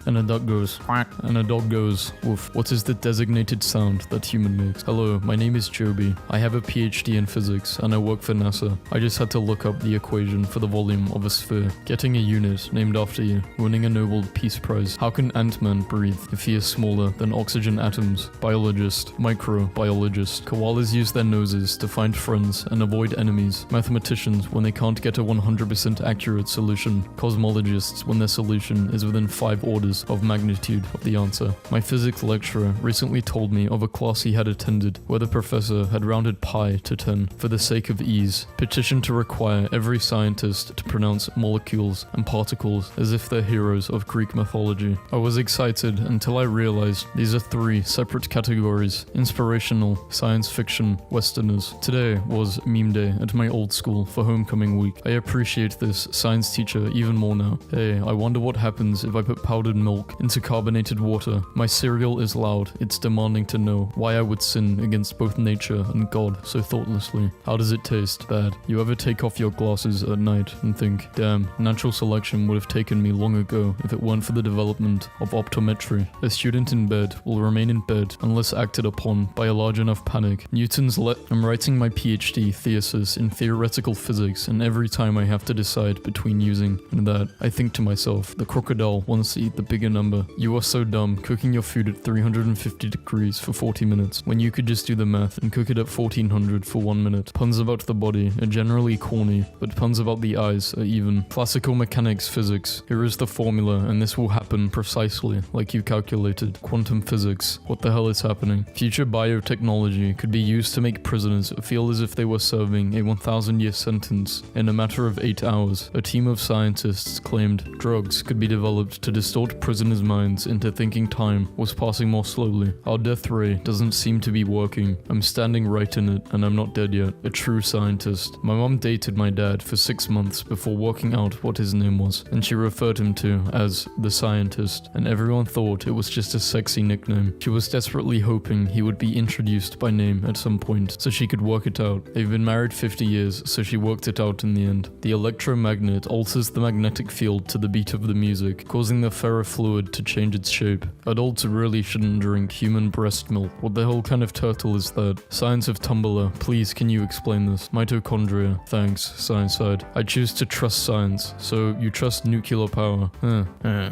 and a duck goes quack and a dog goes woof, what is the designated sound that human makes? Hello, my name is Joby. I have a PhD in physics and I work for NASA. I just had to look up the equation for the volume of a sphere. Getting a unit named after you. Winning a Nobel Peace Prize. How can Ant-Man breathe if he is smaller than oxygen atoms? Biologist. Microbiologist. Koalas use their noses to find friends and avoid enemies. Mathematicians when they can't get a 100% accurate solution. Cosmologists when their solution is within 5 orders orders of magnitude of the answer. My physics lecturer recently told me of a class he had attended where the professor had rounded pi to 10 for the sake of ease, petitioned to require every scientist to pronounce molecules and particles as if they're heroes of Greek mythology. I was excited until I realized these are 3 separate categories: inspirational, science fiction, westerners. Today was meme day at my old school for homecoming week. I appreciate this science teacher even more now. Hey, I wonder what happens if I put powdered milk into carbonated water. My cereal is loud. It's demanding to know why I would sin against both nature and God so thoughtlessly. How does it taste? Bad. You ever take off your glasses at night and think, damn, natural selection would have taken me long ago if it weren't for the development of optometry. A student in bed will remain in bed unless acted upon by a large enough panic. I'm writing my PhD thesis in theoretical physics, and every time I have to decide between using and that, I think to myself, the crocodile wants to eat the bigger number. You are so dumb cooking your food at 350 degrees for 40 minutes when you could just do the math and cook it at 1400 for 1 minute. Puns about the body are generally corny, but puns about the eyes are even. Classical mechanics physics. Here is the formula, and this will happen precisely like you calculated. Quantum physics. What the hell is happening? Future biotechnology could be used to make prisoners feel as if they were serving a 1,000-year sentence in a matter of 8 hours. A team of scientists claimed drugs could be developed to distort prisoners' minds into thinking time was passing more slowly. Our death ray doesn't seem to be working. I'm standing right in it, and I'm not dead yet. A true scientist. My mom dated my dad for 6 months before working out what his name was, and she referred him to as the scientist, and everyone thought it was just a sexy nickname. She was desperately hoping he would be introduced by name at some point so she could work it out. They've been married 50 years, so she worked it out in the end. The electromagnet alters the magnetic field to the beat of the music, causing the ferrofluid to change its shape. Adults really shouldn't drink human breast milk. What the hell kind of turtle is that? Science of Tumblr, please can you explain this? Mitochondria, thanks, science side. I choose to trust science, so you trust nuclear power.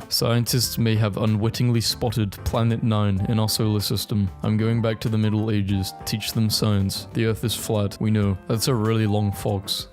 Scientists may have unwittingly spotted Planet 9 in our solar system. I'm going back to the Middle Ages, teach them science. The Earth is flat, we know. That's a really long fox.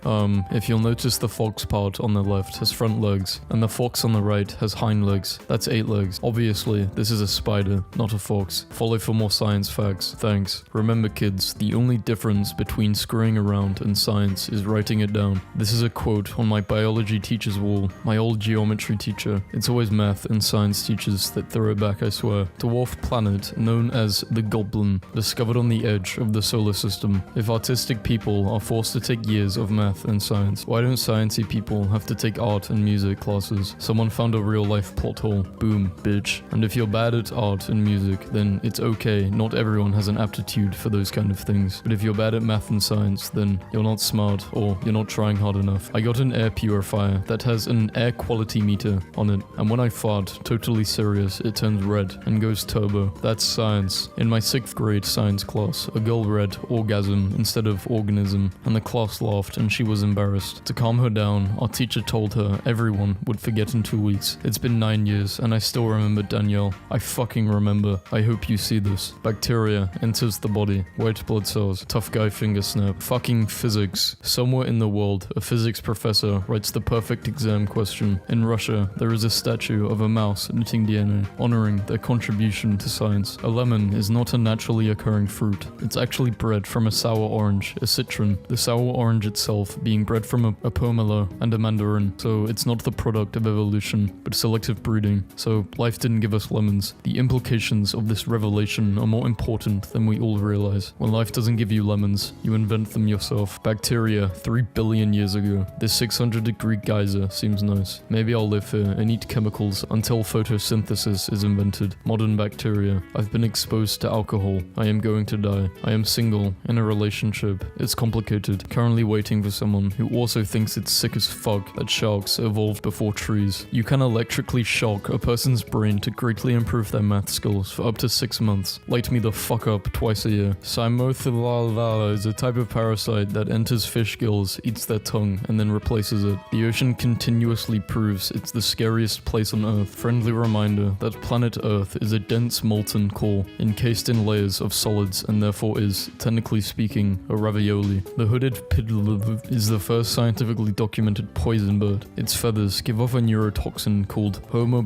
If you'll notice, the fox part on the left has front legs, and the fox on the right has hind legs. That's 8 legs. Obviously, this is a spider, not a fox. Follow for more science facts. Thanks. Remember kids, the only difference between screwing around and science is writing it down. This is a quote on my biology teacher's wall. My old geometry teacher. It's always math and science teachers that throw it back, I swear. Dwarf planet known as the Goblin, discovered on the edge of the solar system. If artistic people are forced to take years of math and science, why don't sciencey people have to take art and music classes? Someone found a real life plot hole. Boom, bitch. And if you're bad at art and music, then it's okay. Not everyone has an aptitude for those kind of things. But if you're bad at math and science, then you're not smart or you're not trying hard enough. I got an air purifier that has an air quality meter on it, and when I fart, totally serious, it turns red and goes turbo. That's science. In my 6th grade science class, a girl read orgasm instead of organism, and the class laughed and she was embarrassed. To calm her down, our teacher told her everyone would forget in 2 weeks. It's been 9 years and I still remember Danielle. I fucking remember. I hope you see this. Bacteria enters the body. White blood cells. Tough guy finger snap. Fucking physics. Somewhere in the world, a physics professor writes the perfect exam question. In Russia, there is a statue of a mouse knitting DNA, honoring their contribution to science. A lemon is not a naturally occurring fruit. It's actually bred from a sour orange, a citron. The sour orange itself being bred from a pomelo and a mandarin. So it's not the product of evolution, but selective breeding. So life didn't give us lemons. The implications of this revelation are more important than we all realize. When life doesn't give you lemons, you invent them yourself. Bacteria, 3 billion years ago. This 600-degree geyser seems nice. Maybe I'll live here and eat chemicals until photosynthesis is invented. Modern bacteria. I've been exposed to alcohol. I am going to die. I am single, in a relationship. It's complicated. Currently waiting for someone who also thinks it's sick as fuck that sharks evolved before trees. You can electrically shock a person's brain to greatly improve their math skills for up to 6 months. Light me the fuck up twice a year. Cymothylala is a type of parasite that enters fish gills, eats their tongue, and then replaces it. The ocean continuously proves it's the scariest place on Earth. Friendly reminder that planet Earth is a dense molten core, encased in layers of solids, and therefore is, technically speaking, a ravioli. The hooded pidlov is the first scientifically documented poison bird. Its feathers give off a neurotoxin called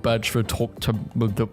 badge for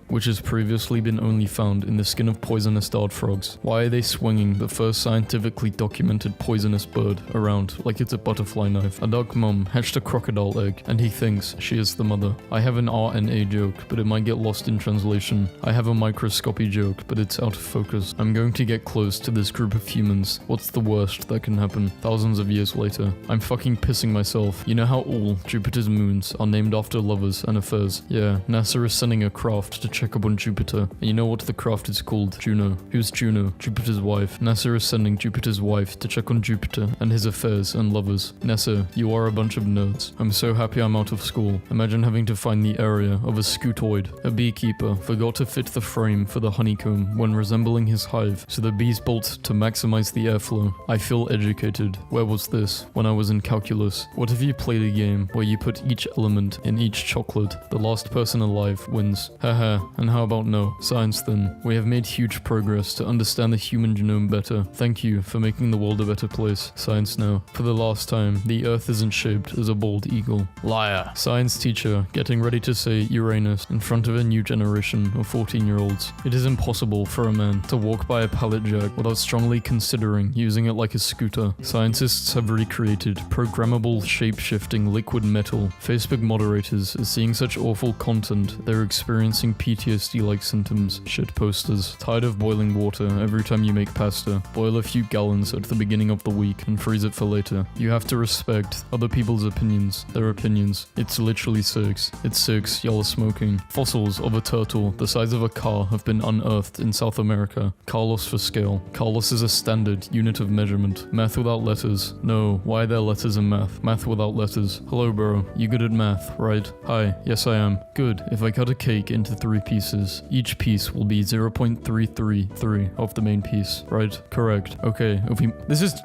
which has previously been only found in the skin of poisonous dart frogs. Why are they swinging the first scientifically documented poisonous bird around like it's a butterfly knife? A duck mom hatched a crocodile egg, and he thinks she is the mother. I have an RNA joke, but it might get lost in translation. I have a microscopy joke, but it's out of focus. I'm going to get close to this group of humans. What's the worst that can happen? Thousands of years later. I'm fucking pissing myself. You know how all Jupiter's moons are named after lovers and affairs? Yeah, NASA is sending a craft to check up on Jupiter. And you know what the craft is called? Juno. Who's Juno? Jupiter's wife. NASA is sending Jupiter's wife to check on Jupiter and his affairs and lovers. NASA, you are a bunch of nerds. I'm so happy I'm out of school. Imagine having to find the area of a scutoid. A beekeeper forgot to fit the frame for the honeycomb when resembling his hive, so the bees bolt to maximize the airflow. I feel educated. Where was this? When I was in calculus. What if you played a game where you put each element in each chocolate? The last person alive wins. Haha, and how about no? Science then. We have made huge progress to understand the human genome better. Thank you for making the world a better place. Science now. For the last time, the earth isn't shaped as a bald eagle. Liar. Science teacher getting ready to say Uranus in front of a new generation of 14-year-olds. It is impossible for a man to walk by a pallet jack without strongly considering using it like a scooter. Scientists have recreated programmable shape-shifting liquid metal. Facebook moderators are seeing such awful content they're experiencing PTSD-like symptoms. Shit posters. Tired of boiling water every time you make pasta. Boil a few gallons at the beginning of the week and freeze it for later. You have to respect other people's opinions. Their opinions. It's literally 6. It's 6. Y'all are smoking. Fossils of a turtle the size of a car have been unearthed in South America. Carlos for scale. Carlos is a standard unit of measurement. Math without letters. No, why are there letters in math? Math without letters. Hello bro, you good at math, right? Hi, yes I am. Good, if I cut a cake into 3 pieces, each piece will be 0.333 of the main piece, right? Correct. Okay,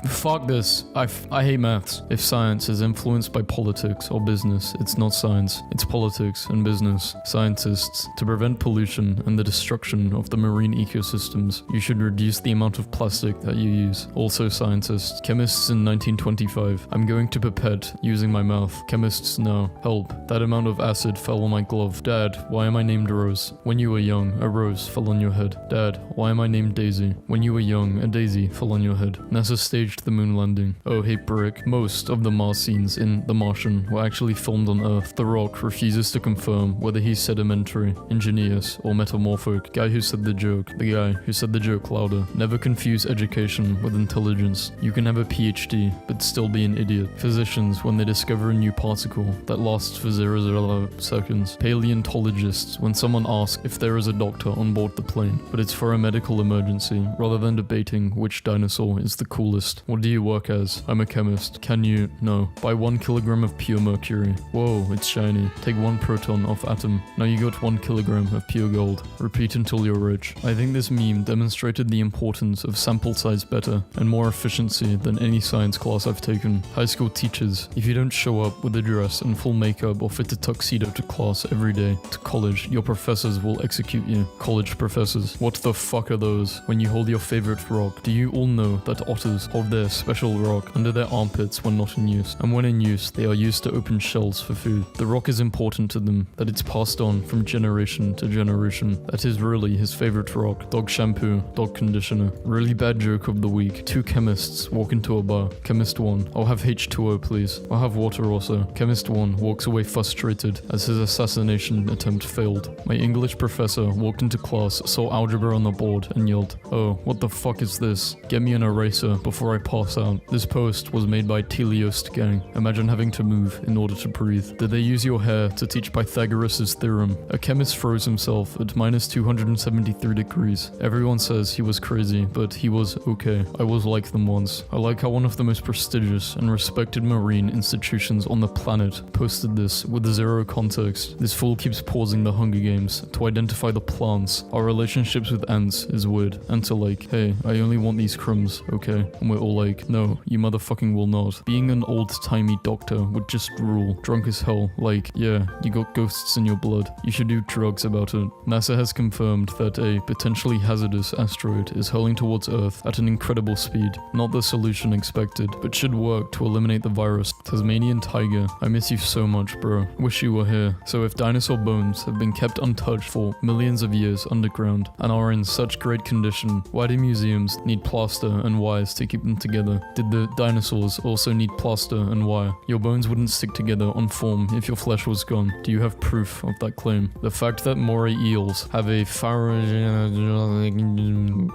fuck this. I hate maths. If science is influenced by politics or business, it's not science, it's politics and business. Scientists, to prevent pollution and the destruction of the marine ecosystems, you should reduce the amount of plastic that you use. Also scientists, chemists in 1925, I'm going to pipette using my mouth. Chemists, no. Help, that amount of acid fell on my glove. Dad, why am I named Rose? When you were young, a rose fell on your head. Dad, why am I named Daisy? When you were young, a daisy fell on your head. NASA staged the moon landing. Oh hey Brick, most of the Mars scenes in The Martian were actually filmed on Earth. The Rock refuses to confirm whether he's sedimentary, ingenious, or metamorphic. Guy who said the joke. The guy who said the joke louder. Never confuse education with intelligence. You can have a PhD, but still be an idiot. Physicians, when they discover a new particle that lasts for 0.0 seconds. Paleontologists, when someone asks if there is a doctor on board the plane, but it's for a medical emergency, rather than debating which dinosaur is the coolest. What do you work as? I'm a chemist. Can you? No. Buy 1 kilogram of pure mercury. Whoa, it's shiny. Take 1 proton off atom. Now you got 1 kilogram of pure gold. Repeat until you're rich. I think this meme demonstrated the importance of sample size better and more efficiency than any science class I've taken. High school teachers, if you don't show up with a dress and full makeup or fit a tuxedo to class every day, to college, your professors will execute you. College professors. What the fuck are those? When you hold your favorite rock, do you all know that otters hold their special rock under their armpits when not in use? And when in use, they are used to open shells for food. The rock is important to them, that it's passed on from generation to generation. That is really his favorite rock. Dog shampoo, dog conditioner. Really bad joke of the week. 2 chemists walk into a bar. Chemist 1, I'll have H2O please. I'll have water also. Chemist 1 walks away frustrated as his assassination attempt failed. My English professor walked into class, saw algebra on the board and yelled, "Oh, what the fuck is this? Get me an eraser before I pass out." This post was made by Teleost Gang. Imagine having to move in order to breathe. Did they use your hair to teach Pythagoras' theorem? A chemist froze himself at minus 273 degrees. Everyone says he was crazy, but he was okay. I was like them once. I like how one of the most prestigious and respected marine institutions on the planet posted this with zero context. This fool keeps pausing the Hunger Games to identify the plants. Our relationships with ants is weird. Ants are like, hey, I only want these crumbs, okay? And we're all like, no, you motherfucking will not. Being an old-timey doctor would just rule. Drunk as hell. Like, yeah, you got ghosts in your blood. You should do drugs about it. NASA has confirmed that a potentially hazardous asteroid is hurling towards Earth at an incredible speed. Not the solution expected, but should work to eliminate the virus. Tasmanian tiger, I miss you so much, bro. Wish you were here. So if dinosaurs dinosaur bones have been kept untouched for millions of years underground and are in such great condition. Why do museums need plaster and wires to keep them together? Did the dinosaurs also need plaster and wire? Your bones wouldn't stick together on form if your flesh was gone. Do you have proof of that claim? The fact that moray eels have a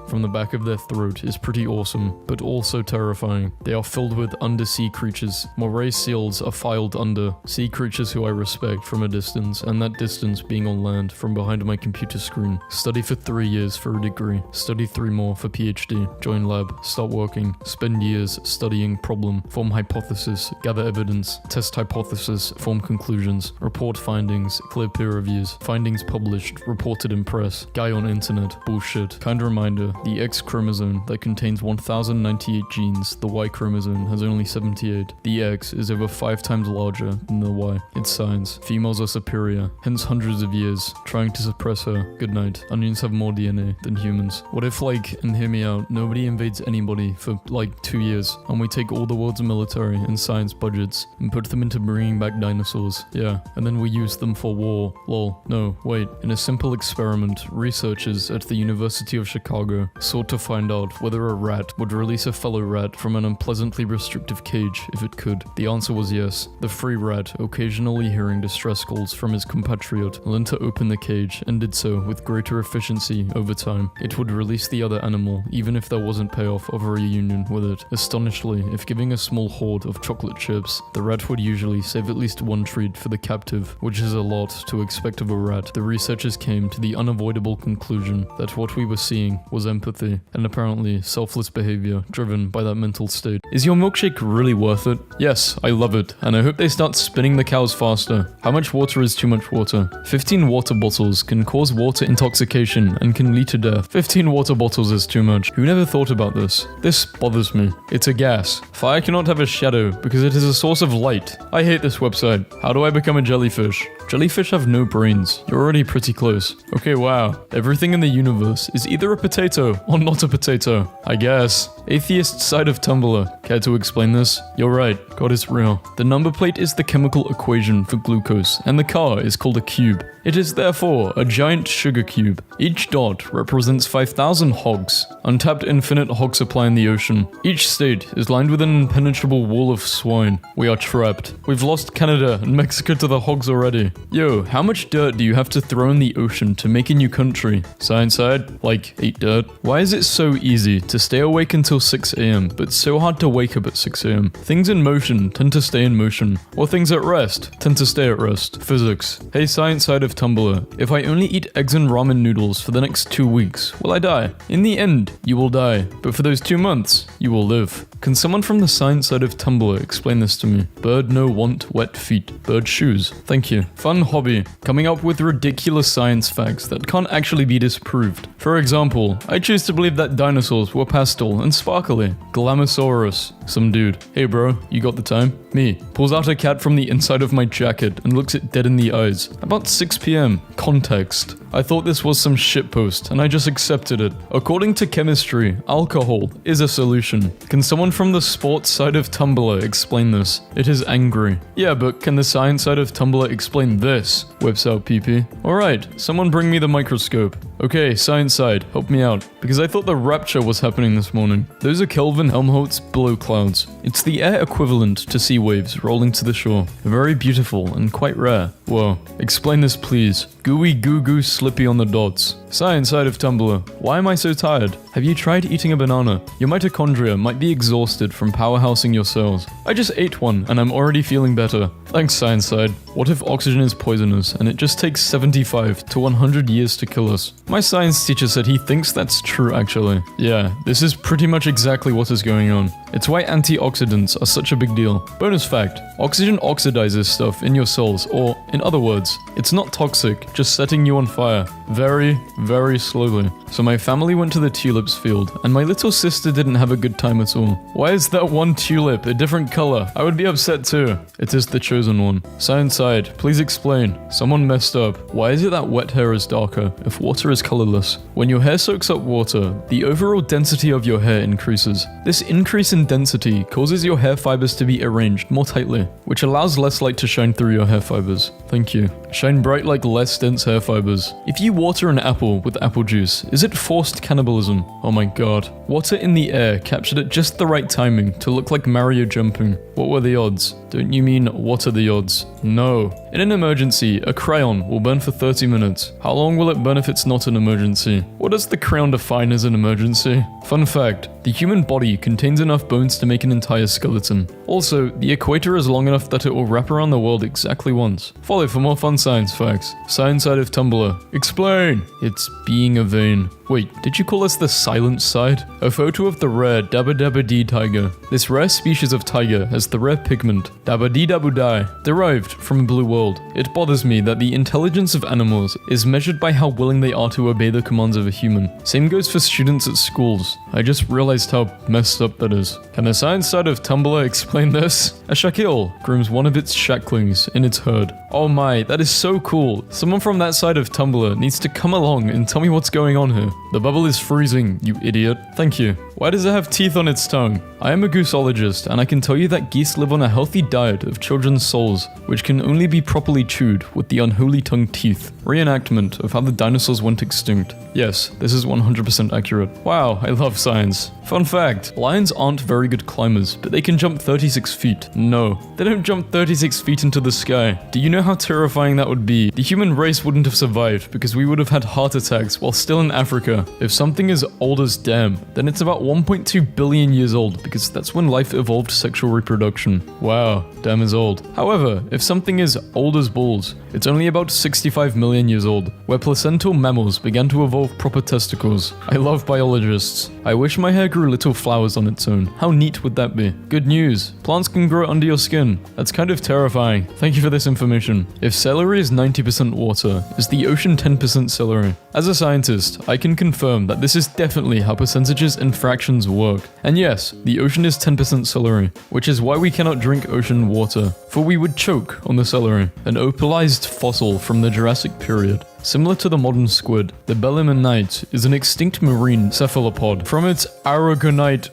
from the back of their throat is pretty awesome, but also terrifying. They are filled with undersea creatures. Moray seals are filed under sea creatures who I respect from a distance, and that distance being on land from behind my computer screen. Study for 3 years for a degree. Study 3 more for PhD. Join lab. Start working. Spend years studying problem. Form hypothesis. Gather evidence. Test hypothesis. Form conclusions. Report findings. Clear peer reviews. Findings published. Reported in press. Guy on internet. Bullshit. Kind reminder, the X chromosome that contains 1098 genes, the Y chromosome has only 78. The X is over 5 times larger than the Y. It's science. Females are superior, hence hundreds of years trying to suppress her. Good night. Onions have more DNA than humans. What if, like, and hear me out, nobody invades anybody for like 2 years, and we take all the world's military and science budgets and put them into bringing back dinosaurs? Yeah, and then we use them for war. Lol. No, wait. In a simple experiment, researchers at the University of Chicago sought to find out whether a rat would release a fellow rat from an unpleasantly restrictive cage if it could. The answer was yes. The free rat, occasionally hearing distress calls from his compatriot, learned to open the cage and did so with greater efficiency over time. It would release the other animal even if there wasn't payoff of a reunion with it. Astonishingly, if giving a small hoard of chocolate chips, the rat would usually save at least one treat for the captive, which is a lot to expect of a rat. The researchers came to the unavoidable conclusion that what we were seeing was empathy, and apparently selfless behavior driven by that mental state. Is your milkshake really worth it? Yes, I love it, and I hope they start spinning the cows faster. How much water is too much water? 15 water bottles can cause water intoxication and can lead to death. 15 water bottles is too much. Who never thought about this? This bothers me. It's a gas. Fire cannot have a shadow because it is a source of light. I hate this website. How do I become a jellyfish? Jellyfish have no brains. You're already pretty close. Okay, wow. Everything in the universe is either a potato or not a potato. I guess. Atheist side of Tumblr. Care to explain this? You're right. God is real. The number plate is the chemical equation for glucose, and the car is called a cube. It is therefore a giant sugar cube. Each dot represents 5,000 hogs, untapped infinite hog supply in the ocean. Each state is lined with an impenetrable wall of swine. We are trapped. We've lost Canada and Mexico to the hogs already. Yo, how much dirt do you have to throw in the ocean to make a new country? Science side, like, eat dirt. Why is it so easy to stay awake until 6 AM, but so hard to wake up at 6 AM? Things in motion tend to stay in motion, or things at rest tend to stay at rest. Physics. Hey, science side of Tumblr, if I only eat eggs and ramen noodles for the next 2 weeks, will I die? In the end, you will die, but for those 2 months, you will live. Can someone from the science side of Tumblr explain this to me? Bird no want wet feet. Bird shoes. Thank you. Fun hobby. Coming up with ridiculous science facts that can't actually be disproved. For example, I choose to believe that dinosaurs were pastel and sparkly. Glamosaurus. Some dude. Hey bro, you got the time? Me. Pulls out a cat from the inside of my jacket and looks it dead in the eyes. About 6 PM. Context. I thought this was some shitpost and I just accepted it. According to chemistry, alcohol is a solution. Can someone from the sports side of Tumblr explain this? It is angry. Yeah, but can the science side of Tumblr explain this? Whips out PP. Alright, someone bring me the microscope. Okay, science side, help me out. Because I thought the rapture was happening this morning. Those are Kelvin Helmholtz blow clouds. It's the air equivalent to sea waves rolling to the shore. Very beautiful and quite rare. Whoa, explain this please. Gooey goo goo slippy on the dots. Science side of Tumblr. Why am I so tired? Have you tried eating a banana? Your mitochondria might be exhausted from powerhousing your cells. I just ate one and I'm already feeling better. Thanks, science side. What if oxygen is poisonous and it just takes 75 to 100 years to kill us? My science teacher said he thinks that's true actually. Yeah, this is pretty much exactly what is going on. It's why antioxidants are such a big deal. Bonus fact, oxygen oxidizes stuff in your cells, or in other words, it's not toxic, just setting you on fire. Very, very slowly. So my family went to the tulips field, and my little sister didn't have a good time at all. Why is that one tulip a different color? I would be upset too. It is the chosen one. Science side, please explain. Someone messed up. Why is it that wet hair is darker if water is colorless? When your hair soaks up water, the overall density of your hair increases. This increase in in density causes your hair fibers to be arranged more tightly, which allows less light to shine through your hair fibers. Thank you. Shine bright like less dense hair fibers. If you water an apple with apple juice, is it forced cannibalism? Oh my god. Water in the air captured at just the right timing to look like Mario jumping. What were the odds? Don't you mean what are the odds? No. In an emergency, a crayon will burn for 30 minutes. How long will it burn if it's not an emergency? What does the crayon define as an emergency? Fun fact, the human body contains enough bones to make an entire skeleton. Also, the equator is long enough that it will wrap around the world exactly once. Follow for more fun science facts. Science side of Tumblr. Explain! It's being a vein. Wait, did you call us the silent side? A photo of the rare Dabba-Dabba-Dee tiger. This rare species of tiger has the rare pigment Dabba-Dee-Dabba-Die, derived from a blue world. It bothers me that the intelligence of animals is measured by how willing they are to obey the commands of a human. Same goes for students at schools. I just realized how messed up that is. Can the science side of Tumblr explain this? A shaquille grooms one of its shacklings in its herd. Oh my, that is so cool. Someone from that side of Tumblr needs to come along and tell me what's going on here. The bubble is freezing, you idiot. Thank you. Why does it have teeth on its tongue? I am a gooseologist, and I can tell you that geese live on a healthy diet of children's souls, which can only be properly chewed with the unholy tongue teeth. Reenactment of how the dinosaurs went extinct. Yes, this is 100% accurate. Wow, I love science. Fun fact, lions aren't very good climbers, but they can jump 36 feet. No, they don't jump 36 feet into the sky. Do you know how terrifying that would be? The human race wouldn't have survived because we would have had heart attacks while still in Africa. If something is old as damn, then it's about 1.2 billion years old because that's when life evolved sexual reproduction. Wow, damn is old. However, if something is old as balls, it's only about 65 million years old, where placental mammals began to evolve proper testicles. I love biologists. I wish my hair grew little flowers on its own. How neat would that be? Good news. Plants can grow under your skin. That's kind of terrifying. Thank you for this information. If celery is 90% water, is the ocean 10% celery? As a scientist, I can confirm that this is definitely how percentages and fractions work. And yes, the ocean is 10% celery, which is why we cannot drink ocean water, for we would choke on the celery, an opalized fossil from the Jurassic period. Similar to the modern squid, the belemnite is an extinct marine cephalopod. From its aragonite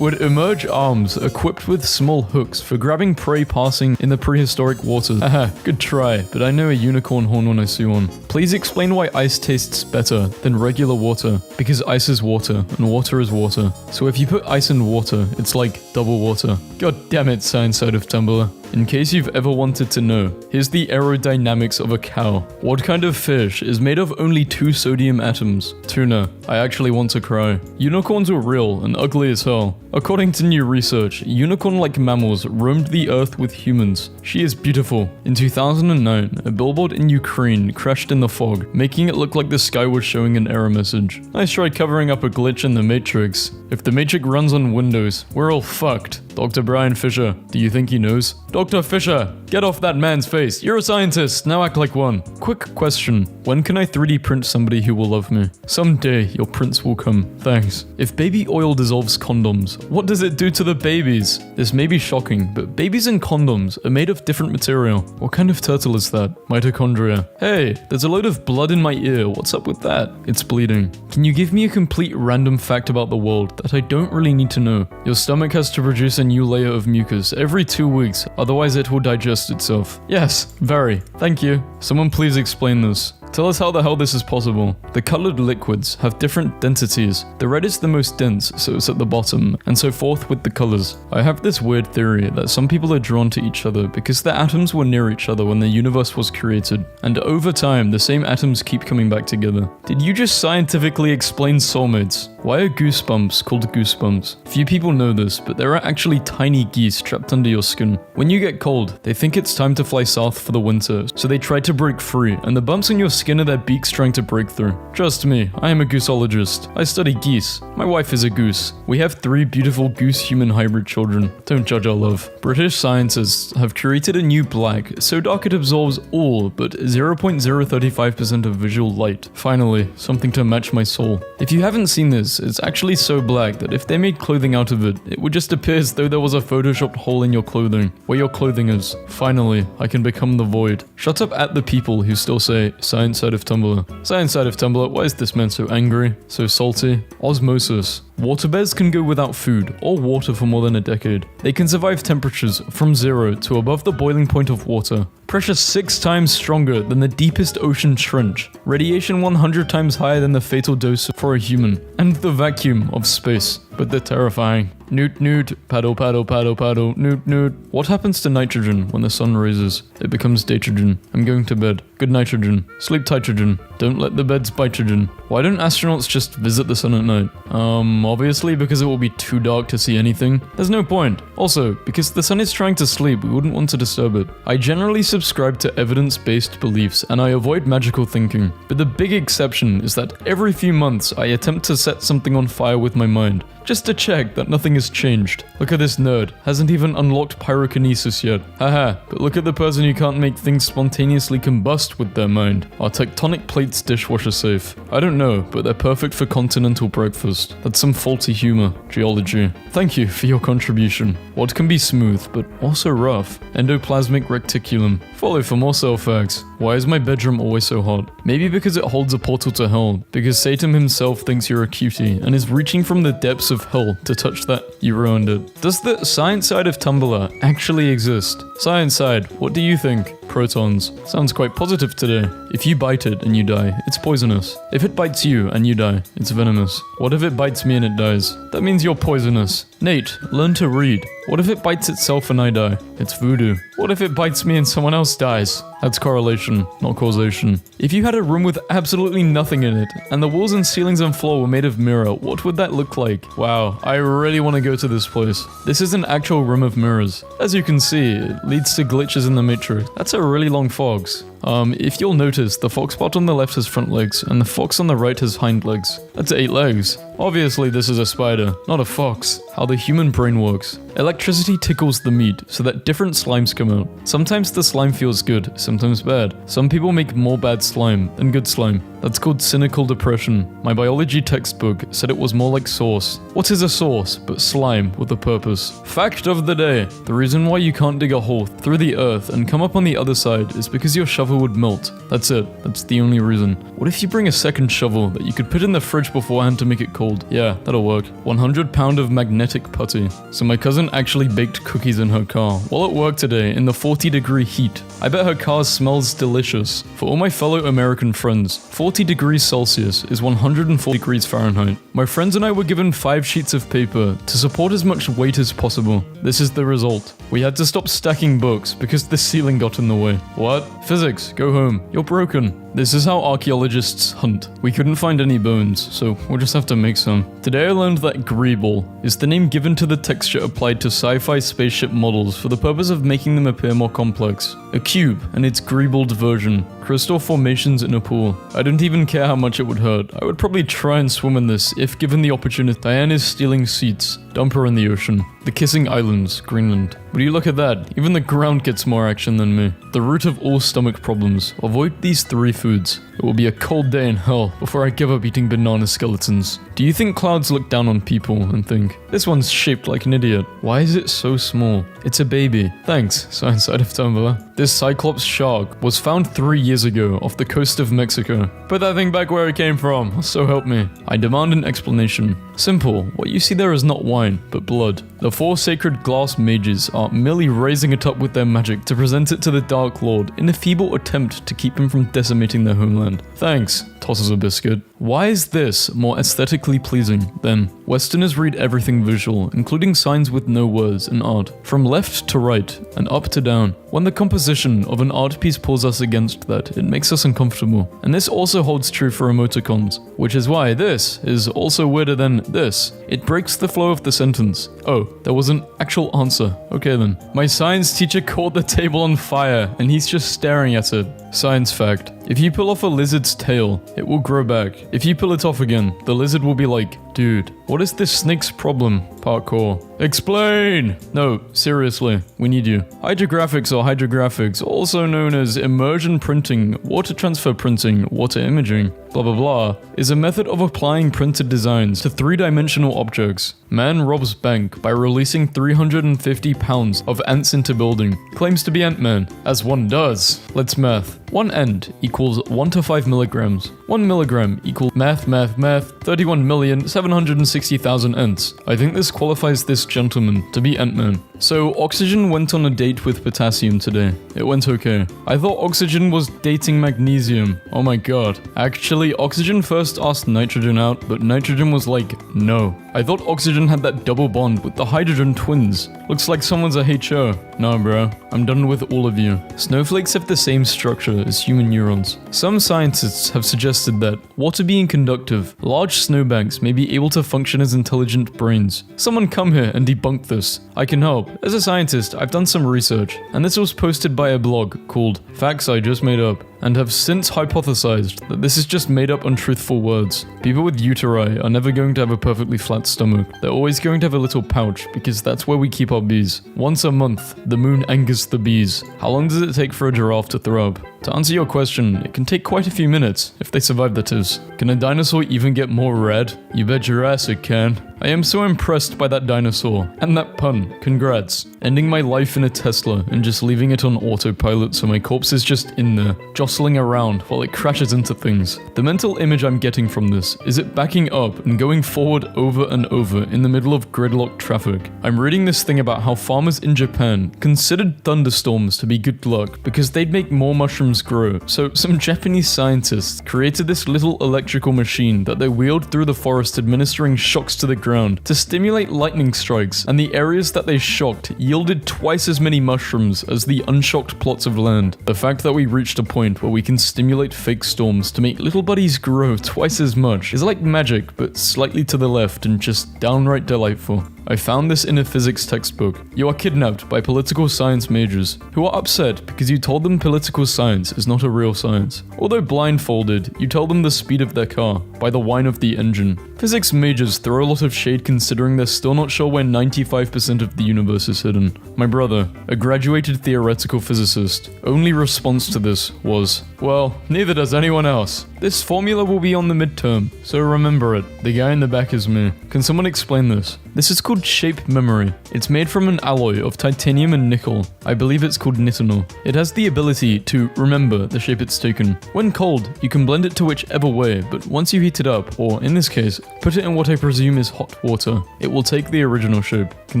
would emerge arms equipped with small hooks for grabbing prey passing in the prehistoric waters. Haha, good try, but I know a unicorn horn when I see one. Please explain why ice tastes better than regular water. Because ice is water, and water is water. So if you put ice in water, it's like double water. God damn it, science side of Tumblr. In case you've ever wanted to know, here's the aerodynamics of a cow. What kind of fish is made of only 2 sodium atoms? Tuna. I actually want to cry. Unicorns are real and ugly as hell. According to new research, unicorn-like mammals roamed the earth with humans. She is beautiful. In 2009, a billboard in Ukraine crashed in the fog, making it look like the sky was showing an error message. Nice try covering up a glitch in the Matrix. If the Matrix runs on Windows, we're all fucked. Dr. Brian Fisher, do you think he knows? Dr. Fisher, get off that man's face. You're a scientist, now act like one. Quick question, when can I 3D print somebody who will love me? Someday your prince will come, thanks. If baby oil dissolves condoms, what does it do to the babies? This may be shocking, but babies in condoms are made of different material. What kind of turtle is that? Mitochondria. Hey, there's a load of blood in my ear, what's up with that? It's bleeding. Can you give me a complete random fact about the world that I don't really need to know? Your stomach has to produce a new layer of mucus every 2 weeks, otherwise it will digest itself. Yes, very. Thank you. Someone please explain this. Tell us how the hell this is possible. The colored liquids have different densities. The red is the most dense, so it's at the bottom, and so forth with the colors. I have this weird theory that some people are drawn to each other because the atoms were near each other when the universe was created, and over time the same atoms keep coming back together. Did you just scientifically explain soulmates? Why are goosebumps called goosebumps? Few people know this, but there are actually tiny geese trapped under your skin. When you get cold, they think it's time to fly south for the winter, so they try to break free, and the bumps on your skin are their beaks trying to break through. Trust me, I am a gooseologist. I study geese. My wife is a goose. We have 3 beautiful goose-human hybrid children. Don't judge our love. British scientists have created a new black so dark it absorbs all but 0.035% of visual light. Finally, something to match my soul. If you haven't seen this, it's actually so black that if they made clothing out of it, it would just appear as though there was a photoshopped hole in your clothing, where your clothing is. Finally, I can become the void. Shut up at the people who still say, science side of Tumblr. Science side of Tumblr, why is this man so angry? So salty? Osmosis. Water bears can go without food or water for more than a decade. They can survive temperatures from 0 to above the boiling point of water. Pressure 6 times stronger than the deepest ocean trench. Radiation 100 times higher than the fatal dose for a human. And the vacuum of space. But they're terrifying. Newt newt, paddle paddle paddle paddle, newt newt. What happens to nitrogen when the sun rises? It becomes datrogen. I'm going to bed. Good nitrogen. Sleep titrogen. Don't let the beds bitrogen. Why don't astronauts just visit the sun at night? Obviously because it will be too dark to see anything. There's no point. Also, because the sun is trying to sleep, we wouldn't want to disturb it. I generally subscribe to evidence-based beliefs and I avoid magical thinking. But the big exception is that every few months I attempt to set something on fire with my mind. Just to check that nothing has changed. Look at this nerd, hasn't even unlocked pyrokinesis yet. Haha, but look at the person who can't make things spontaneously combust with their mind. Are tectonic plates dishwasher safe? I don't know, but they're perfect for continental breakfast. That's some faulty humor. Geology. Thank you for your contribution. What can be smooth, but also rough? Endoplasmic reticulum. Follow for more cell facts. Why is my bedroom always so hot? Maybe because it holds a portal to hell, because Satan himself thinks you're a cutie and is reaching from the depths of hell to touch that. You ruined it. Does the science side of Tumblr actually exist? Science side, what do you think? Protons. Sounds quite positive today. If you bite it and you die, it's poisonous. If it bites you and you die, it's venomous. What if it bites me and it dies? That means you're poisonous. Nate, learn to read. What if it bites itself and I die? It's voodoo. What if it bites me and someone else dies? That's correlation, not causation. If you had a room with absolutely nothing in it, and the walls and ceilings and floor were made of mirror, what would that look like? Wow, I really want to go to this place. This is an actual room of mirrors. As you can see, it leads to glitches in the matrix. That's a really long fox. If you'll notice, the fox spot on the left has front legs, and the fox on the right has hind legs. That's 8 legs. Obviously this is a spider, not a fox. How the human brain works. Electricity tickles the meat, so that different slimes come out. Sometimes the slime feels good, sometimes bad. Some people make more bad slime than good slime. That's called cynical depression. My biology textbook said it was more like sauce. What is a sauce but slime with a purpose? Fact of the day. The reason why you can't dig a hole through the earth and come up on the other side is because your shovel would melt. That's it. That's the only reason. What if you bring a second shovel that you could put in the fridge beforehand to make it cold? Yeah, that'll work. 100 pound of magnetic putty. So my cousin actually baked cookies in her car while at work today in the 40-degree heat. I bet her car smells delicious. For all my fellow American friends, 40 degrees Celsius is 140 degrees Fahrenheit. My friends and I were given 5 sheets of paper to support as much weight as possible. This is the result. We had to stop stacking books because the ceiling got in the way. What? Physics, go home. You're broken. This is how archaeologists hunt. We couldn't find any bones, so we'll just have to make some. Today I learned that greeble is the name given to the texture applied to sci-fi spaceship models for the purpose of making them appear more complex. A cube and its greebled version. Crystal formations in a pool. I don't even care how much it would hurt. I would probably try and swim in this if given the opportunity. Diane is stealing seats. Dump her in the ocean. The Kissing Islands, Greenland. Would you look at that? Even the ground gets more action than me. The root of all stomach problems. Avoid these 3 foods. It will be a cold day in hell before I give up eating banana skeletons. Do you think clouds look down on people and think, this one's shaped like an idiot? Why is it so small? It's a baby. Thanks, science side of Tumblr. This Cyclops shark was found 3 years ago off the coast of Mexico. Put that thing back where it came from, so help me. I demand an explanation. Simple, what you see there is not wine, but blood. The 4 sacred glass mages are merely raising it up with their magic to present it to the Dark Lord in a feeble attempt to keep him from decimating their homeland. Thanks, tosses a biscuit. Why is this more aesthetically pleasing than Westerners read everything visual, including signs with no words in art, from left to right and up to down. When the composition of an art piece pulls us against that, it makes us uncomfortable. And this also holds true for emoticons, which is why this is also weirder than this. It breaks the flow of the sentence. Oh, there was an actual answer. Okay then. My science teacher caught the table on fire and he's just staring at it. Science fact. If you pull off a lizard's tail, it will grow back. If you pull it off again, the lizard will be like, dude, what is this snake's problem? Parkour. Explain! No, seriously, we need you. Hydrographics or hydrographics, also known as immersion printing, water transfer printing, water imaging, blah blah blah, is a method of applying printed designs to 3-dimensional objects. Man robs bank by releasing 350 pounds of ants into building. Claims to be Ant-Man, as one does. Let's math. 1 ant equals 1 to 5 milligrams. 1 milligram equals math, 31,700,000 760,000 Ents. I think this qualifies this gentleman to be Ant-Man. So Oxygen went on a date with Potassium today. It went okay. I thought Oxygen was dating Magnesium. Oh my god. Actually, Oxygen first asked Nitrogen out, but Nitrogen was like, no. I thought Oxygen had that double bond with the hydrogen twins. Looks like someone's a HO. No bro, I'm done with all of you. Snowflakes have the same structure as human neurons. Some scientists have suggested that, water being conductive, large snowbanks may be able to function as intelligent brains. Someone come here and debunk this. I can help. As a scientist, I've done some research, and this was posted by a blog called Facts I Just Made Up, and have since hypothesized that this is just made up untruthful words. People with uteri are never going to have a perfectly flat stomach. They're always going to have a little pouch, because that's where we keep our bees. Once a month, the moon angers the bees. How long does it take for a giraffe to throw up? To answer your question, it can take quite a few minutes, if they survive that is. Can a dinosaur even get more red? You bet your ass it can. I am so impressed by that dinosaur, and that pun, congrats. Ending my life in a Tesla and just leaving it on autopilot so my corpse is just in there, jostling around while it crashes into things. The mental image I'm getting from this is it backing up and going forward over and over in the middle of gridlock traffic. I'm reading this thing about how farmers in Japan considered thunderstorms to be good luck because they'd make more mushrooms grow, so some Japanese scientists created this little electrical machine that they wheeled through the forest administering shocks to the ground to stimulate lightning strikes, and the areas that they shocked yielded twice as many mushrooms as the unshocked plots of land. The fact that we reached a point where we can stimulate fake storms to make little buddies grow twice as much is like magic, but slightly to the left and just downright delightful. I found this in a physics textbook. You are kidnapped by political science majors who are upset because you told them political science is not a real science. Although blindfolded, you tell them the speed of their car by the whine of the engine. Physics majors throw a lot of shade considering they're still not sure where 95% of the universe is hidden. My brother, a graduated theoretical physicist, only response to this was, well, neither does anyone else. This formula will be on the midterm, so remember it. The guy in the back is me. Can someone explain this? This is called shape memory. It's made from an alloy of titanium and nickel. I believe it's called nitinol. It has the ability to remember the shape it's taken. When cold, you can blend it to whichever way, but once you heat it up, or in this case, put it in what I presume is hot water, it will take the original shape. Can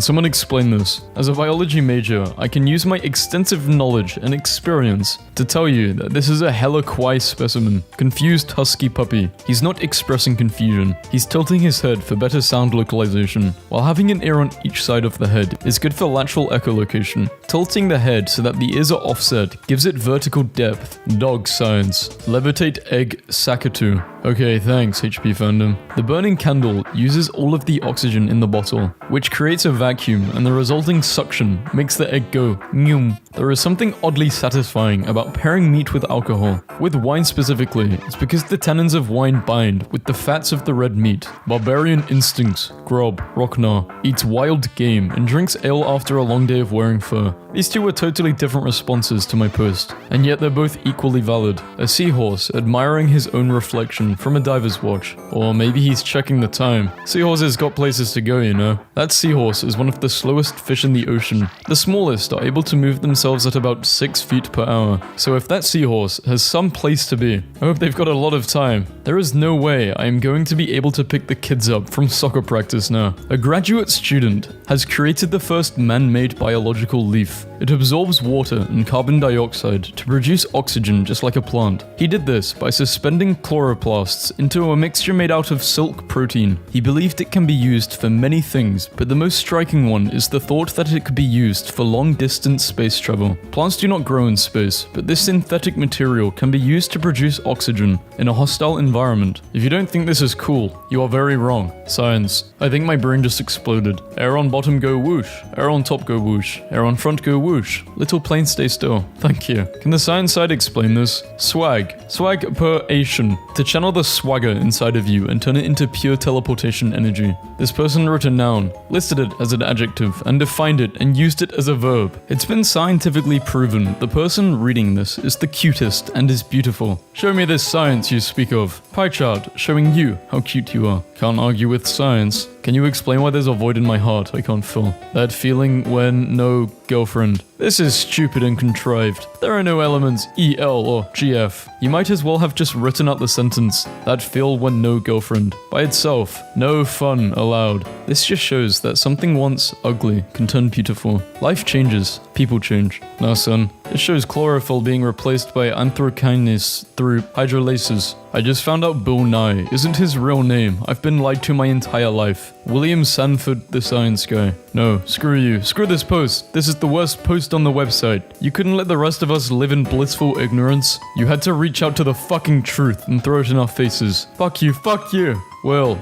someone explain this? As a biology major, I can use my extensive knowledge and experience to tell you that this is a hella quai specimen. Confused husky puppy. He's not expressing confusion. He's tilting his head for better sound localization. While having an ear on each side of the head is good for lateral echolocation. Tilting the head so that the ears are offset gives it vertical depth. Dog science. Levitate egg Sakatu. Okay, thanks HP fandom. The burning candle uses all of the oxygen in the bottle, which creates a vacuum, and the resulting suction makes the egg go nyum. There is something oddly satisfying about pairing meat with alcohol. With wine specifically, it's because the tannins of wine bind with the fats of the red meat. Barbarian instincts, Grob, Rocknar, eats wild game and drinks ale after a long day of wearing fur. These two were totally different responses to my post, and yet they're both equally valid. A seahorse admiring his own reflection from a diver's watch. Or maybe he's checking the time. Seahorses got places to go, you know. That seahorse is one of the slowest fish in the ocean. The smallest are able to move themselves at about 6 feet per hour. So if that seahorse has some place to be, I hope they've got a lot of time. There is no way I am going to be able to pick the kids up from soccer practice now. A graduate student has created the first man-made biological leaf. It absorbs water and carbon dioxide to produce oxygen just like a plant. He did this by suspending chloroplasts into a mixture made out of silk protein. He believed it can be used for many things, but the most striking one is the thought that it could be used for long-distance space travel. Plants do not grow in space, but this synthetic material can be used to produce oxygen in a hostile environment. If you don't think this is cool, you are very wrong. Science. I think my brain just exploded. Air on bottom go whoosh, air on top go whoosh, air on front go whoosh. Little plane stay still. Thank you. Can the science side explain this? Swag. Swag per Asian. To channel the swagger inside of you and turn it into pure teleportation energy. This person wrote a noun, listed it as an adjective, and defined it and used it as a verb. It's been scientifically proven the person reading this is the cutest and is beautiful. Show me this science you speak of. Pie chart showing you how cute you are. Can't argue with science. Can you explain why there's a void in my heart I can't fill? That feeling when no girlfriend. This is stupid and contrived. There are no elements EL or GF. You might as well have just written out the sentence, that feel when no girlfriend. By itself, no fun allowed. This just shows that something once ugly can turn beautiful. Life changes, people change. Now son, it shows chlorophyll being replaced by anthrakinase through hydrolysis. I just found out Bill Nye isn't his real name. I've been lied to my entire life. William Sanford, the science guy. No, screw you. Screw this post. This is the worst post on the website. You couldn't let the rest of us live in blissful ignorance. You had to reach out to the fucking truth and throw it in our faces. Fuck you, fuck you. Will.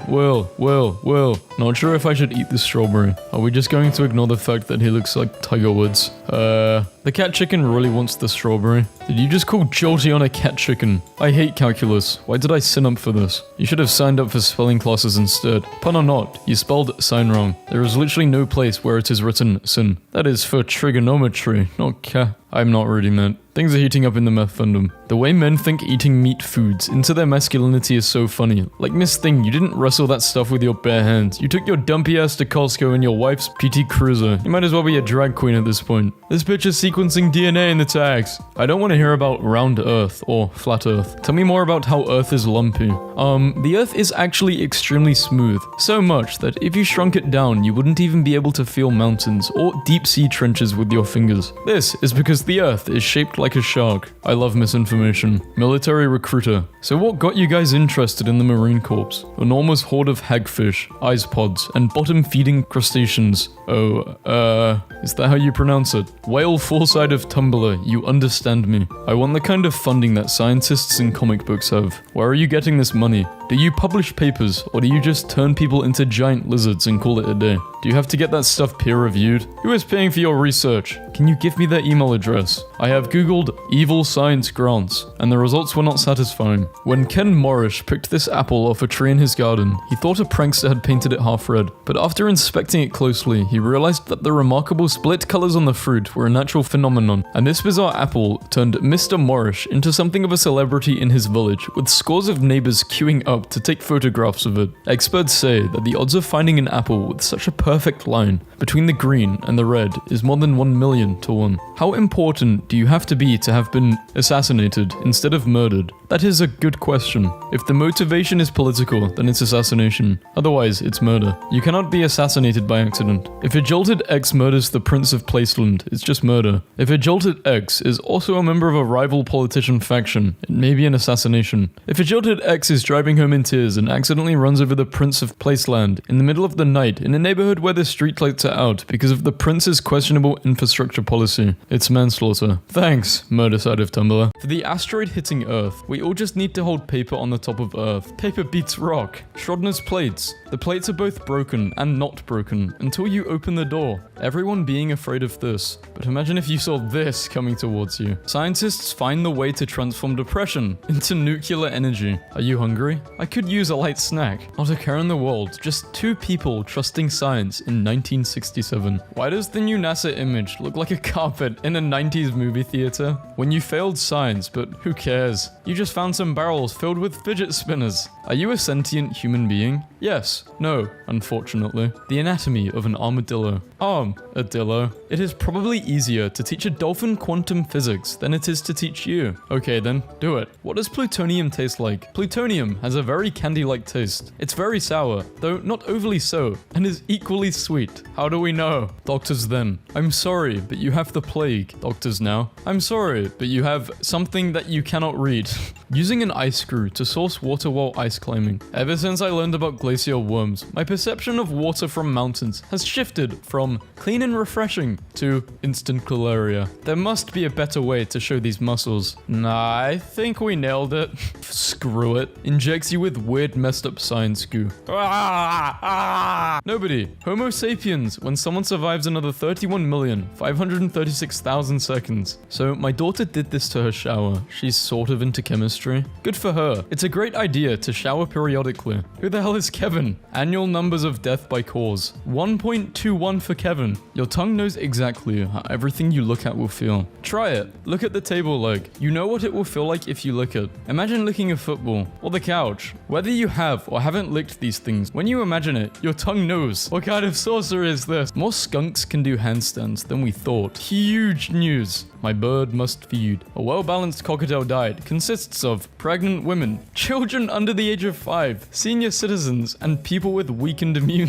Not sure if I should eat this strawberry. Are we just going to ignore the fact that he looks like Tiger Woods? The cat chicken really wants the strawberry. Did you just call Jolty on a cat chicken? I hate calculus. Why did I sign up for this? You should have signed up for spelling classes instead. Pun or not, you spelled sign wrong. There is literally no place where it is written sin. That is for trigonometry, not I'm not reading that. Things are heating up in the meth fandom. The way men think eating meat foods into their masculinity is so funny. Like Miss Thing, you didn't wrestle that stuff with your bare hands. You took your dumpy ass to Costco in your wife's PT Cruiser. You might as well be a drag queen at this point. This bitch is sequencing DNA in the tags. I don't want to hear about round earth or flat earth. Tell me more about how earth is lumpy. The earth is actually extremely smooth. So much that if you shrunk it down, you wouldn't even be able to feel mountains or deep sea trenches with your fingers. This is because the earth is shaped like a shark. I love misinformation. Military recruiter. So what got you guys interested in the Marine Corps? Enormous horde of hagfish, isopods, and bottom-feeding crustaceans. Is that how you pronounce it? Whale foresight of Tumblr, you understand me. I want the kind of funding that scientists in comic books have. Where are you getting this money? Do you publish papers, or do you just turn people into giant lizards and call it a day? Do you have to get that stuff peer-reviewed? Who is paying for your research? Can you give me their email address? I have googled evil science grants, and the results were not satisfying. When Ken Morrish picked this apple off a tree in his garden, he thought a prankster had painted it half red, but after inspecting it closely, he realized that the remarkable split colors on the fruit were a natural phenomenon, and this bizarre apple turned Mr. Morrish into something of a celebrity in his village, with scores of neighbors queuing up to take photographs of it. Experts say that the odds of finding an apple with such a perfect line between the green and the red is more than 1 million to 1. How important do you have to be to have been assassinated instead of murdered? That is a good question. If the motivation is political, then it's assassination. Otherwise, it's murder. You cannot be assassinated by accident. If a jolted X murders the Prince of Placeland, it's just murder. If a jolted X is also a member of a rival politician faction, it may be an assassination. If a jolted X is driving home in tears and accidentally runs over the Prince of Placeland in the middle of the night in a neighborhood where the streetlights are out because of the Prince's questionable infrastructure policy, it's manslaughter. Thanks, murder side of Tumblr. For the asteroid hitting Earth, we all just need to hold paper on the top of Earth. Paper beats rock. Schrodinger's plates. The plates are both broken and not broken until you open the door. Everyone being afraid of this. But imagine if you saw this coming towards you. Scientists find the way to transform depression into nuclear energy. Are you hungry? I could use a light snack. Not a care in the world. Just 2 people trusting science in 1967. Why does the new NASA image look like a carpet in a 90s movie theater? When you failed science, but who cares? You just found some barrels filled with fidget spinners. Are you a sentient human being? Yes. No, unfortunately. The anatomy of an armadillo. Armadillo. It is probably easier to teach a dolphin quantum physics than it is to teach you. Okay then, do it. What does plutonium taste like? Plutonium has a very candy-like taste. It's very sour, though not overly so, and is equally sweet. How do we know? Doctors then. I'm sorry, but you have the plague. Doctors now. I'm sorry, but you have something that you cannot read. Using an ice screw to source water while ice climbing. Ever since I learned about glacial worms, my perception of water from mountains has shifted from clean and refreshing to instant malaria. There must be a better way to show these muscles. Nah, I think we nailed it. Screw it. Injects you with weird messed up science goo. Nobody. Homo sapiens when someone survives another 31,536,000 seconds. So my daughter daughter did this to her shower. She's sort of into chemistry. Good for her. It's a great idea to shower periodically. Who the hell is Kevin? Annual numbers of death by cause. 1.21 for Kevin. Your tongue knows exactly how everything you look at will feel. Try it. Look at the table leg. You know what it will feel like if you lick it. Imagine licking a football or the couch. Whether you have or haven't licked these things, when you imagine it, your tongue knows. What kind of sorcery is this? More skunks can do handstands than we thought. Huge news. My bird must feed. A well-balanced cockatiel diet consists of pregnant women, children under the age of 5, senior citizens, and people with weakened immune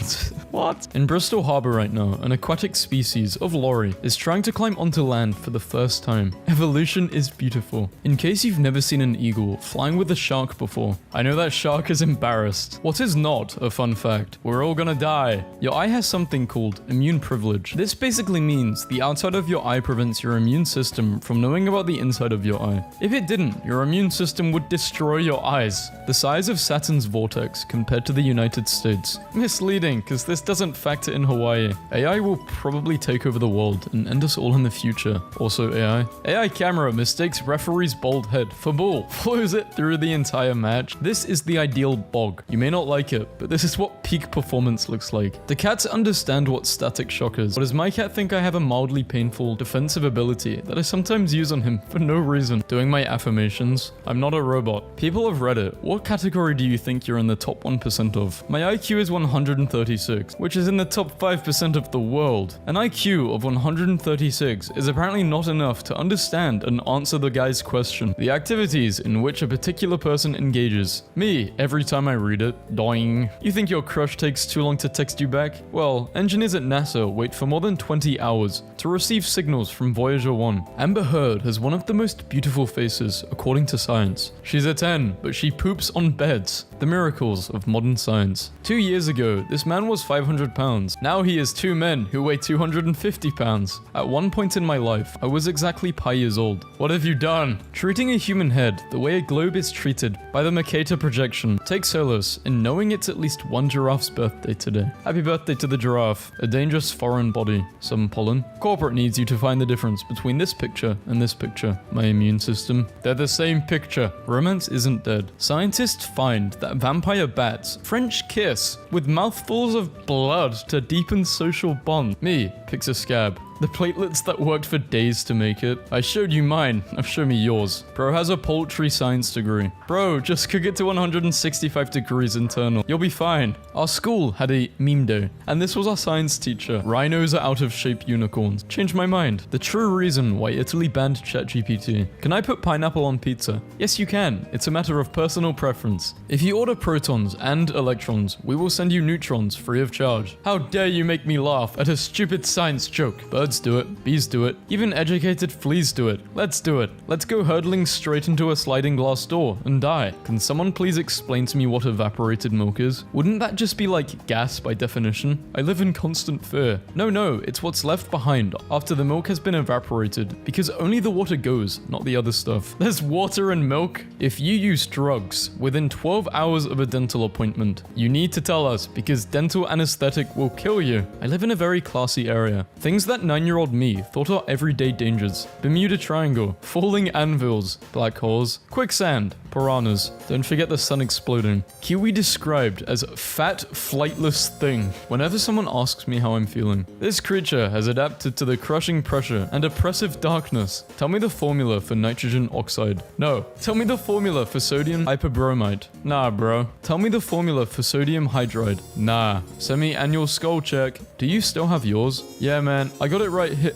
What? In Bristol Harbour right now, an aquatic species of lorry is trying to climb onto land for the first time. Evolution is beautiful. In case you've never seen an eagle flying with a shark before, I know that shark is embarrassed. What is not a fun fact? We're all gonna die. Your eye has something called immune privilege. This basically means the outside of your eye prevents your immune system from knowing about the inside of your eye. If it didn't, your immune system would destroy your eyes. The size of Saturn's vortex compared to the United States. Misleading, because this doesn't factor in Hawaii. AI will probably take over the world and end us all in the future. Also AI. AI camera mistakes referee's bald head for bull. Flows it through the entire match. This is the ideal bog. You may not like it, but this is what peak performance looks like. The cats understand what static shock is. But does my cat think I have a mildly painful defensive ability that I sometimes use on him for no reason? Doing my affirmations. I'm not a robot. People of Reddit, what category do you think you're in the top 1% of? My IQ is 136, which is in the top 5% of the world. An IQ of 136 is apparently not enough to understand and answer the guy's question. The activities in which a particular person engages. Me, every time I read it, doing. You think your crush takes too long to text you back? Well, engineers at NASA wait for more than 20 hours to receive signals from Voyager 1. Amber Heard has one of the most beautiful faces, according to science. She's a 10, but she poops on beds. The miracles of modern science. 2 years ago, this man was 500 pounds. Now he is 2 men who weigh 250 pounds. At one point in my life, I was exactly pi years old. What have you done? Treating a human head the way a globe is treated by the Mercator projection. Take solace in knowing it's at least one giraffe's birthday today. Happy birthday to the giraffe, a dangerous foreign body. Some pollen. Corporate needs you to find the difference between this picture and this picture. My immune system. They're the same picture. Romance isn't dead. Scientists find that vampire bats French kiss with mouthfuls of blood to deepen social bond. Me picks a scab. The platelets that worked for days to make it. I showed you mine, now show me yours. Bro has a poultry science degree. Bro, just cook it to 165 degrees internal. You'll be fine. Our school had a meme day, and this was our science teacher. Rhinos are out of shape unicorns. Changed my mind. The true reason why Italy banned ChatGPT. Can I put pineapple on pizza? Yes, you can. It's a matter of personal preference. If you order protons and electrons, we will send you neutrons free of charge. How dare you make me laugh at a stupid science joke? Birds do it, bees do it, even educated fleas do it. Let's do it. Let's go hurtling straight into a sliding glass door and die. Can someone please explain to me what evaporated milk is? Wouldn't that just be like gas by definition? I live in constant fear. No, it's what's left behind after the milk has been evaporated, because only the water goes, not the other stuff. There's water in milk. If you use drugs within 12 hours of a dental appointment, you need to tell us, because dental anesthetic will kill you. I live in a very classy area. Things that 9-year-old me thought are everyday dangers. Bermuda Triangle, falling anvils, black holes, quicksand, piranhas. Don't forget the sun exploding. Kiwi described as fat, flightless thing. Whenever someone asks me how I'm feeling, this creature has adapted to the crushing pressure and oppressive darkness. Tell me the formula for nitrogen oxide. No. Tell me the formula for sodium hyperbromide. Nah, bro. Tell me the formula for sodium hydride. Nah. Semi-annual skull check. Do you still have yours? Yeah, man. I got it right here.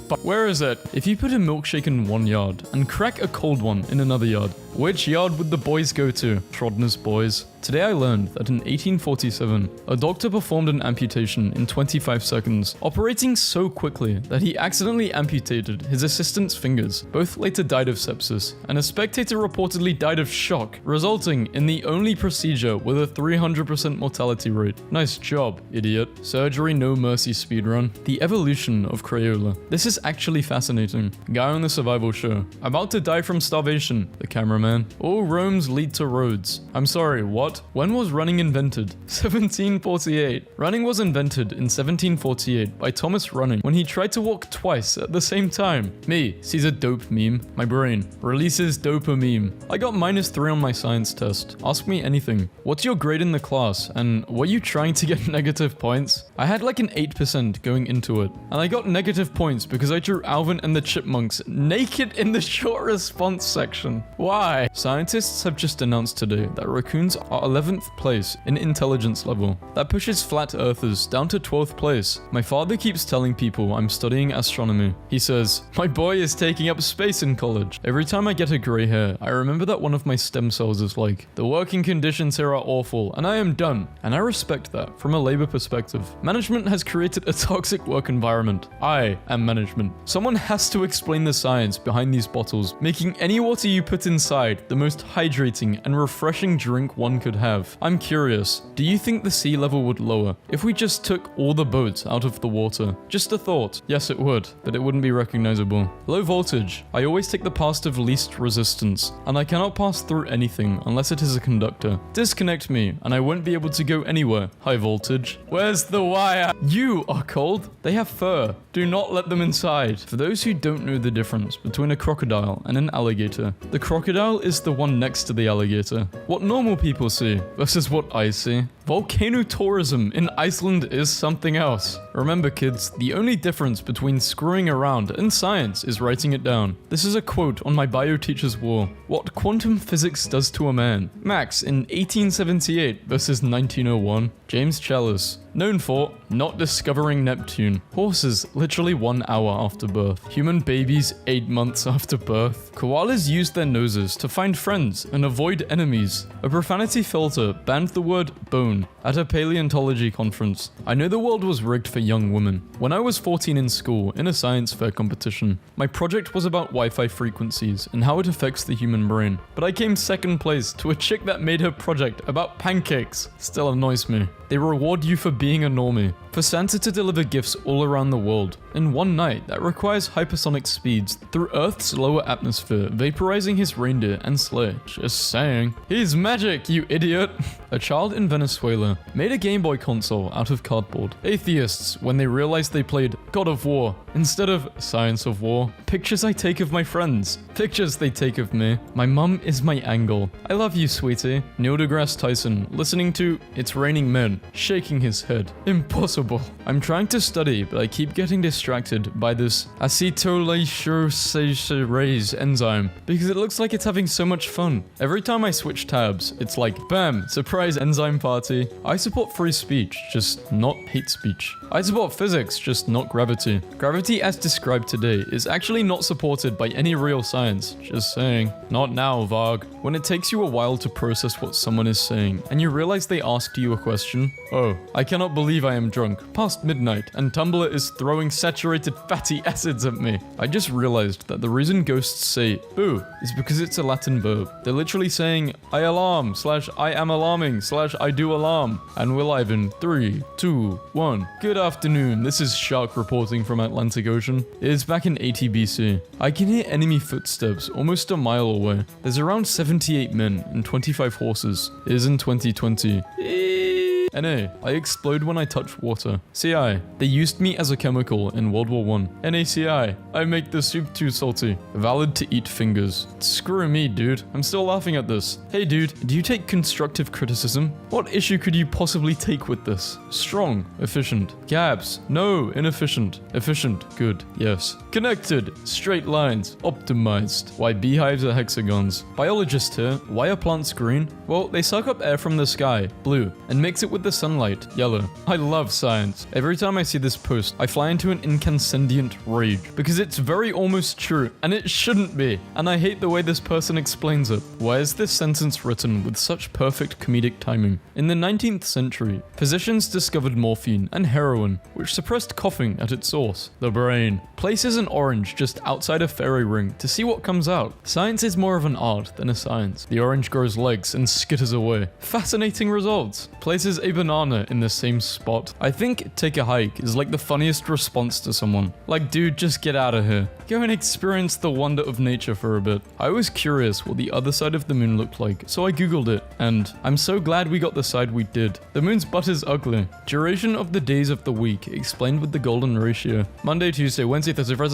But where is it? If you put a milkshake in one yard and crack a cold one in another yard, which yard would the boys go to? Trodner's boys. Today I learned that in 1847, a doctor performed an amputation in 25 seconds, operating so quickly that he accidentally amputated his assistant's fingers. Both later died of sepsis, and a spectator reportedly died of shock, resulting in the only procedure with a 300% mortality rate. Nice job, idiot. Surgery no mercy speedrun. The evolution of Crayola. This is actually fascinating. Guy on the survival show. About to die from starvation. The cameraman man. All roads lead to roads. I'm sorry, what? When was running invented? 1748. Running was invented in 1748 by Thomas Running when he tried to walk twice at the same time. Me sees a dope meme. My brain releases dopamine. I got -3 on my science test. Ask me anything. What's your grade in the class? And were you trying to get negative points? I had like an 8% going into it. And I got negative points because I drew Alvin and the Chipmunks naked in the short response section. Why? Scientists have just announced today that raccoons are 11th place in intelligence level. That pushes flat earthers down to 12th place. My father keeps telling people I'm studying astronomy. He says, my boy is taking up space in college. Every time I get a gray hair, I remember that one of my stem cells is like, the working conditions here are awful and I am done. And I respect that from a labor perspective. Management has created a toxic work environment. I am management. Someone has to explain the science behind these bottles, making any water you put inside the most hydrating and refreshing drink one could have. I'm curious, do you think the sea level would lower if we just took all the boats out of the water? Just a thought. Yes, it would, but it wouldn't be recognizable. Low voltage. I always take the path of least resistance, and I cannot pass through anything unless it is a conductor. Disconnect me, and I won't be able to go anywhere. High voltage. Where's the wire? You are cold. They have fur. Do not let them inside. For those who don't know the difference between a crocodile and an alligator, the crocodile is the one next to the alligator. What normal people see versus what I see. Volcano tourism in Iceland is something else. Remember kids, the only difference between screwing around and science is writing it down. This is a quote on my bio teacher's wall. What quantum physics does to a man. Max in 1878 versus 1901. James Chalice. Known for not discovering Neptune. Horses literally 1 hour after birth. Human babies 8 months after birth. Koalas use their noses to find friends and avoid enemies. A profanity filter banned the word bone at a paleontology conference. I know the world was rigged for young women. When I was 14 in school in a science fair competition, my project was about Wi-Fi frequencies and how it affects the human brain. But I came second place to a chick that made her project about pancakes. Still annoys me. They reward you for being a normie. For Santa to deliver gifts all around the world in one night that requires hypersonic speeds through Earth's lower atmosphere, vaporizing his reindeer and sleigh. Just saying. He's magic, you idiot. A child in Venezuela made a Game Boy console out of cardboard. Atheists, when they realized they played God of War instead of Science of War. Pictures I take of my friends. Pictures they take of me. My mum is my angle. I love you, sweetie. Neil deGrasse Tyson, listening to It's Raining Men, shaking his head. Impossible. I'm trying to study, but I keep getting distracted by this acetyltransferase enzyme because it looks like it's having so much fun. Every time I switch tabs, it's like, bam, surprise enzyme party. I support free speech, just not hate speech. I support physics, just not gravity. Gravity as described today is actually not supported by any real science. Just saying. Not now, Varg. When it takes you a while to process what someone is saying, and you realize they asked you a question. Oh, I cannot believe I am drunk. Past midnight, and Tumblr is throwing saturated fatty acids at me. I just realized that the reason ghosts say boo is because it's a Latin verb. They're literally saying I alarm / I am alarming / I do alarm. And we're live in 3, 2, 1. Good afternoon, this is Shark reporting from Atlantic Ocean. It is back in 80 BC. I can hear enemy footsteps almost a mile away. There's around 78 men and 25 horses. It is in 2020. NA, I explode when I touch water. CI, they used me as a chemical in World War I. NaCI, I make the soup too salty. Valid to eat fingers. Screw me, dude. I'm still laughing at this. Hey dude, do you take constructive criticism? What issue could you possibly take with this? Strong, efficient. Gaps, no, inefficient. Efficient, good, yes. Connected, straight lines, optimized. Why beehives are hexagons. Biologist here, why are plants green? Well, they suck up air from the sky, blue, and mix it with the sunlight, yellow. I love science. Every time I see this post, I fly into an incandescent rage because it's very almost true and it shouldn't be. And I hate the way this person explains it. Why is this sentence written with such perfect comedic timing? In the 19th century, physicians discovered morphine and heroin, which suppressed coughing at its source, the brain. Places an orange just outside a fairy ring to see what comes out. Science is more of an art than a science. The orange grows legs and skitters away. Fascinating results. Places a banana in the same spot. I think take a hike is like the funniest response to someone. Like, dude, just get out of here. Go and experience the wonder of nature for a bit. I was curious what the other side of the moon looked like, so I googled it, and I'm so glad we got the side we did. The moon's butt is ugly. Duration of the days of the week, explained with the golden ratio. Monday, Tuesday, Wednesday, Thursday, Friday.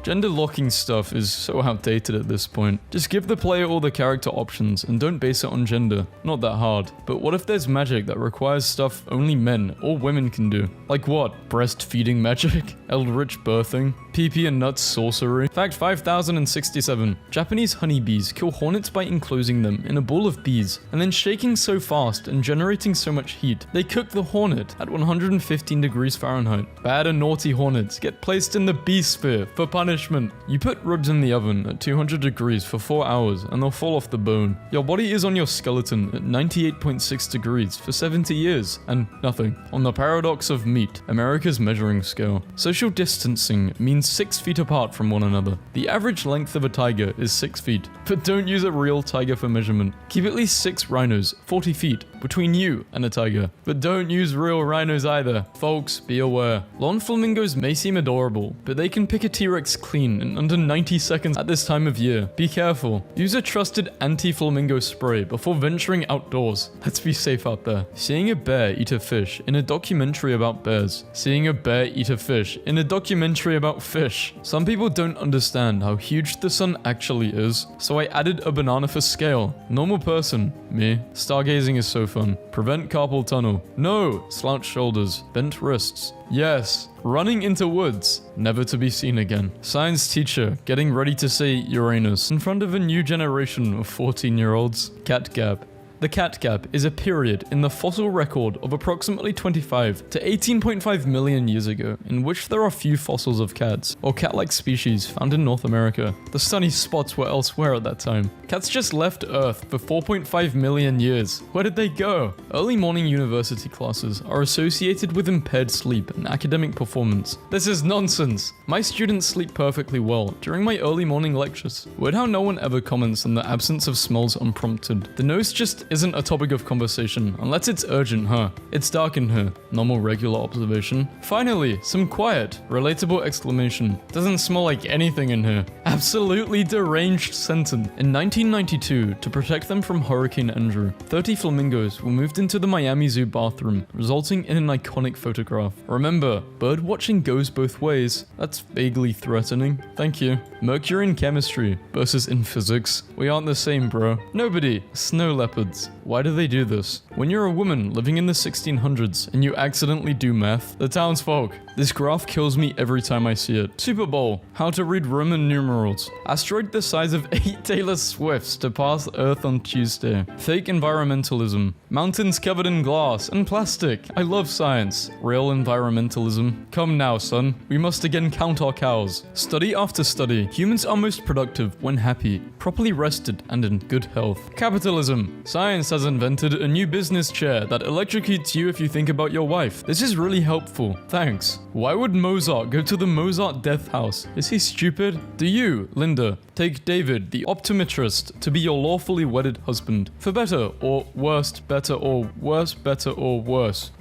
Gender locking stuff is so outdated at this point. Just give the player all the character options and don't base it on gender. Not that hard. But what if there's magic that requires stuff only men or women can do? Like what? Breastfeeding magic? Eldritch birthing? PP and nuts sorcery? Fact 5067. Japanese honeybees kill hornets by enclosing them in a ball of bees and then shaking so fast and generating so much heat, they cook the hornet at 115 degrees Fahrenheit. Bad and naughty hornets get placed in the bee sphere for punishment. You put ribs in the oven at 200 degrees for 4 hours and they'll fall off the bone. Your body is on your skeleton at 98.6 degrees for 70 years and nothing. On the paradox of meat, America's measuring scale. Social distancing means 6 feet apart from one another. The average length of a tiger is 6 feet, but don't use a real tiger for measurement. Keep at least 6 rhinos, 40 feet, between you and a tiger. But don't use real rhinos either. Folks, be aware. Lawn flamingos may seem adorable, but they can pick a T-Rex clean in under 90 seconds at this time of year. Be careful. Use a trusted anti-flamingo spray before venturing outdoors. Let's be safe out there. Seeing a bear eat a fish in a documentary about bears. Seeing a bear eat a fish in a documentary about fish. Some people don't understand how huge the sun actually is, so I added a banana for scale. Normal person, me. Stargazing is so fun. Prevent carpal tunnel. No. Slouch shoulders. Bent wrists. Yes. Running into woods. Never to be seen again. Science teacher getting ready to say Uranus in front of a new generation of 14-year-olds. Cat gap. The cat gap is a period in the fossil record of approximately 25 to 18.5 million years ago in which there are few fossils of cats, or cat-like species found in North America. The sunny spots were elsewhere at that time. Cats just left Earth for 4.5 million years. Where did they go? Early morning university classes are associated with impaired sleep and academic performance. This is nonsense. My students sleep perfectly well during my early morning lectures. Weird how no one ever comments on the absence of smells unprompted. The nose just isn't a topic of conversation, unless it's urgent, huh? It's dark in here. Normal, regular observation. Finally, some quiet, relatable exclamation. Doesn't smell like anything in here. Absolutely deranged sentence. In 1992, to protect them from Hurricane Andrew, 30 flamingos were moved into the Miami Zoo bathroom, resulting in an iconic photograph. Remember, bird watching goes both ways. That's vaguely threatening. Thank you. Mercury in chemistry versus in physics. We aren't the same, bro. Nobody. Snow leopards. Why do they do this? When you're a woman living in the 1600s and you accidentally do math, the townsfolk. This graph kills me every time I see it. Super Bowl. How to read Roman numerals. Asteroid the size of 8 Taylor Swifts to pass Earth on Tuesday. Fake environmentalism. Mountains covered in glass and plastic. I love science. Real environmentalism. Come now, son. We must again count our cows. Study after study. Humans are most productive when happy, properly rested, and in good health. Capitalism. Science has invented a new business chair that electrocutes you if you think about your wife. This is really helpful. Thanks. Why would Mozart go to the Mozart death house? Is he stupid? Do you, Linda, take David, the optometrist, to be your lawfully wedded husband? For better or worst, better or worse, better or worse.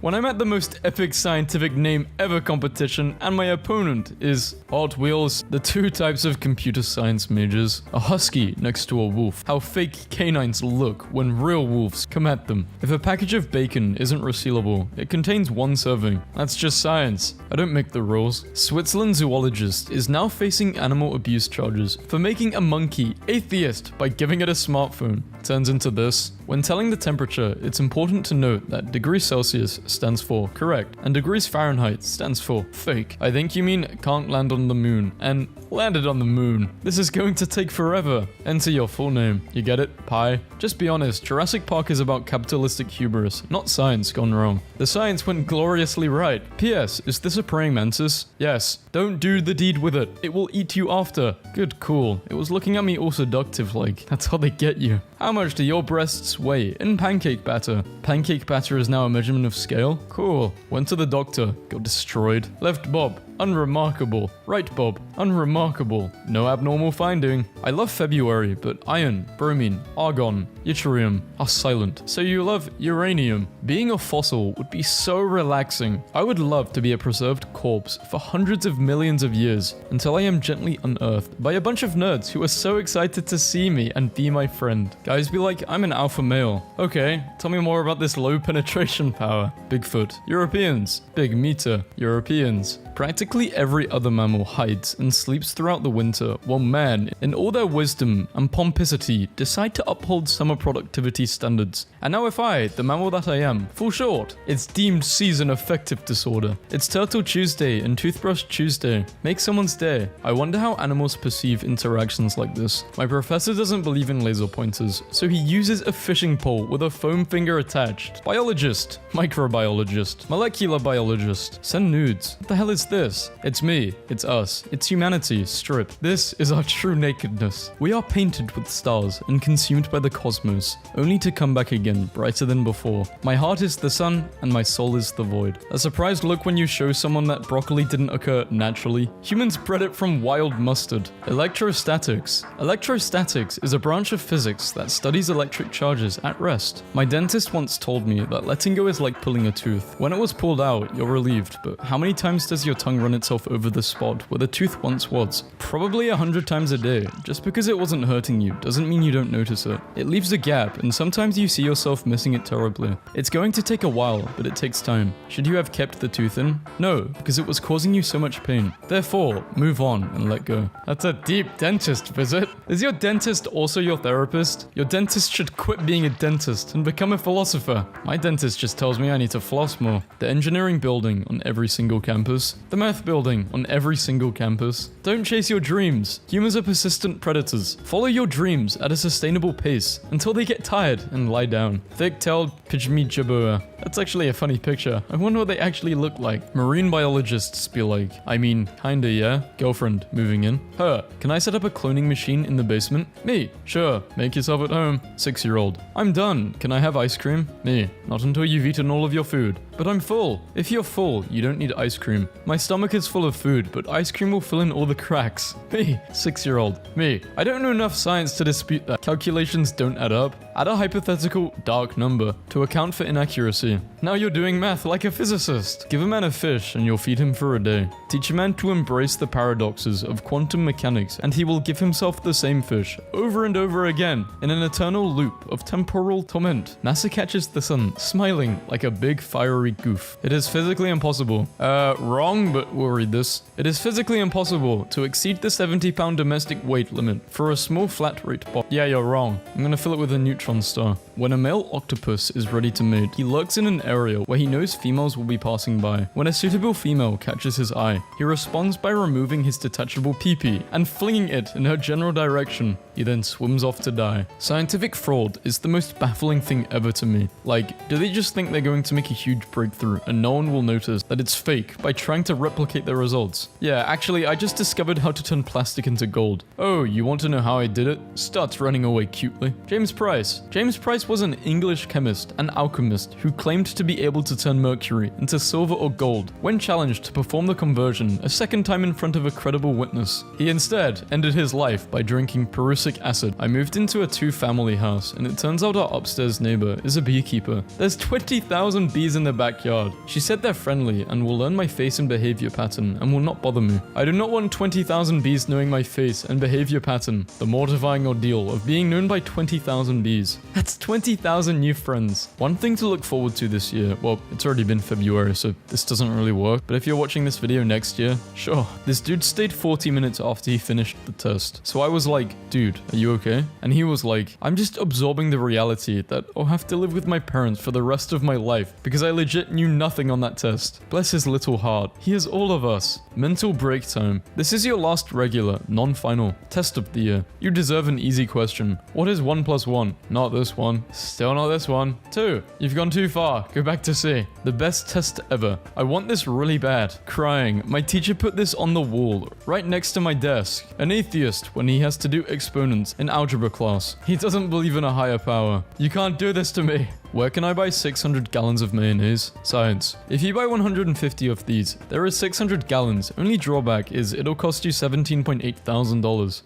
When I'm at the most epic scientific name ever competition and my opponent is Hot Wheels, the two types of computer science majors, a husky next to a wolf, how fake canines look when real wolves come at them. If a package of bacon isn't resealable, it contains 1 serving. That's just science. I don't make the rules. Switzerland zoologist is now facing animal abuse charges for making a monkey atheist by giving it a smartphone. Turns into this. When telling the temperature, it's important to note that degrees Celsius stands for correct, and degrees Fahrenheit stands for fake. I think you mean can't land on the moon, and landed on the moon. This is going to take forever. Enter your full name. You get it? Pi. Just be honest, Jurassic Park is about capitalistic hubris, not science gone wrong. The science went gloriously right. P.S. Is this a praying mantis? Yes. Don't do the deed with it. It will eat you after. Good, cool. It was looking at me all seductive like. That's how they get you. How much do your breasts weigh in pancake batter? Pancake batter is now a measurement of scale? Cool. Went to the doctor. Got destroyed. Left Bob. Unremarkable. Right, Bob. Unremarkable. No abnormal finding. I love February, but iron, bromine, argon, yttrium are silent. So you love uranium. Being a fossil would be so relaxing. I would love to be a preserved corpse for hundreds of millions of years until I am gently unearthed by a bunch of nerds who are so excited to see me and be my friend. Guys be like, I'm an alpha male. Okay, tell me more about this low penetration power. Bigfoot. Europeans. Big meter. Europeans. Practically every other mammal hides and sleeps throughout the winter, while man, in all their wisdom and pomposity, decide to uphold summer productivity standards. And now if I, the mammal that I am, fall short, it's deemed season affective disorder. It's Turtle Tuesday and Toothbrush Tuesday. Make someone's day. I wonder how animals perceive interactions like this. My professor doesn't believe in laser pointers, so he uses a fishing pole with a foam finger attached. Biologist, microbiologist, molecular biologist, send nudes. What the hell is this? It's me, it's us, it's humanity, strip. This is our true nakedness. We are painted with stars and consumed by the cosmos, only to come back again, brighter than before. My heart is the sun, and my soul is the void. A surprised look when you show someone that broccoli didn't occur naturally. Humans bred it from wild mustard. Electrostatics. Electrostatics is a branch of physics that studies electric charges at rest. My dentist once told me that letting go is like pulling a tooth. When it was pulled out, you're relieved, but how many times does your tongue run itself over the spot where the tooth once was? Probably 100 times a day. Just because it wasn't hurting you doesn't mean you don't notice it. It leaves a gap, and sometimes you see yourself missing it terribly. It's going to take a while, but it takes time. Should you have kept the tooth in? No, because it was causing you so much pain. Therefore, move on and let go. That's a deep dentist visit. Is your dentist also your therapist? Your dentist should quit being a dentist and become a philosopher. My dentist just tells me I need to floss more. The engineering building on every single campus. The math building on every single campus. Don't chase your dreams. Humans are persistent predators. Follow your dreams at a sustainable pace until they get tired and lie down. Thick-tailed pygmy jabber. That's actually a funny picture. I wonder what they actually look like. Marine biologists be like, I mean, kinda, yeah? Girlfriend, moving in. Her, can I set up a cloning machine in the basement? Me, sure, make yourself at home. 6-year-old, I'm done. Can I have ice cream? Me, not until you've eaten all of your food. But I'm full. If you're full, you don't need ice cream. My stomach is full of food, but ice cream will fill in all the cracks. Me, 6-year-old. Me, I don't know enough science to dispute that. Calculations don't add up. Add a hypothetical dark number to account for inaccuracy. Now you're doing math like a physicist. Give a man a fish and you'll feed him for a day. Teach a man to embrace the paradoxes of quantum mechanics and he will give himself the same fish over and over again in an eternal loop of temporal torment. NASA catches the sun smiling like a big fiery goof. It is physically impossible. Wrong, but we'll read this. It is physically impossible to exceed the 70-pound domestic weight limit for a small flat rate box. Yeah, you're wrong. I'm gonna fill it with a neutron star. When a male octopus is ready to mate, he lurks in an area where he knows females will be passing by. When a suitable female catches his eye, he responds by removing his detachable pee-pee and flinging it in her general direction. He then swims off to die. Scientific fraud is the most baffling thing ever to me. Like, do they just think they're going to make a huge breakthrough and no one will notice that it's fake by trying to replicate their results? Yeah, actually, I just discovered how to turn plastic into gold. Oh, you want to know how I did it? Starts running away cutely. James Price. James Price was an English chemist and alchemist who claimed to be able to turn mercury into silver or gold. When challenged to perform the conversion a second time in front of a credible witness, he instead ended his life by drinking prussic acid. I moved into a 2-family house and it turns out our upstairs neighbor is a beekeeper. There's 20,000 bees in the backyard. She said they're friendly and will learn my face and behavior pattern and will not bother me. I do not want 20,000 bees knowing my face and behavior pattern. The mortifying ordeal of being known by 20,000 bees. That's 20,000 new friends. One thing to look forward to this year, well, it's already been February, so this doesn't really work, but if you're watching this video next year, sure. This dude stayed 40 minutes after he finished the test. So I was like, dude, are you okay? And he was like, I'm just absorbing the reality that I'll have to live with my parents for the rest of my life because I legit knew nothing on that test. Bless his little heart. He is all of us. Mental break time. This is your last regular, non-final test of the year. You deserve an easy question. What is 1 + 1? Not this one. Still not this one. 2. You've gone too far. Go back to C. The best test ever. I want this really bad. Crying. My teacher put this on the wall, right next to my desk. An atheist when he has to do exponents in algebra class. He doesn't believe in a higher power. You can't do this to me. Where can I buy 600 gallons of mayonnaise? Science. If you buy 150 of these, there is 600 gallons. Only drawback is it'll cost you $17.8 thousand.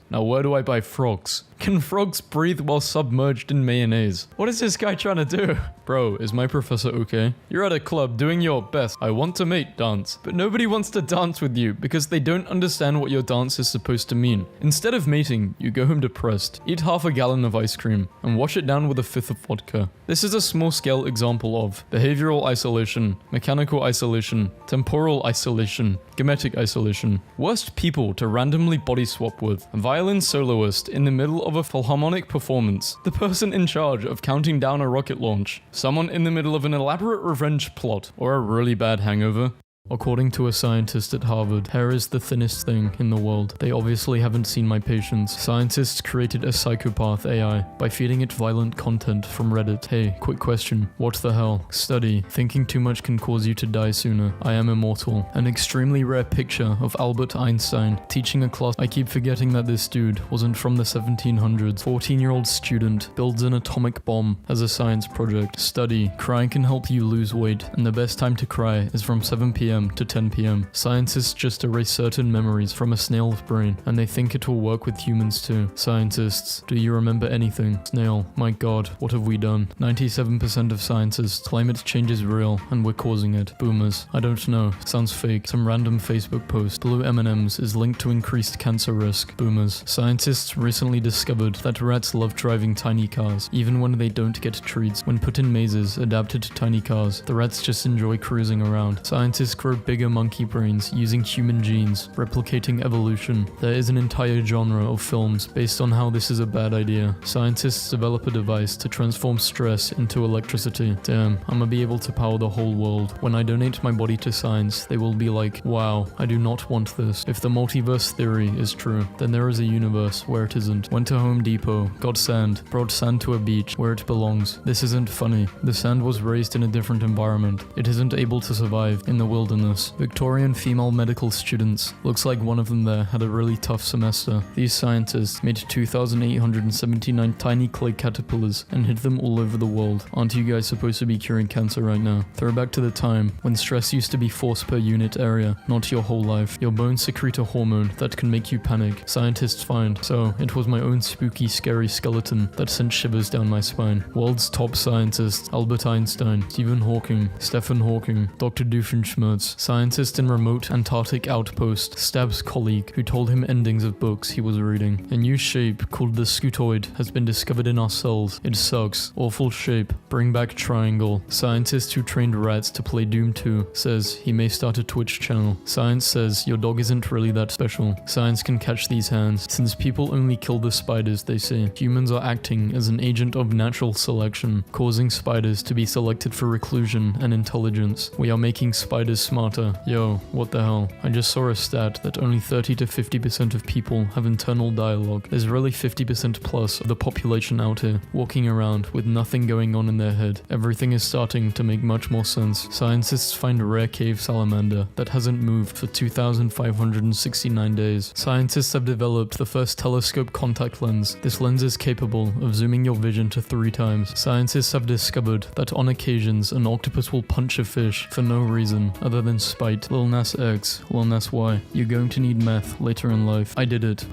Now where do I buy frogs? Can frogs breathe while submerged in mayonnaise? What is this guy trying to do? Bro, is my professor okay? You're at a club doing your best I want to mate dance, but nobody wants to dance with you because they don't understand what your dance is supposed to mean. Instead of mating, you go home depressed, eat half a gallon of ice cream, and wash it down with a fifth of vodka. This is a small-scale example of behavioral isolation, mechanical isolation, temporal isolation, gametic isolation. Worst people to randomly body swap with. A violin soloist in the middle of a philharmonic performance. The person in charge of counting down a rocket launch. Someone in the middle of an elaborate revenge plot. Or a really bad hangover. According to a scientist at Harvard, hair is the thinnest thing in the world. They obviously haven't seen my patients. Scientists created a psychopath AI by feeding it violent content from Reddit. Hey, quick question. What the hell? Study. Thinking too much can cause you to die sooner. I am immortal. An extremely rare picture of Albert Einstein teaching a class. I keep forgetting that this dude wasn't from the 1700s. 14-year-old student builds an atomic bomb as a science project. Study. Crying can help you lose weight, and the best time to cry is from 7 p.m. to 10 p.m. Scientists just erase certain memories from a snail's brain, and they think it will work with humans too. Scientists, do you remember anything? Snail, my god, what have we done? 97% of scientists, climate change is real, and we're causing it. Boomers, I don't know, sounds fake. Some random Facebook post. Blue M&Ms is linked to increased cancer risk. Boomers, scientists recently discovered that rats love driving tiny cars, even when they don't get treats. When put in mazes adapted to tiny cars, the rats just enjoy cruising around. Scientists grow bigger monkey brains using human genes, replicating evolution. There is an entire genre of films based on how this is a bad idea. Scientists develop a device to transform stress into electricity. Damn, I'ma be able to power the whole world. When I donate my body to science, they will be like, wow, I do not want this. If the multiverse theory is true, then there is a universe where it isn't. Went to Home Depot, got sand, brought sand to a beach where it belongs. This isn't funny. The sand was raised in a different environment. It isn't able to survive in the wilderness. Victorian female medical students. Looks like one of them there had a really tough semester. These scientists made 2,879 tiny clay caterpillars and hid them all over the world. Aren't you guys supposed to be curing cancer right now? Throwback to the time when stress used to be force per unit area, not your whole life. Your bones secrete a hormone that can make you panic. Scientists find. So, it was my own spooky, scary skeleton that sent shivers down my spine. World's top scientists: Albert Einstein, Stephen Hawking, Stephen Hawking, Dr. Doofenshmirtz. Scientist in remote Antarctic outpost stabs colleague who told him endings of books he was reading. A new shape called the scutoid has been discovered in our cells. It sucks. Awful shape. Bring back triangle. Scientist who trained rats to play Doom 2 says he may start a Twitch channel. Science says your dog isn't really that special. Science can catch these hands since people only kill the spiders they see. Humans are acting as an agent of natural selection, causing spiders to be selected for reclusion and intelligence. We are making spiders smarter. Yo, what the hell? I just saw a stat that only 30 to 50% of people have internal dialogue. There's really 50% plus of the population out here, walking around with nothing going on in their head. Everything is starting to make much more sense. Scientists find a rare cave salamander that hasn't moved for 2,569 days. Scientists have developed the first telescope contact lens. This lens is capable of zooming your vision to 3 times. Scientists have discovered that on occasions an octopus will punch a fish for no reason other than spite. Lil Nas X, Lil Nas Y. You're going to need meth later in life. I did it.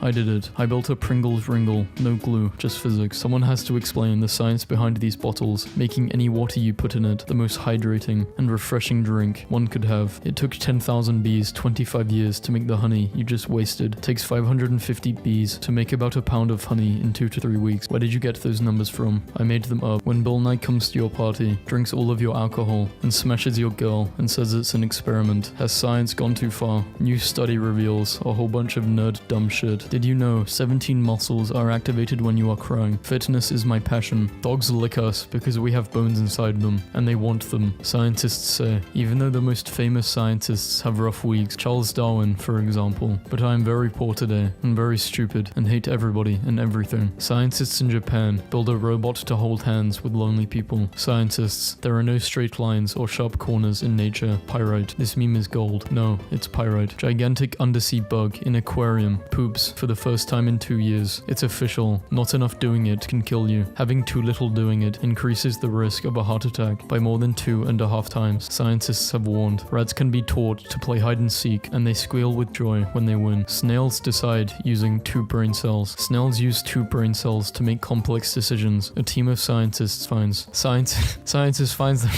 I built a Pringles Ringle. No glue, just physics. Someone has to explain the science behind these bottles, making any water you put in it the most hydrating and refreshing drink one could have. It took 10,000 bees 25 years to make the honey you just wasted. It takes 550 bees to make about a pound of honey in 2 to 3 weeks. Where did you get those numbers from? I made them up. When Bill Nye comes to your party, drinks all of your alcohol, and smashes your girl and says it's an experiment, has science gone too far? New study reveals a whole bunch of nerd dumb shit. Did you know 17 muscles are activated when you are crying? Fitness is my passion. Dogs lick us because we have bones inside them, and they want them, scientists say. Even though the most famous scientists have rough weeks, Charles Darwin, for example. But I am very poor today, and very stupid, and hate everybody and everything. Scientists in Japan build a robot to hold hands with lonely people. Scientists, there are no straight lines or sharp corners in nature. Pyrite. pyrite. This meme is gold. No, it's pyrite. Gigantic undersea bug in aquarium. Poops for the first time in 2 years. It's official. Not enough doing it can kill you. Having too little doing it increases the risk of a heart attack by more than 2.5 times. Scientists have warned. Rats can be taught to play hide and seek, and they squeal with joy when they win. Snails decide using 2 brain cells. Snails use 2 brain cells to make complex decisions. A team of scientists finds. Scientists finds them.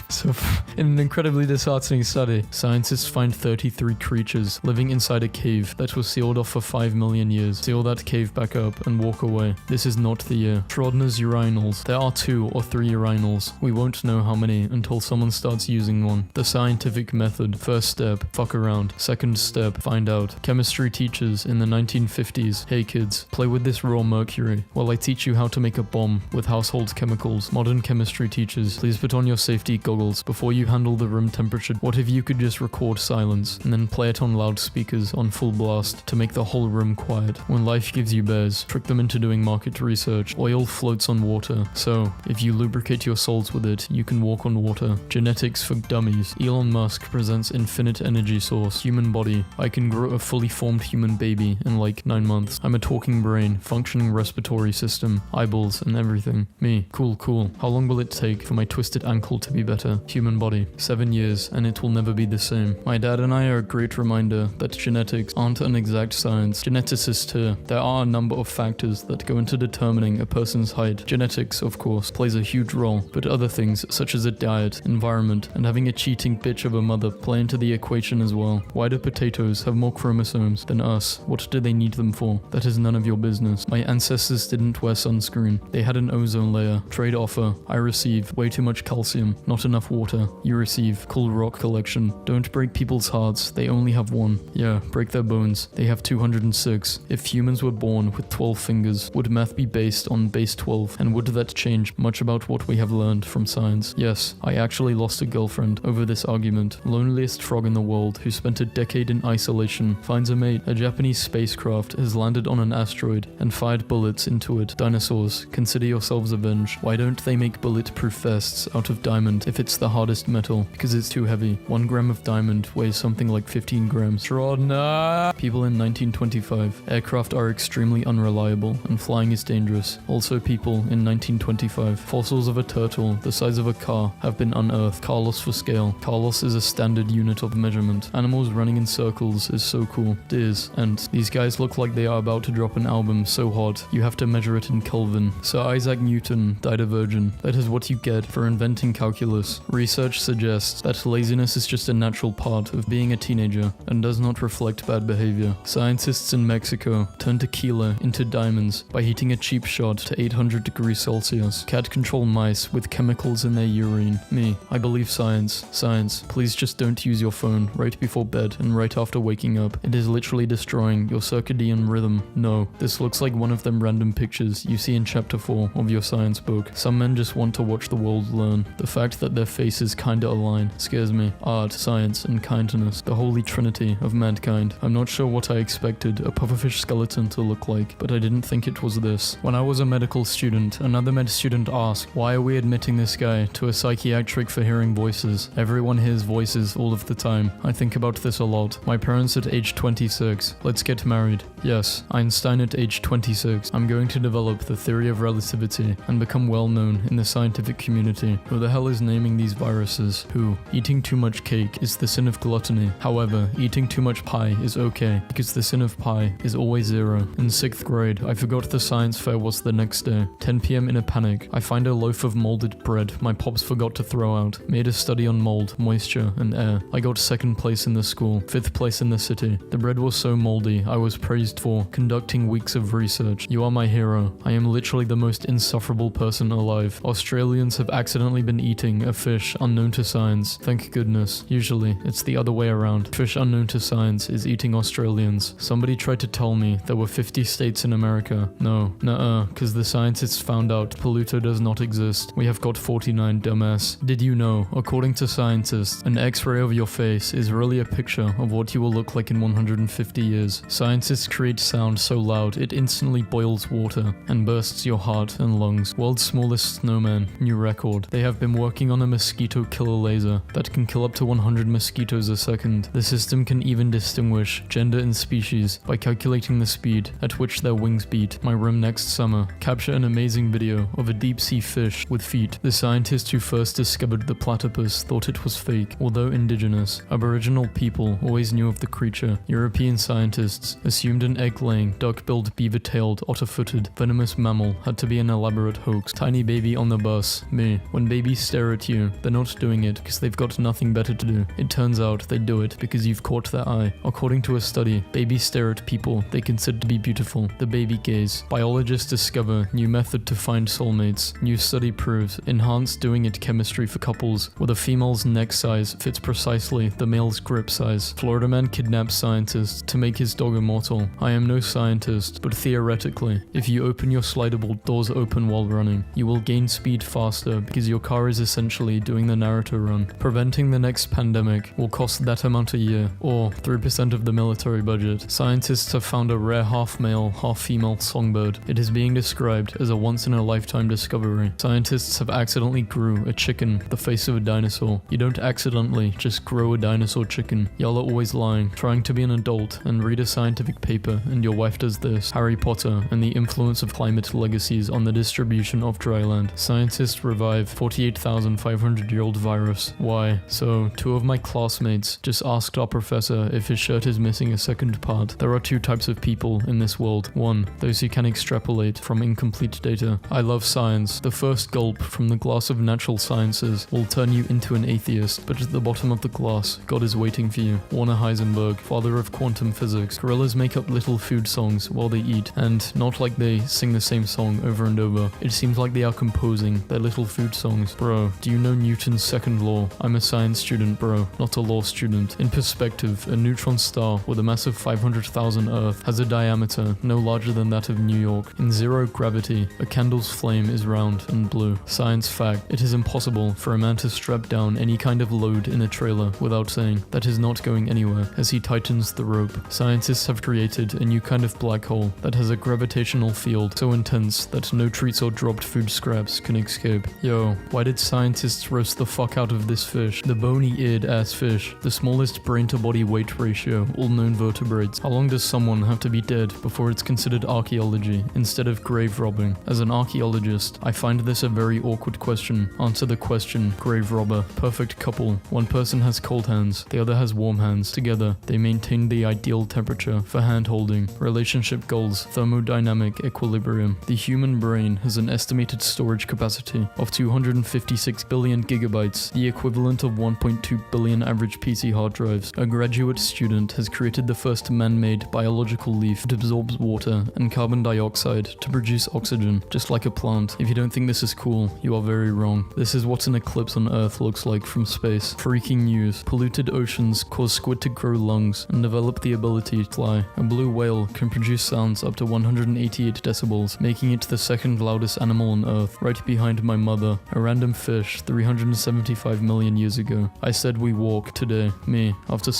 So, in an incredibly disheartening study, scientists find 33 creatures living inside a cave that was sealed off for 5 million years. Seal that cave back up and walk away. This is not the year. Schrodinger's urinals. There are 2 or 3 urinals. We won't know how many until someone starts using one. The scientific method. First step, fuck around. Second step, find out. Chemistry teachers in the 1950s. Hey kids, play with this raw mercury while I teach you how to make a bomb with household chemicals. Modern chemistry teachers, please put on your safety goggles before you handle the room temperature. What if you could just record silence and then play it on loudspeakers on full blast to make the whole room quiet? When life gives you bears, trick them into doing market research. Oil floats on water, so if you lubricate your soles with it, you can walk on water. Genetics for dummies. Elon Musk presents infinite energy source. Human body. I can grow a fully formed human baby in like 9 months. I'm a talking brain, functioning respiratory system, eyeballs and everything. Me. Cool. How long will it take for my twisted ankle to be better? Human body. 7 years and it will never be the same. My dad and I are a great reminder that genetics aren't an exact science. Geneticists here. There are a number of factors that go into determining a person's height. Genetics, of course, plays a huge role, but other things such as a diet, environment, and having a cheating bitch of a mother play into the equation as well. Why do potatoes have more chromosomes than us? What do they need them for? That is none of your business. My ancestors didn't wear sunscreen. They had an ozone layer. Trade offer. I receive way too much calcium, not enough water. You receive cool rock collection. Don't break people's hearts. They only have one. Yeah, break their bones. They have 206. If humans were born with 12 fingers, would math be based on base 12? And would that change much about what we have learned from science? Yes, I actually lost a girlfriend over this argument. Loneliest frog in the world who spent a decade in isolation finds a mate. A Japanese spacecraft has landed on an asteroid and fired bullets into it. Dinosaurs, consider yourselves avenged. Why don't they make bulletproof vests out of diamond if it's the hardest metal? Because it's too heavy. 1 gram of diamond weighs something like 15 grams. Schrodner! People in 1925. Aircraft are extremely unreliable and flying is dangerous. Also people in 1925. Fossils of a turtle the size of a car have been unearthed. Carlos for scale. Carlos is a standard unit of measurement. Animals running in circles is so cool. Deers. And these guys look like they are about to drop an album so hot you have to measure it in Kelvin. Sir Isaac Newton died a virgin. That is what you get for inventing calculus. Research suggests that laziness is just a natural part of being a teenager and does not reflect bad behavior. Scientists in Mexico turn tequila into diamonds by heating a cheap shot to 800 degrees Celsius. Cat control mice with chemicals in their urine. Me. I believe science. Science. Please just don't use your phone right before bed and right after waking up. It is literally destroying your circadian rhythm. No. This looks like one of them random pictures you see in chapter 4 of your science book. Some men just want to watch the world learn. The fact that their faces kinda align scares me. Art, science, and kindness. The holy trinity of mankind. I'm not sure what I expected a pufferfish skeleton to look like, but I didn't think it was this. When I was a medical student, another med student asked, why are we admitting this guy to a psychiatric for hearing voices? Everyone hears voices all of the time. I think about this a lot. My parents at age 26. Let's get married. Yes. Einstein at age 26. I'm going to develop the theory of relativity and become well known in the scientific community. Who the hell is naming these viruses? Who? Eating too much cake is the sin of gluttony. However, eating too much pie is okay, because the sin of pie is always 0. In 6th grade, I forgot the science fair was the next day. 10 p.m. in a panic, I find a loaf of molded bread my pops forgot to throw out. Made a study on mold, moisture, and air. I got 2nd place in the school, 5th place in the city. The bread was so moldy, I was praised for conducting weeks of research. You are my hero. I am literally the most insufferable person alive. Australians have accidentally been eating a fish unknown to science. Thank goodness. Usually, it's the other way around. Fish unknown to science is eating Australians. Somebody tried to tell me there were 50 states in America. No, nuh-uh, cause the scientists found out Pluto does not exist. We have got 49, dumbass. Did you know, according to scientists, an X-ray of your face is really a picture of what you will look like in 150 years. Scientists create sound so loud it instantly boils water and bursts your heart and lungs. World's smallest snowman, new record. They have been working on a mosquito killer laser that can kill up to 100 mosquitoes a second. The system can even distinguish gender and species by calculating the speed at which their wings beat. My room next summer. Capture an amazing video of a deep-sea fish with feet. The scientist who first discovered the platypus thought it was fake, although indigenous. Aboriginal people always knew of the creature. European scientists assumed an egg-laying, duck-billed, beaver-tailed, otter-footed, venomous mammal had to be an elaborate hoax. Tiny baby on the bus. Me. When babies stare at you, they're not doing it because they've got nothing better to do. It turns out they do it because you've caught their eye. According to a study, babies stare at people they consider to be beautiful. The baby gaze. Biologists discover new method to find soulmates. New study proves enhanced doing it chemistry for couples where the female's neck size fits precisely the male's grip size. Florida man kidnaps scientist to make his dog immortal. I am no scientist, but theoretically, if you open your slidable doors open while running, you will gain speed faster because your car is essentially doing the Naruto run. Preventing the next pandemic will cost that amount a year, or 3% of the military budget. Scientists have found a rare half-male, half-female songbird. It is being described as a once-in-a-lifetime discovery. Scientists have accidentally grew a chicken, the face of a dinosaur. You don't accidentally just grow a dinosaur chicken. Y'all are always lying, trying to be an adult and read a scientific paper, and your wife does this. Harry Potter and the influence of climate legacies on the distribution of dryland. Scientists revive 48,500-year-old virus. Why? So, 2 of my classmates just asked our professor if his shirt is missing a second part. There are 2 types of people in this world. 1, those who can extrapolate from incomplete data. I love science. The first gulp from the glass of natural sciences will turn you into an atheist, but at the bottom of the glass, God is waiting for you. Werner Heisenberg, father of quantum physics. Gorillas make up little food songs while they eat, and not like they sing the same song over and over. It seems like they are composing their little food songs. Bro, do you know Newton's second law? I'm a science student, bro, not a law student. In perspective, a neutron star with a mass of 500,000 Earth has a diameter no larger than that of New York. In zero gravity, a candle's flame is round and blue. Science fact, it is impossible for a man to strap down any kind of load in a trailer without saying that is not going anywhere as he tightens the rope. Scientists have created a new kind of black hole that has a gravitational field so intense that no treats or dropped food scraps can escape. Yo, why did scientists roast the fuck out of this fish? The bony-eared ass fish, the smallest brain to body weight ratio, all known vertebrates. How long does someone have to be dead before it's considered archaeology instead of grave robbing? As an archaeologist, I find this a very awkward question. Answer the question, grave robber. Perfect couple. One person has cold hands, the other has warm hands. Together, they maintain the ideal temperature for hand holding. Relationship goals, thermodynamic equilibrium. The human brain has an estimated storage capacity of 256 billion gigabytes, the equivalent of 1.2 billion average PC hard drives. A graduate student has created the first man-made biological leaf that absorbs water and carbon dioxide to produce oxygen, just like a plant. If you don't think this is cool, you are very wrong. This is what an eclipse on Earth looks like from space. Freaking news. Polluted oceans cause squid to grow lungs and develop the ability to fly. A blue whale can produce sounds up to 188 decibels, making it the second loudest animal on Earth, right behind my mother. A random fish 375 million years ago. I said we walk today. Me. After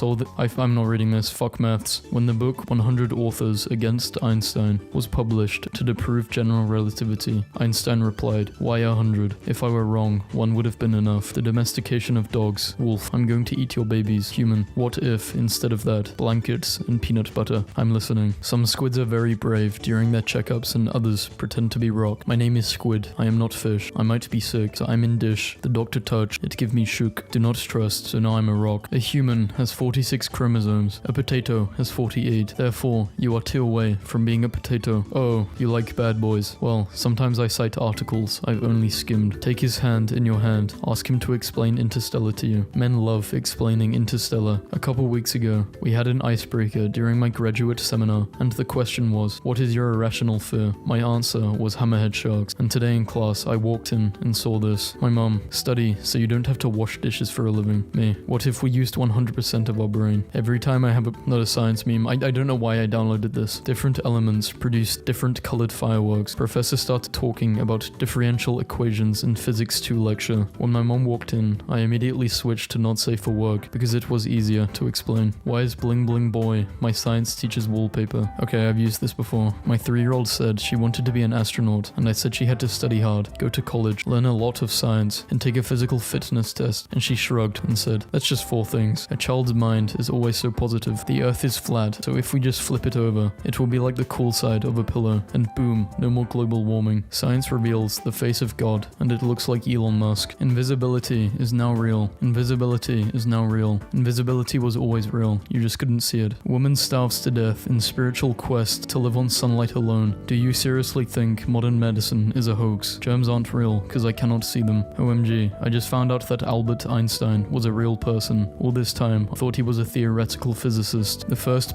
I'm not reading this. Fuck maths. When the book 100 Authors Against Einstein was published to disprove general relativity, Einstein replied, why 100? If I were wrong, 1 would have been enough. The domestication of dogs. Wolf. I'm going to eat your babies. Human. What if, instead of that, blankets and peanut butter? I'm listening. Some squids are very brave during their checkups and others pretend to be rock. My name is Squid. I am not fish. I might be sick, so I'm in dish. The doctor touched. It give me shook. Do not trust, so now I'm a rock. A human has 46 chromosomes. A potato has 48. Therefore, you are 2 away from being a potato. Oh, you like bad boys. Well, sometimes I cite articles I've only skimmed. Take his hand in your hand. Ask him to explain Interstellar to you. Men love explaining Interstellar. A couple weeks ago, we had an icebreaker during my graduate seminar, and the question was, what is your irrational fear? My answer was hammerhead sharks, and today in class, I walked in and saw this. My mom, study so you don't have to wash dishes for a living. Me, what if we used 100% of our brain? Every time I have not a science meme, I don't know why I downloaded this. Different elements produce different colored fireworks. Professor started talking about differential equations in physics 2 lecture. When my mom walked in, I immediately switched to not safe for work because it was easier to explain. Why is bling bling boy my science teacher's wallpaper? Okay, I've used this before. My 3-year-old said she wanted to be an astronaut, and I said she had to study hard, go to college, learn a lot of science, and take a physical fitness test, and she shrugged shrugged and said, "That's just 4 things. A child's mind is always so positive. The earth is flat, so if we just flip it over, it will be like the cool side of a pillow, and boom, no more global warming. Science reveals the face of God, and it looks like Elon Musk. Invisibility is now real. Invisibility is now real. Invisibility was always real. You just couldn't see it. Woman starves to death in spiritual quest to live on sunlight alone. Do you seriously think modern medicine is a hoax? Germs aren't real, because I cannot see them. OMG, I just found out that Albert Einstein was a real person. All this time, I thought he was a theoretical physicist. The first...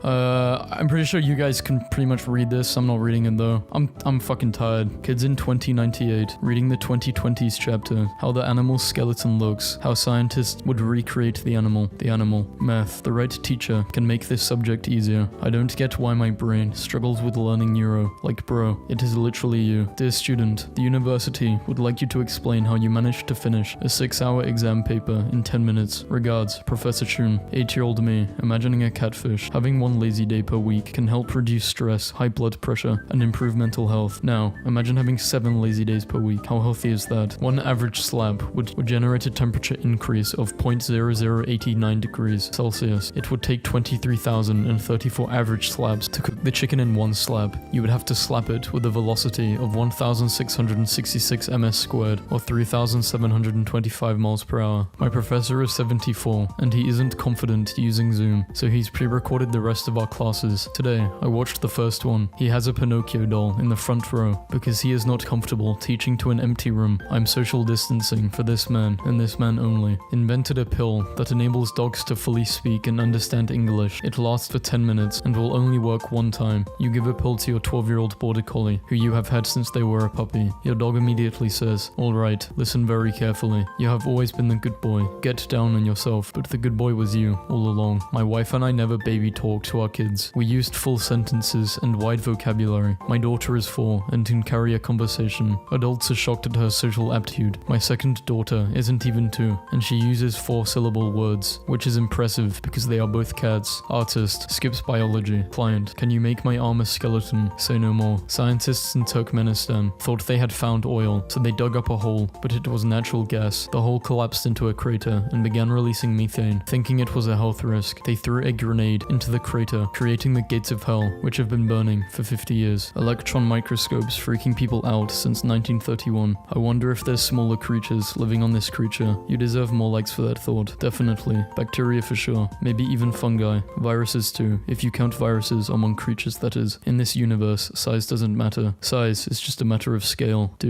I'm pretty sure you guys can pretty much read this. I'm not reading it though. I'm fucking tired. Kids in 2098, reading the 2020s chapter. How the animal skeleton looks. How scientists would recreate the animal. The animal. Math. The right teacher can make this subject easier. I don't get why my brain struggles with learning neuro. Like bro, it is literally you. Dear student, the university would like you to explain how you managed to finish a 6-hour exam paper in 10 minutes. Regards, Professor Chun. 8-year-old me, imagining a catfish. Having one lazy day per week can help reduce stress, high blood pressure, and improve mental health. Now, imagine having 7 lazy days per week. How healthy is that? One average slab would generate a temperature increase of 0.0089 degrees Celsius. It would take 23,034 average slabs to cook the chicken in one slab. You would have to slap it with a velocity of 1,666 ms squared, or 3,725 miles per hour. My professor is 74, and he isn't confident using Zoom, so he's pre-recorded the rest of our classes. Today, I watched the first one. He has a Pinocchio doll in the front row because he is not comfortable teaching to an empty room. I'm social distancing for this man and this man only. Invented a pill that enables dogs to fully speak and understand English. It lasts for 10 minutes and will only work one time. You give a pill to your 12-year-old border collie, who you have had since they were a puppy. Your dog immediately says, "All right, listen very carefully. You have always been the good boy. Get down on yourself." But the good boy was you all along. My wife and I never baby talk to our kids. We used full sentences and wide vocabulary. My daughter is 4 and can carry a conversation. Adults are shocked at her social aptitude. My second daughter isn't even 2, and she uses 4-syllable words, which is impressive because they are both cats. Artist, skips biology. Client, can you make my arm a skeleton? Say no more. Scientists in Turkmenistan thought they had found oil, so they dug up a hole, but it was natural gas. The hole collapsed into a crater and began releasing methane. Thinking it was a health risk, they threw a grenade into the crater, creating the gates of hell, which have been burning for 50 years. Electron microscopes freaking people out since 1931. I wonder if there's smaller creatures living on this creature. You deserve more likes for that thought. Definitely. Bacteria for sure. Maybe even fungi. Viruses too, if you count viruses among creatures, that is. In this universe, size doesn't matter. Size is just a matter of scale, dude.